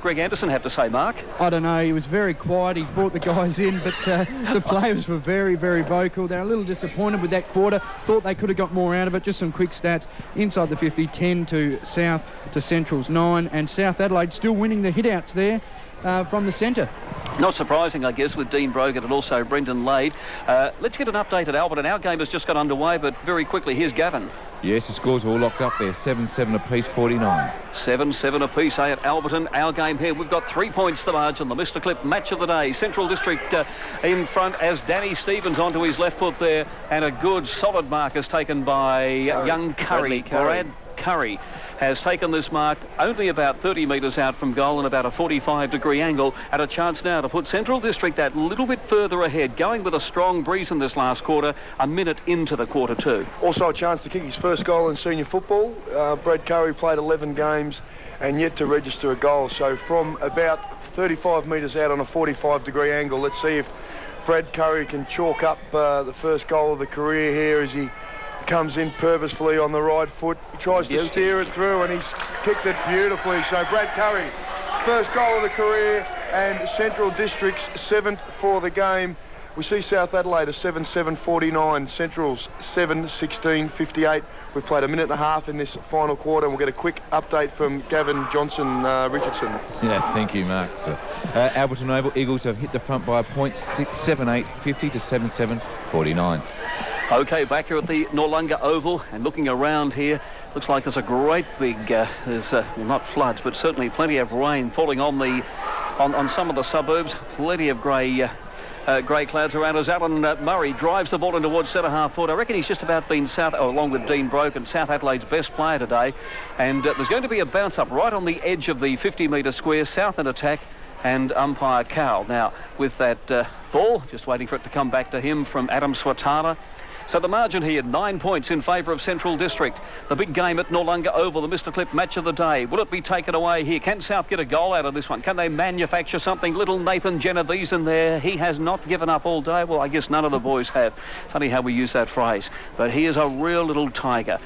Greg Anderson have to say, Mark? I don't know. He was very quiet. He brought the guys in, but the players were very, very vocal. They're a little disappointed with that quarter. Thought they could have got more out of it. Just some quick stats. Inside the 50, 10 to South, to Central's 9, and South Adelaide still winning the hit-outs there from the centre. Not surprising, I guess, with Dean Brogan and also Brendan Lade. Let's get an update at Alberton. Our game has just got underway, but very quickly, here's Gavin. Yes, the scores are all locked up there. 7-7 apiece, 49. 7-7 apiece, at Alberton. Our game here, we've got 3 points the margin. The Mr. Clip match of the day. Central District in front as Danny Stevens onto his left foot there. And a good, solid mark is taken by young Curry. Brad Curry has taken this mark only about 30 metres out from goal and about a 45-degree angle, and a chance now to put Central District that little bit further ahead, going with a strong breeze in this last quarter, a minute into the quarter two. Also a chance to kick his first goal in senior football. Brad Curry played 11 games and yet to register a goal. So from about 35 metres out on a 45-degree angle, let's see if Brad Curry can chalk up the first goal of the career here as he comes in purposefully on the right foot. He tries to steer it through, and he's kicked it beautifully. So Brad Curry, first goal of the career, and Central District's 7th for the game. We see South Adelaide a 7-7-49, Central's 7-16-58. We've played a minute and a half in this final quarter, and we'll get a quick update from Gavin Johnson Richardson. Yeah, thank you, Mark. So, Alberton Oval, Eagles have hit the front by a point, 7-8-50 to 7-7-49. Okay, back here at the Noarlunga Oval, and looking around here, looks like there's a great big, well, not floods, but certainly plenty of rain falling on the on some of the suburbs. Plenty of grey clouds around as Alan Murray drives the ball in towards centre half forward. I reckon he's just about been along with Dean Brogan, South Adelaide's best player today. And there's going to be a bounce up right on the edge of the 50-metre square, South in attack, and umpire Cowell. Now, with that ball, just waiting for it to come back to him from Adam Swatana. So the margin here, 9 points in favour of Central District. The big game at Noarlunga Oval, the Mr. Clip match of the day. Will it be taken away here? Can South get a goal out of this one? Can they manufacture something? Little Nathan Genovese in there. He has not given up all day. Well, I guess none of the boys have. Funny how we use that phrase. But he is a real little tiger.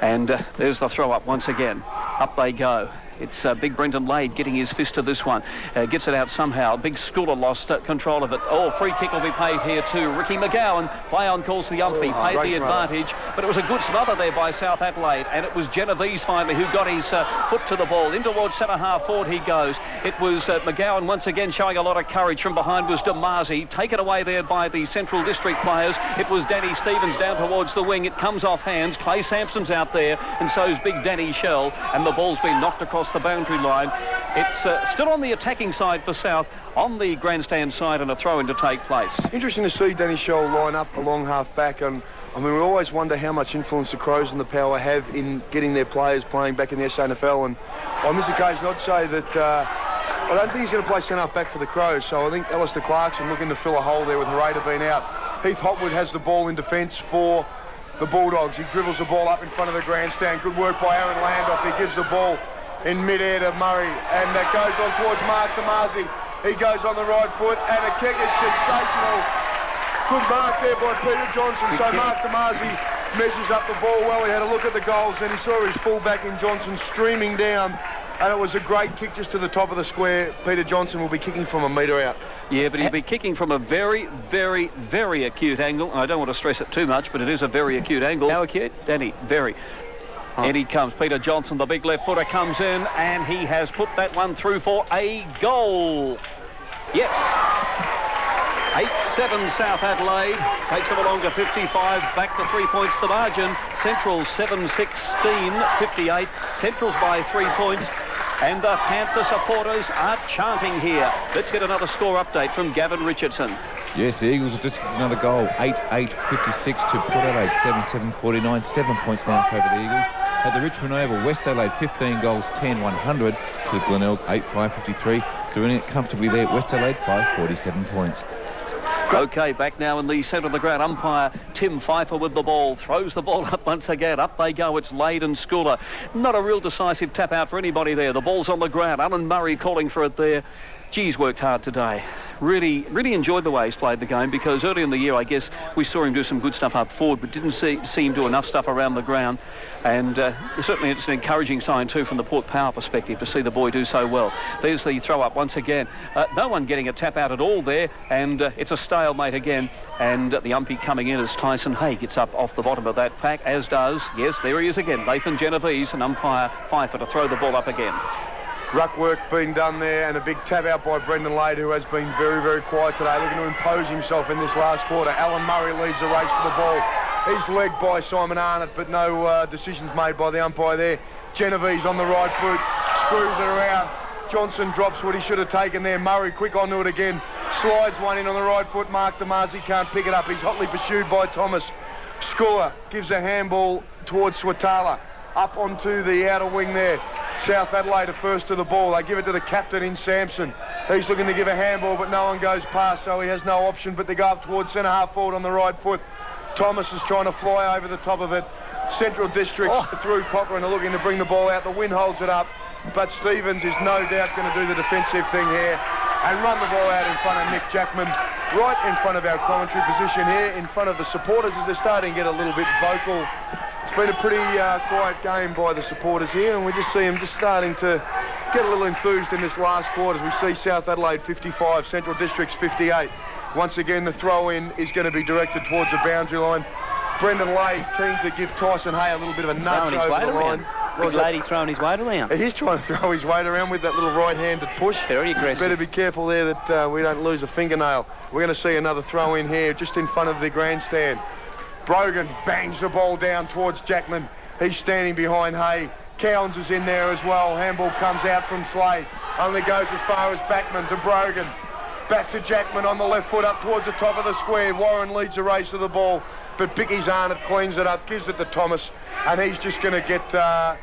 And there's the throw up once again. Up they go. It's big Brendan Lade getting his fist to this one. Gets it out somehow. Big Schooler lost control of it. Oh, free kick will be paid here too. Ricky McGowan, play on calls the umpy, paid the advantage. But it was a good smother there by South Adelaide. And it was Genovese finally who got his foot to the ball. In towards centre half forward he goes. It was McGowan once again showing a lot of courage. From behind was DeMasi. Taken away there by the Central District players. It was Danny Stevens down towards the wing. It comes off hands. Clay Sampson's out there. And so's big Danny Shell. And the ball's been knocked across the boundary line. It's still on the attacking side for South, on the grandstand side, and a throw-in to take place. Interesting to see Danny Scholl line up along half-back. And I mean, we always wonder how much influence the Crows and the Power have in getting their players playing back in the SANFL. And on this occasion, I'd say that I don't think he's going to play centre-back for the Crows. So I think Alistair Clarkson looking to fill a hole there with Hereda being out. Heath Hopwood has the ball in defence for the Bulldogs. He dribbles the ball up in front of the grandstand. Good work by Aaron Landorf. He gives the ball in mid-air to Murray, and that goes on towards Mark Tomasi. He goes on the right foot, and a kick is sensational. Good mark there by Peter Johnson. So Mark Tomasi measures up the ball well. He had a look at the goals, and he saw his fullback in Johnson streaming down, and it was a great kick just to the top of the square. Peter Johnson will be kicking from a metre out. Yeah, but he'll be kicking from a very, very, very acute angle. I don't want to stress it too much, but it is a very acute angle. How acute? Danny, very. And he comes, Peter Johnson, the big left footer, comes in, and he has put that one through for a goal. Yes. 8-7 South Adelaide. Takes them along to 55, back to 3 points the margin. Central 7-16, 58. Central's by 3 points. And the Panther supporters are chanting here. Let's get another score update from Gavin Richardson. Yes, the Eagles have just kicked another goal. 8-8, 56 to Port Adelaide, 7-7, 49. 7 points now over the Eagles. At the Richmond Oval, West Adelaide 15 goals, 10, 100 to Glenelg, 8-5, 53. Doing it comfortably there, West Adelaide by 47 points. OK, back now in the centre of the ground. Umpire Tim Pfeiffer with the ball. Throws the ball up once again. Up they go. It's Lade and Schooler. Not a real decisive tap out for anybody there. The ball's on the ground. Alan Murray calling for it there. Geez, worked hard today. Really enjoyed the way he's played the game, because early in the year, I guess, we saw him do some good stuff up forward, but didn't see him do enough stuff around the ground. And certainly it's an encouraging sign too from the Port Power perspective to see the boy do so well. There's the throw up once again. No one getting a tap out at all there, and it's a stalemate again. And the umpy coming in as Tyson Hay gets up off the bottom of that pack, as does, yes, there he is again, Nathan Genovese, and umpire Pfeiffer to throw the ball up again. Ruck work being done there, and a big tap out by Brendan Lade, who has been very, very quiet today, looking to impose himself in this last quarter. Alan Murray leads the race for the ball. He's legged by Simon Arnott, but no decisions made by the umpire there. Genovese on the right foot, screws it around. Johnson drops what he should have taken there. Murray quick onto it again, slides one in on the right foot. Mark Tomasi can't pick it up. He's hotly pursued by Thomas. Schooler gives a handball towards Swatala. Up onto the outer wing there. South Adelaide are first to the ball. They give it to the captain in Sampson. He's looking to give a handball, but no one goes past, so he has no option but to go up towards centre half forward on the right foot. Thomas is trying to fly over the top of it. Central Districts through Cochrane are looking to bring the ball out. The wind holds it up, but Stevens is no doubt going to do the defensive thing here and run the ball out in front of Nick Jackman, right in front of our commentary position here, in front of the supporters as they're starting to get a little bit vocal. It's been a pretty quiet game by the supporters here, and we just see them just starting to get a little enthused in this last quarter as we see South Adelaide 55, Central Districts 58. Once again, the throw-in is going to be directed towards the boundary line. Brendan Lade keen to give Tyson Hay a little bit of a nudge over the line. Big lady throwing his weight around. He's trying to throw his weight around with that little right-handed push. Very aggressive. Better be careful there that we don't lose a fingernail. We're going to see another throw-in here just in front of the grandstand. Brogan bangs the ball down towards Jackman. He's standing behind Hay. Cowens is in there as well. Handball comes out from Slade. Only goes as far as Backman to Brogan. Back to Jackman on the left foot up towards the top of the square. Warren leads the race of the ball, but Bicky's Arnott cleans it up, gives it to Thomas, and he's just going to get the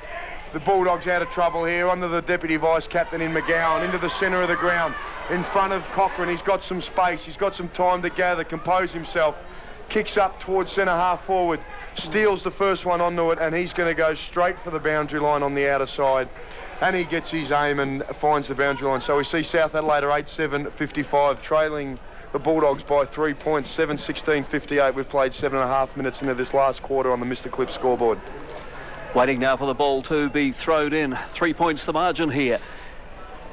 Bulldogs out of trouble here under the Deputy Vice-Captain in McGowan, into the centre of the ground, in front of Cochrane. He's got some space. He's got some time to gather, compose himself. Kicks up towards centre half forward, steals the first one onto it, and he's going to go straight for the boundary line on the outer side. And he gets his aim and finds the boundary line. So we see South Adelaide are 8-7, 55, trailing the Bulldogs by 3 points, 7-16, 58. We've played 7.5 minutes into this last quarter on the Mr. Clip scoreboard. Waiting now for the ball to be thrown in. 3 points the margin here.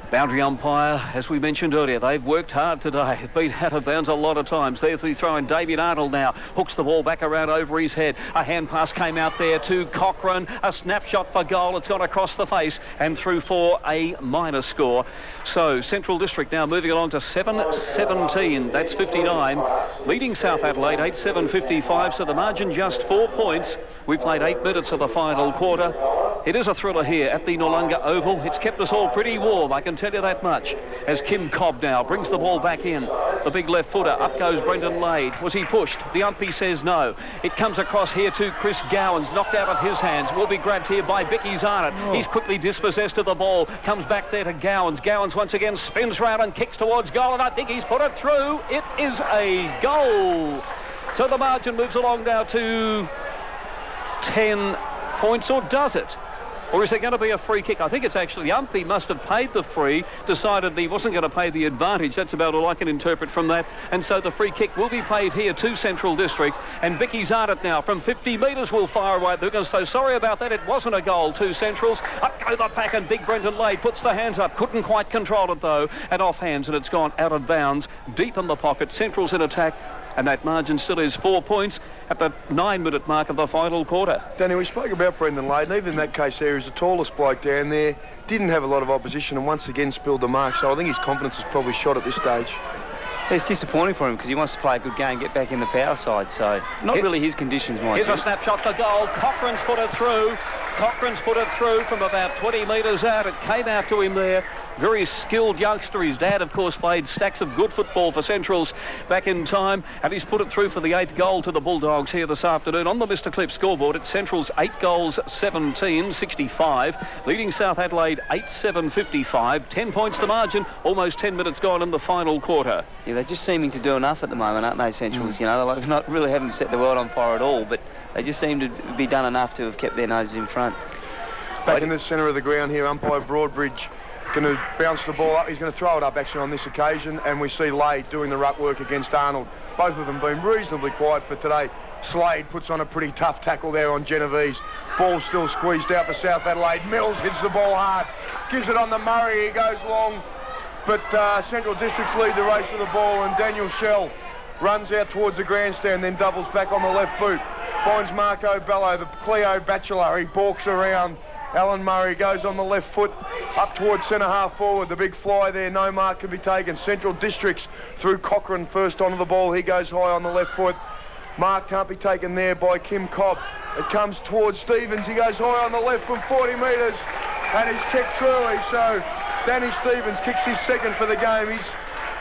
Boundary umpire, as we mentioned earlier, they've worked hard today. Been out of bounds a lot of times. There's the throw in. Damien Arnold now hooks the ball back around over his head. A hand pass came out there to Cochrane. A snapshot for goal. It's gone across the face and through for a minor score. So Central District now moving along to 7-17. That's 59. Leading South Adelaide 8-7, 55. So the margin just 4 points. We played 8 minutes of the final quarter. It is a thriller here at the Noarlunga Oval. It's kept us all pretty warm, I can tell you that much. As Kim Cobb now brings the ball back in. The big left footer. Up goes Brendan Lade. Was he pushed? The umpy says no. It comes across here to Chris Gowans. Knocked out of his hands. Will be grabbed here by Vicky Zarnett. Oh. He's quickly dispossessed of the ball. Comes back there to Gowans. Gowans once again spins round and kicks towards goal. And I think he's put it through. It is a goal. So the margin moves along now to 10 points, or does it? Or is there going to be a free kick? I think it's actually the umpy must have paid the free, decided he wasn't going to pay the advantage. That's about all I can interpret from that. And so the free kick will be played here to Central District. And Vicky Zarnett now from 50 metres will fire away. They're so sorry about that. It wasn't a goal to Centrals. Up go the pack, and big Brendan Lade puts the hands up. Couldn't quite control it though. And off hands, and it's gone out of bounds. Deep in the pocket. Centrals in attack. And that margin still is 4 points at the 9-minute mark of the final quarter. Danny, we spoke about Brendan Lade, and even in that case there, he's the tallest bloke down there, didn't have a lot of opposition, and once again spilled the mark, so I think his confidence is probably shot at this stage. It's disappointing for him because he wants to play a good game, get back in the power side, so not really his conditions, Mike. Here's a snapshot for goal. Cochrane's put it through. Cochrane's put it through from about 20 metres out. It came out to him there. Very skilled youngster. His dad, of course, played stacks of good football for Centrals back in time, and he's put it through for the 8th goal to the Bulldogs here this afternoon. On the Mr. Clip scoreboard, it's Centrals 8 goals, 17, 65, leading South Adelaide 8-7, 55. 10 points the margin, almost 10 minutes gone in the final quarter. Yeah, they're just seeming to do enough at the moment, aren't they, Centrals? You know, they're not really haven't set the world on fire at all, but they just seem to be done enough to have kept their noses in front. Back in the centre of the ground here, umpire Broadbridge going to bounce the ball up. He's going to throw it up actually on this occasion, and we see Lade doing the ruck work against Arnold. Both of them been reasonably quiet for today. Slade puts on a pretty tough tackle there on Genovese. Ball still squeezed out for South Adelaide. Mills hits the ball hard, gives it on the Murray. He goes long, but Central Districts lead the race with the ball, and Daniel Shell runs out towards the grandstand, then doubles back on the left boot. Finds Marco Bello, the Cleo Bachelor. He balks around. Alan Murray goes on the left foot up towards centre half forward. The big fly there, no mark can be taken. Central Districts through Cochrane first onto the ball. He goes high on the left foot. Mark can't be taken there by Kim Cobb. It comes towards Stevens. He goes high on the left from 40 metres, and he's kicked through. So Danny Stevens kicks his second for the game. His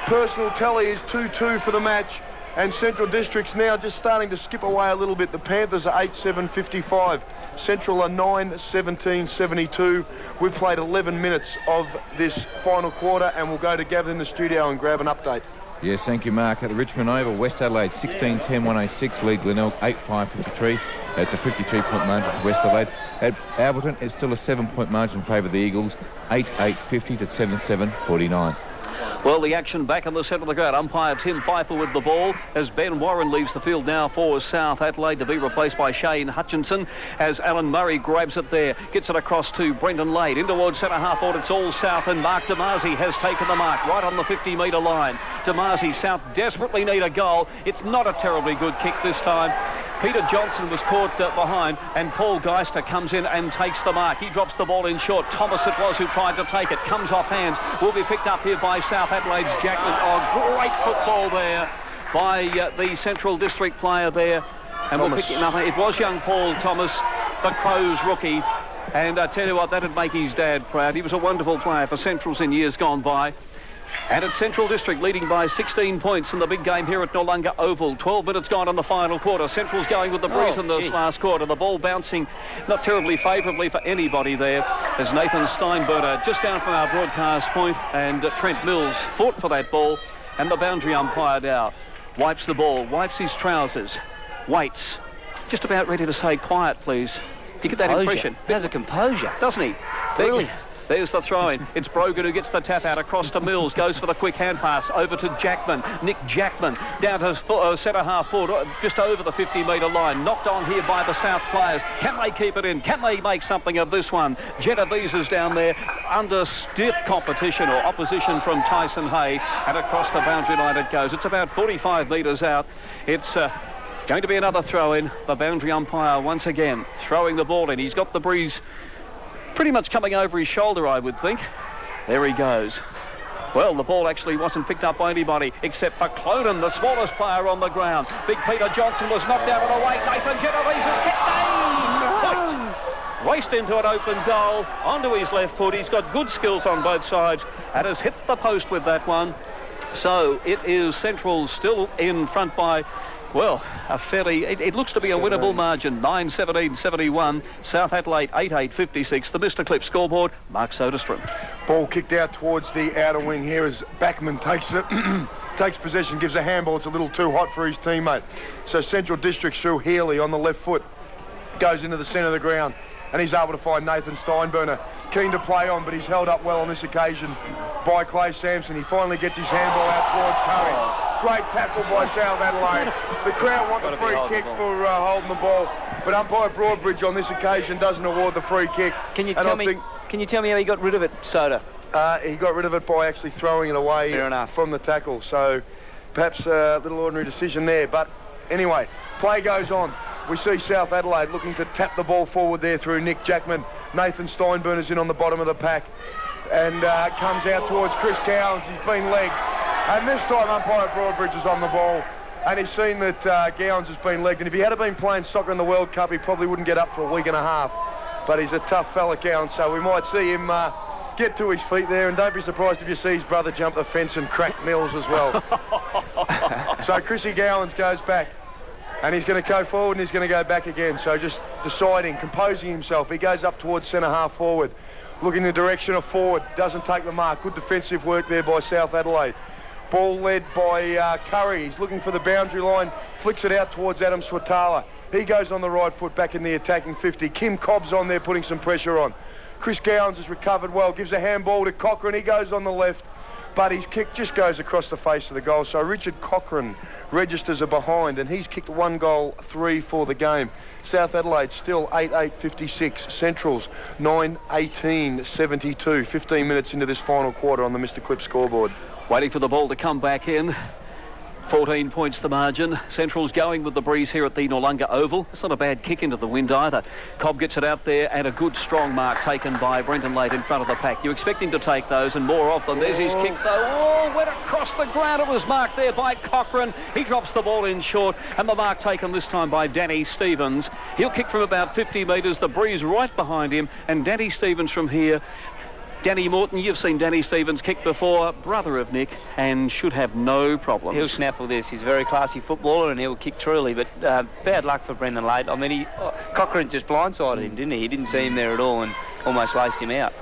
personal tally is 2-2 for the match. And Central Districts now just starting to skip away a little bit. The Panthers are 8-7, 55. Central are 9-17, 72. We've played 11 minutes of this final quarter, and we'll go to Gavin in the studio and grab an update. Yes, thank you, Mark. At the Richmond Oval, West Adelaide 16-10, 106, lead Glenelg 8-5, 53. It's a 53-point margin to West Adelaide. At Alberton, it's still a 7-point margin in favour of the Eagles, 8-8, 50 to 7-7, 49. Well, the action back in the centre of the ground. Umpire Tim Pfeiffer with the ball as Ben Warren leaves the field now for South Adelaide to be replaced by Shane Hutchinson as Alan Murray grabs it there, gets it across to Brendan Lade. In towards centre half forward, it's all South, and Mark Damasi has taken the mark right on the 50-metre line. Damasi, South desperately need a goal. It's not a terribly good kick this time. Peter Johnson was caught behind, and Paul Geister comes in and takes the mark. He drops the ball in short. Thomas it was who tried to take it. Comes off hands. Will be picked up here by South Adelaide's Jackman. Oh, great football there by the Central District player there. And we'll pick it up. It was young Paul Thomas, the Crows rookie. And I tell you what, that'd make his dad proud. He was a wonderful player for Centrals in years gone by. And it's Central District leading by 16 points in the big game here at Noarlunga Oval. 12 minutes gone in the final quarter. Central's going with the breeze in this last quarter. The ball bouncing not terribly favourably for anybody there as Nathan Steinberger just down from our broadcast point, and Trent Mills fought for that ball, and the boundary umpire now wipes the ball, wipes his trousers, waits, just about ready to say quiet please. You get that impression? He has a composure, doesn't he? Brilliant. There's the throw-in. It's Brogan who gets the tap out across to Mills, goes for the quick hand pass over to Jackman. Nick Jackman down to centre half forward, just over the 50-metre line. Knocked on here by the South players. Can they keep it in? Can they make something of this one? Genovese is down there under stiff competition or opposition from Tyson Hay, and across the boundary line it goes. It's about 45 metres out. It's going to be another throw-in. The boundary umpire once again throwing the ball in. He's got the breeze pretty much coming over his shoulder, I would think. There he goes. Well, the ball actually wasn't picked up by anybody except for Cloden, the smallest player on the ground. Big Peter Johnson was knocked out of the way. Nathan Genovese has kicked in. hoist into an open goal, onto his left foot. He's got good skills on both sides and has hit the post with that one. So it is Central still in front by, well, a fairly, it looks to be a winnable margin. 9-17-71. South Adelaide 8-8-56. The Mr. Clip scoreboard, Mark Soderstrom. Ball kicked out towards the outer wing here as Backman takes it, takes possession, gives a handball. It's a little too hot for his teammate. So Central District through Healy on the left foot. Goes into the centre of the ground and he's able to find Nathan Steinburner. Keen to play on, but he's held up well on this occasion by Clay Sampson. He finally gets his handball out towards Curry. Great tackle by South Adelaide. The crowd want the free kick for holding the ball, but umpire Broadbridge on this occasion doesn't award the free kick. Can you tell me how he got rid of it, Soda? He got rid of it by actually throwing it away from the tackle. So perhaps a little ordinary decision there. But anyway, play goes on. We see South Adelaide looking to tap the ball forward there through Nick Jackman. Nathan Steinburner's in on the bottom of the pack and comes out towards Chris Gowans. He's been legged. And this time umpire Broadbridge is on the ball. And he's seen that Gowans has been legged. And if he had been playing soccer in the World Cup, he probably wouldn't get up for a week and a half. But he's a tough fella, Gowans, so we might see him get to his feet there. And don't be surprised if you see his brother jump the fence and crack Mills as well. So Chrissy Gowans goes back. And he's going to go forward and he's going to go back again. So just deciding, composing himself. He goes up towards centre half forward. Looking in the direction of forward. Doesn't take the mark. Good defensive work there by South Adelaide. Ball led by Curry. He's looking for the boundary line. Flicks it out towards Adam Swatala. He goes on the right foot back in the attacking 50. Kim Cobb's on there putting some pressure on. Chris Gowans has recovered well. Gives a handball to Cochrane. He goes on the left. But his kick just goes across the face of the goal. So Richard Cochrane registers a behind, and he's kicked 1 goal, 3 for the game. South Adelaide still 8-8-56. Centrals 9-18-72. 15 minutes into this final quarter on the Mr. Clip scoreboard. Waiting for the ball to come back in. 14 points the margin. Central's going with the breeze here at the Noarlunga Oval. It's not a bad kick into the wind either. Cobb gets it out there and a good strong mark taken by Brendan Late in front of the pack. You expect him to take those and more of them. There's his kick though. Oh, went across the ground. It was marked there by Cochrane. He drops the ball in short and the mark taken this time by Danny Stevens. He'll kick from about 50 metres. The breeze right behind him and Danny Stevens from here. Danny Morton, you've seen Danny Stevens kick before, brother of Nick, and should have no problems. He'll snaffle this. He's a very classy footballer and he'll kick truly, but bad luck for Brendan Late. I mean, Cochrane just blindsided him, didn't he? He didn't see him there at all and almost laced him out.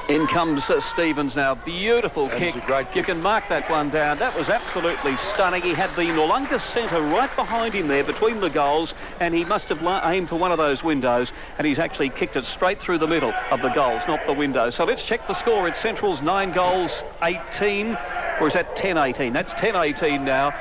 In comes Stevens now. Beautiful kick. You can mark that one down. That was absolutely stunning. He had the Noarlunga centre right behind him there between the goals, and he must have aimed for one of those windows, and he's actually kicked it straight through the middle of the goals, not the window. So let's check the score. It's Central's 9 goals, 18, or is that 10-18? That's 10-18 now.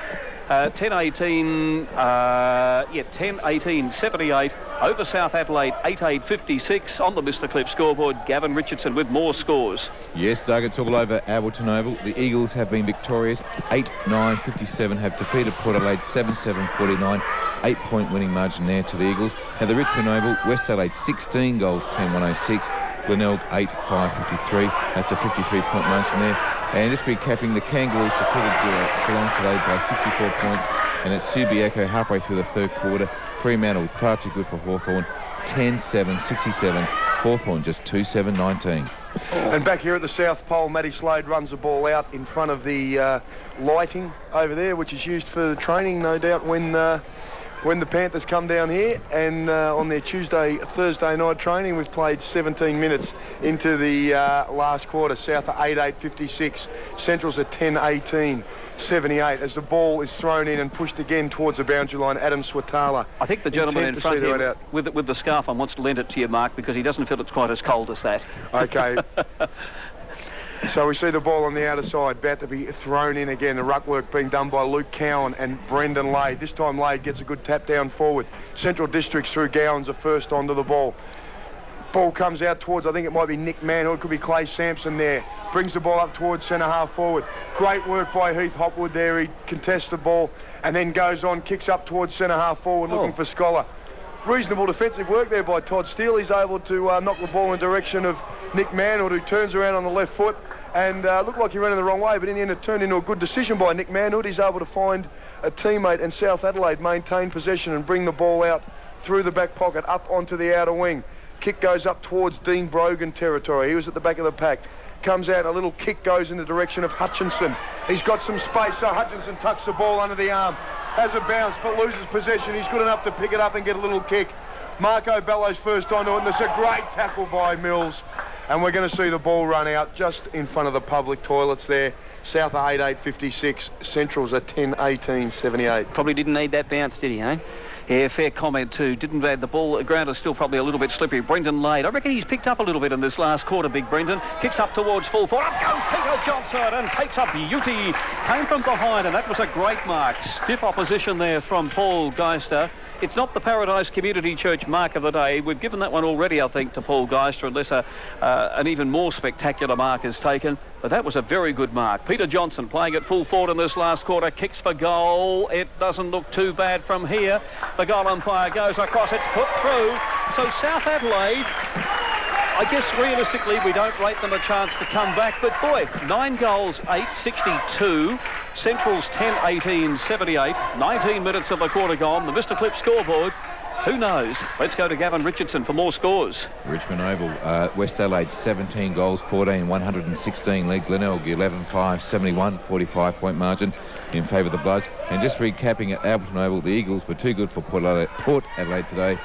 10-18, 78 over South Adelaide, 8-8-56 on the Mr. Clip scoreboard. Gavin Richardson with more scores. Yes, Doug, it's all over Ableton Oval. The Eagles have been victorious. 8-9-57 have defeated Port Adelaide 7-7-49. 8-point winning margin there to the Eagles. Now the Richmond Oval, West Adelaide 16 goals, 10-106. Glenelg 8-5-53. That's a 53-point margin there. And just recapping, the Kangaroos defeated Geelong today by 64 points. And it's Subiaco halfway through the third quarter. Fremantle far too good for Hawthorn. 10-7-67. Hawthorn just 2-7-19. And back here at the South Pole, Matty Slade runs the ball out in front of the lighting over there, which is used for training, no doubt, when the Panthers come down here. And on their Thursday night training, we've played 17 minutes into the last quarter. South are 8-8-56. Central's at 10-18-78 as the ball is thrown in and pushed again towards the boundary line. Adam Swatala. I think the gentleman in front here with the scarf on wants to lend it to you, Mark, because he doesn't feel it's quite as cold as that. Okay. So we see the ball on the outer side, about to be thrown in again. The ruck work being done by Luke Cowan and Brendan Lade. This time Lade gets a good tap down forward. Central Districts through Gowans are first onto the ball. Ball comes out towards, I think it might be Nick Mann, or it could be Clay Sampson there. Brings the ball up towards centre half forward. Great work by Heath Hopwood there. He contests the ball and then goes on, kicks up towards centre half forward, looking for Scholar. Reasonable defensive work there by Todd Steele. He's able to knock the ball in the direction of Nick Manhood, who turns around on the left foot and looked like he ran in the wrong way, but in the end it turned into a good decision by Nick Manhood. He's able to find a teammate, and South Adelaide maintain possession and bring the ball out through the back pocket up onto the outer wing. kick goes up towards Dean Brogan territory. He was at the back of the pack. Comes out, a little kick goes in the direction of Hutchinson. He's got some space, so Hutchinson tucks the ball under the arm. Has a bounce, but loses possession. He's good enough to pick it up and get a little kick. Marco Bellows first onto it, and there's a great tackle by Mills. And we're going to see the ball run out just in front of the public toilets there. South are 8-8-56, Central's are 10-18-78. Probably didn't need that bounce, did he, eh? Yeah, fair comment too. Didn't bad the ball. The ground is still probably a little bit slippery. Brendan Lade. I reckon he's picked up a little bit in this last quarter, Big Brendan. Kicks up towards full forward. Up goes Peter Johnson and takes a beauty. Came from behind, and that was a great mark. Stiff opposition there from Paul Geister. It's not the Paradise Community Church mark of the day. We've given that one already, I think, to Paul Geister, unless an even more spectacular mark is taken. But that was a very good mark. Peter Johnson playing at full forward in this last quarter. Kicks for goal. It doesn't look too bad from here. The goal umpire goes across. It's put through. So South Adelaide, I guess realistically we don't rate them a chance to come back. But boy, 9 goals, 8-62. Central's 10-18-78. 19 minutes of the quarter gone. The Mr. Clip scoreboard. Who knows? Let's go to Gavin Richardson for more scores. Richmond Oval, West Adelaide 17 goals, 14, 116 lead. Glenelg 11-5, 71, 45-point margin in favour of the Bloods. And just recapping at Alberton Oval, the Eagles were too good for Port Adelaide today.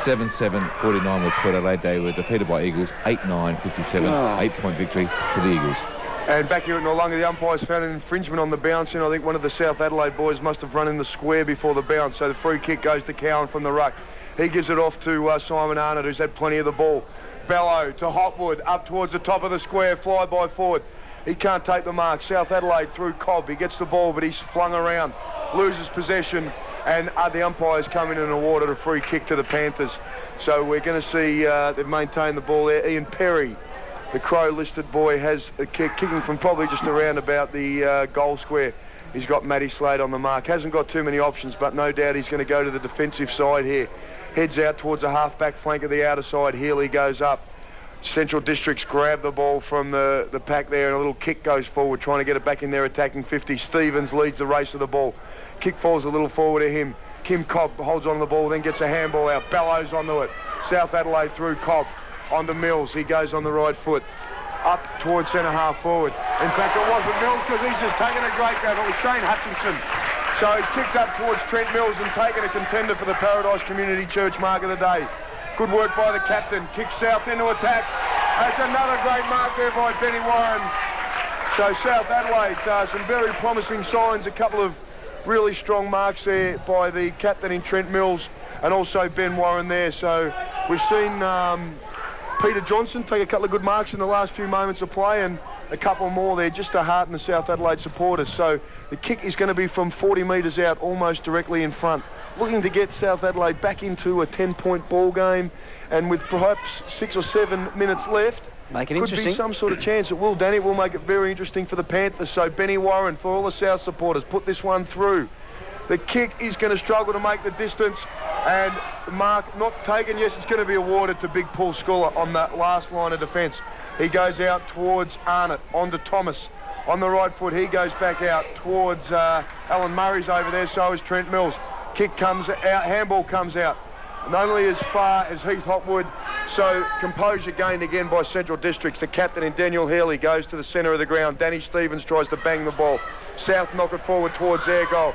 7-7, 49 with Port Adelaide. They were defeated by Eagles 8-9, 57, 8-point victory for the Eagles. And back here at Noarlunga, the umpires found an infringement on the bounce, and I think one of the South Adelaide boys must have run in the square before the bounce, so the free kick goes to Cowan from the ruck. He gives it off to Simon Arnott, who's had plenty of the ball. Bellow to Hotwood, up towards the top of the square, fly by forward. He can't take the mark. South Adelaide through Cobb. He gets the ball, but he's flung around, loses possession, and the umpires come in and awarded a free kick to the Panthers. So we're going to see they've maintained the ball there. Ian Perry, the Crow-listed boy, has a kick, kicking from probably just around about the goal square. He's got Matty Slade on the mark. Hasn't got too many options, but no doubt he's going to go to the defensive side here. Heads out towards the half-back flank of the outer side. Healy goes up. Central Districts grab the ball from the pack there, and a little kick goes forward, trying to get it back in their attacking 50. Stevens leads the race of the ball. Kick falls a little forward to him. Kim Cobb holds on to the ball, then gets a handball out. Bellows onto it. South Adelaide through Cobb. On to Mills. He goes on the right foot. Up towards centre half forward. In fact, it wasn't Mills because he's just taken a great grab. It was Shane Hutchinson. So he's kicked up towards Trent Mills and taken a contender for the Paradise Community Church mark of the day. Good work by the captain. Kicks South into attack. That's another great mark there by Benny Warren. So South Adelaide, some very promising signs. A couple of really strong marks there by the captain in Trent Mills and also Ben Warren there. So we've seen Peter Johnson take a couple of good marks in the last few moments of play, and a couple more there just to hearten the South Adelaide supporters. So the kick is going to be from 40 metres out, almost directly in front, looking to get South Adelaide back into a 10-point ball game, and with perhaps 6 or 7 minutes left, make it could interesting. be some sort of chance. It will, Danny. It will make it very interesting for the Panthers. So Benny Warren, for all the South supporters, put this one through. The kick is going to struggle to make the distance, and the mark not taken. Yes, it's going to be awarded to Big Paul Sculler on that last line of defence. He goes out towards Arnott, on to Thomas. On the right foot, he goes back out towards Alan Murray's over there, so is Trent Mills. Kick comes out, handball comes out. And only as far as Heath Hotwood. So composure gained again by Central Districts. The captain in Daniel Healy goes to the centre of the ground. Danny Stevens tries to bang the ball. South knock it forward towards their goal.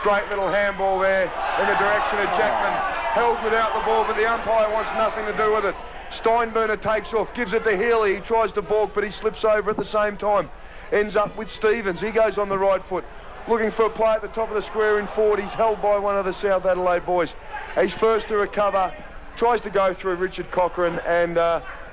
Great little handball there in the direction of Jackman. Held without the ball, but the umpire wants nothing to do with it. Steinburner takes off, gives it to Healy. He tries to balk, but he slips over at the same time. Ends up with Stevens. He goes on the right foot. Looking for a play at the top of the square in forward. He's held by one of the South Adelaide boys. He's first to recover. Tries to go through Richard Cochrane, and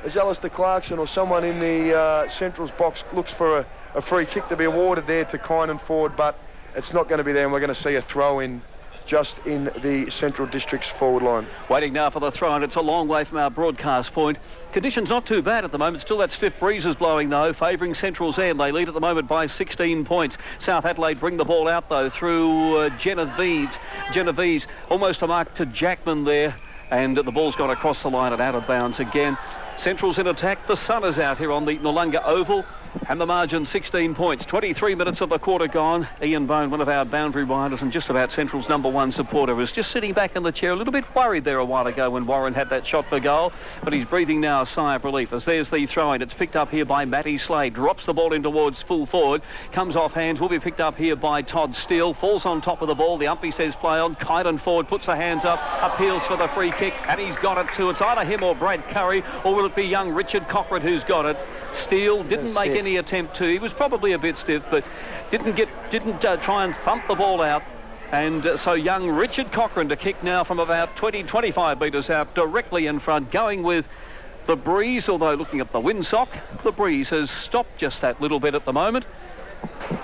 as Alistair Clarkson or someone in the Central's box looks for a free kick to be awarded there to Kynan Ford, but it's not going to be there, and we're going to see a throw-in just in the Central District's forward line. Waiting now for the throw, and it's a long way from our broadcast point. Conditions not too bad at the moment. Still that stiff breeze is blowing, though, favouring Central's end. They lead at the moment by 16 points. South Adelaide bring the ball out, though, through Genovese. Almost a mark to Jackman there, and the ball's gone across the line and out of bounds again. Central's in attack. The sun is out here on the Noarlunga Oval. And the margin 16 points. 23 minutes of the quarter gone. Ian Bone, one of our boundary riders and just about Central's #1 supporter, was just sitting back in the chair a little bit worried there a while ago when Warren had that shot for goal. But he's breathing now a sigh of relief as there's the throw-in. It's picked up here by Matty Slade. Drops the ball in towards full forward. Comes off hands. Will be picked up here by Todd Steele. Falls on top of the ball. The umpy says play on. Kyden Ford puts the hands up. Appeals for the free kick. And he's got it too. It's either him or Brad Curry. Or will it be young Richard Cochran who's got it? Steele didn't make any attempt to. He was probably a bit stiff, but didn't try and thump the ball out. And so young Richard Cochran to kick now from about 20-25 metres out, directly in front, going with the breeze, although looking at the windsock, the breeze has stopped just that little bit at the moment.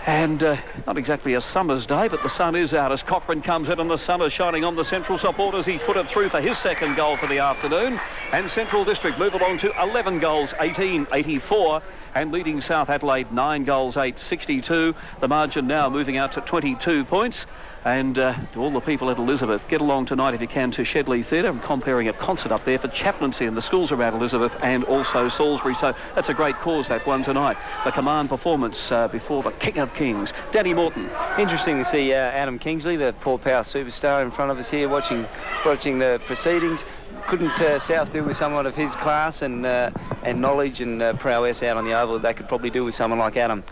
And not exactly a summer's day, but the sun is out as Cochran comes in and the sun is shining on the Central supporters. He's put it through for his second goal for the afternoon. And Central District move along to 11 goals, 18-84. And leading South Adelaide 9 goals, 8-62. The margin now moving out to 22 points. And to all the people at Elizabeth, get along tonight if you can to Shedley Theatre. I'm comparing a concert up there for chaplaincy in the schools around Elizabeth and also Salisbury. So that's a great cause, that one tonight. The command performance before the King of Kings. Danny Morton. Interesting to see Adam Kingsley, the Port Power superstar, in front of us here watching the proceedings. Couldn't South do with someone of his class and knowledge and prowess out on the oval? They could probably do with someone like Adam.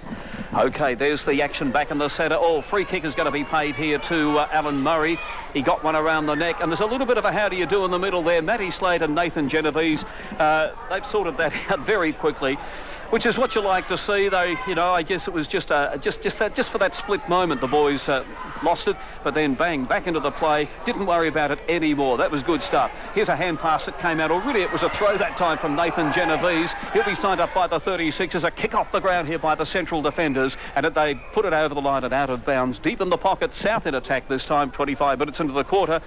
OK, there's the action back in the centre. Oh, free kick is going to be paid here to Alan Murray. He got one around the neck, and there's a little bit of a how do you do in the middle there. Matty Slade and Nathan Genovese, they've sorted that out very quickly, which is what you like to see. They, you know, I guess it was just for that split moment, the boys lost it, but then bang, back into the play. Didn't worry about it anymore. That was good stuff. Here's a hand pass that came out. Or really, it was a throw that time from Nathan Genovese. He'll be signed up by the 36 as a kick off the ground here by the Central defenders, and they put it over the line and out of bounds. Deep in the pocket, South in attack this time, 25 minutes into the quarter.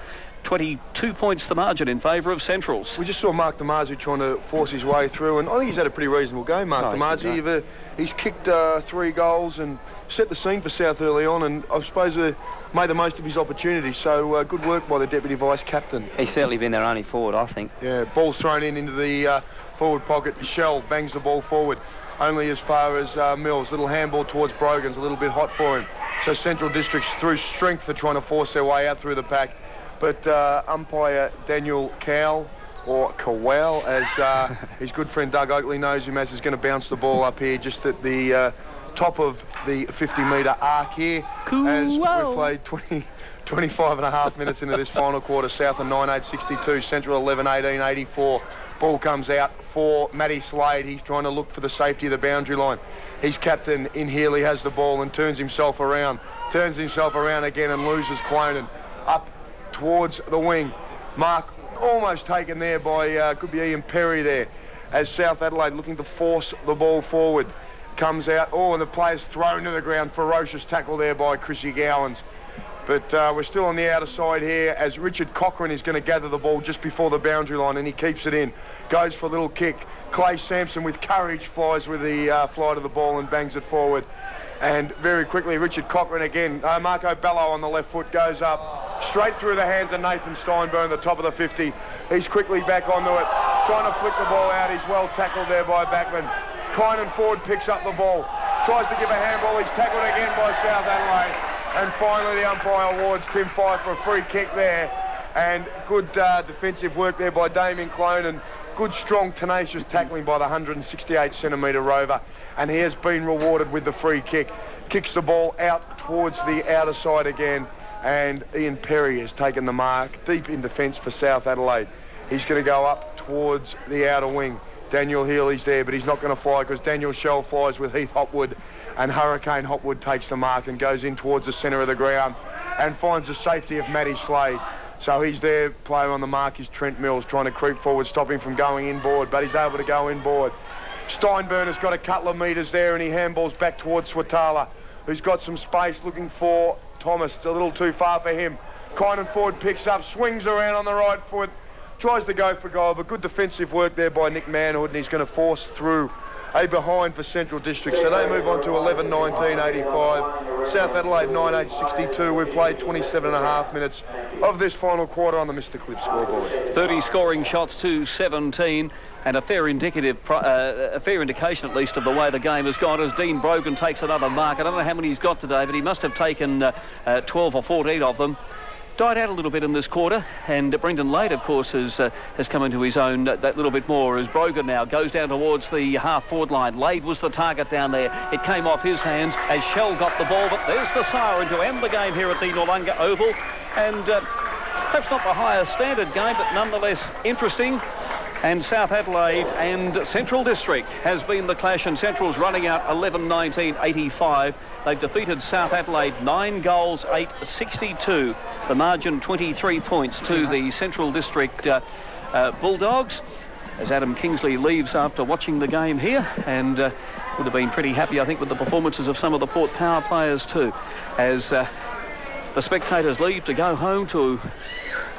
22 points the margin in favour of Centrals. We just saw Mark Damazi trying to force his way through, and I think he's had a pretty reasonable game, Mark Damazi. He's kicked 3 goals and set the scene for South early on, and I suppose made the most of his opportunity. So good work by the Deputy Vice Captain. He's certainly been their only forward, I think. Yeah, ball's thrown into the forward pocket. Shell bangs the ball forward only as far as Mills. Little handball towards Brogan's, a little bit hot for him. So Central Districts, through strength, are trying to force their way out through the pack. But umpire Daniel Cowell, or Cowell, as his good friend Doug Oakley knows him as, is going to bounce the ball up here just at the top of the 50-metre arc here. Cool. As we've played 25 and a half minutes into this final quarter. South and 9-8-62, Central 11-18-84. Ball comes out for Matty Slade. He's trying to look for the safety of the boundary line. His captain in Healy has the ball and turns himself around again and loses Clonan. Up towards the wing. Mark almost taken there by, could be Ian Perry there, as South Adelaide looking to force the ball forward. Comes out, and the player's thrown to the ground. Ferocious tackle there by Chrissy Gowans. But we're still on the outer side here as Richard Cochran is going to gather the ball just before the boundary line, and he keeps it in. Goes for a little kick. Clay Sampson with courage flies with the fly to the ball and bangs it forward. And very quickly, Richard Cochran again. Marco Bello on the left foot goes up. Straight through the hands of Nathan Steinburn, the top of the 50. He's quickly back onto it. Trying to flick the ball out. He's well tackled there by Backman. Kynan Ford picks up the ball. Tries to give a handball. He's tackled again by South Adelaide. And finally, the umpire awards Tim Fife for a free kick there. And good defensive work there by Damien Clonan. Good, strong, tenacious tackling by the 168-centimetre rover. And he has been rewarded with the free kick. Kicks the ball out towards the outer side again. And Ian Perry has taken the mark deep in defence for South Adelaide. He's going to go up towards the outer wing. Daniel Healy's there, but he's not going to fly because Daniel Shell flies with Heath Hopwood, and Hurricane Hopwood takes the mark and goes in towards the centre of the ground and finds the safety of Matty Slade. So he's there. Player on the mark is Trent Mills, trying to creep forward, stop him from going inboard, but he's able to go inboard. Steinburn has got a couple of metres there, and he handballs back towards Swatala, who's got some space looking for Thomas. It's a little too far for him. Kynan Ford picks up, swings around on the right foot, tries to go for goal, but good defensive work there by Nick Manhood, and he's going to force through a behind for Central District. So they move on to 11-19-85. South Adelaide 9-8-62. We've played 27 and a half minutes of this final quarter on the Mr. Clip scoreboard. 30 scoring shots to 17. and a fair indication at least of the way the game has gone as Dean Brogan takes another mark. I don't know how many he's got today, but he must have taken 12 or 14 of them. Died out a little bit in this quarter, and Brendan Lade, of course, has come into his own that little bit more as Brogan now goes down towards the half-forward line. Lade was the target down there. It came off his hands as Shell got the ball, but there's the siren to end the game here at the Noarlunga Oval, and perhaps not the highest standard game, but nonetheless interesting. And South Adelaide and Central District has been the clash, and Central's running out 11-19-85. They've defeated South Adelaide 9 goals, 8-62. The margin 23 points to the Central District Bulldogs. As Adam Kingsley leaves after watching the game here, and would have been pretty happy, I think, with the performances of some of the Port Power players too. As the spectators leave to go home to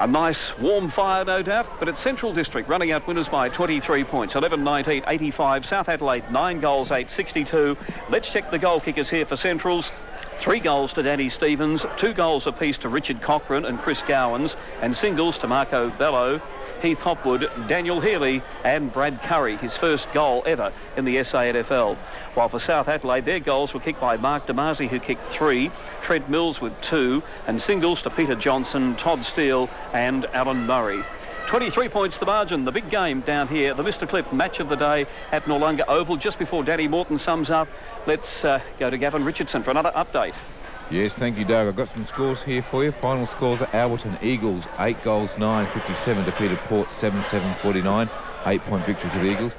a nice warm fire, no doubt, but it's Central District running out winners by 23 points, 11-19-85. South Adelaide 9 goals, 8-62. Let's check the goal kickers here for Centrals. 3 goals to Danny Stevens, 2 goals apiece to Richard Cochran and Chris Gowans, and singles to Marco Bello, Heath Hopwood, Daniel Healy and Brad Curry, his first goal ever in the SANFL. While for South Adelaide, their goals were kicked by Mark Damasi, who kicked 3, Trent Mills with 2, and singles to Peter Johnson, Todd Steele and Alan Murray. 23 points the margin, the big game down here, the Mr. Clip match of the day at Noarlunga Oval. Just before Danny Morton sums up, let's go to Gavin Richardson for another update. Yes, thank you, Doug. I've got some scores here for you. Final scores are Alberton Eagles, 8 goals, 9-57, defeated Port 7-7-49, 8-point victory to the Eagles.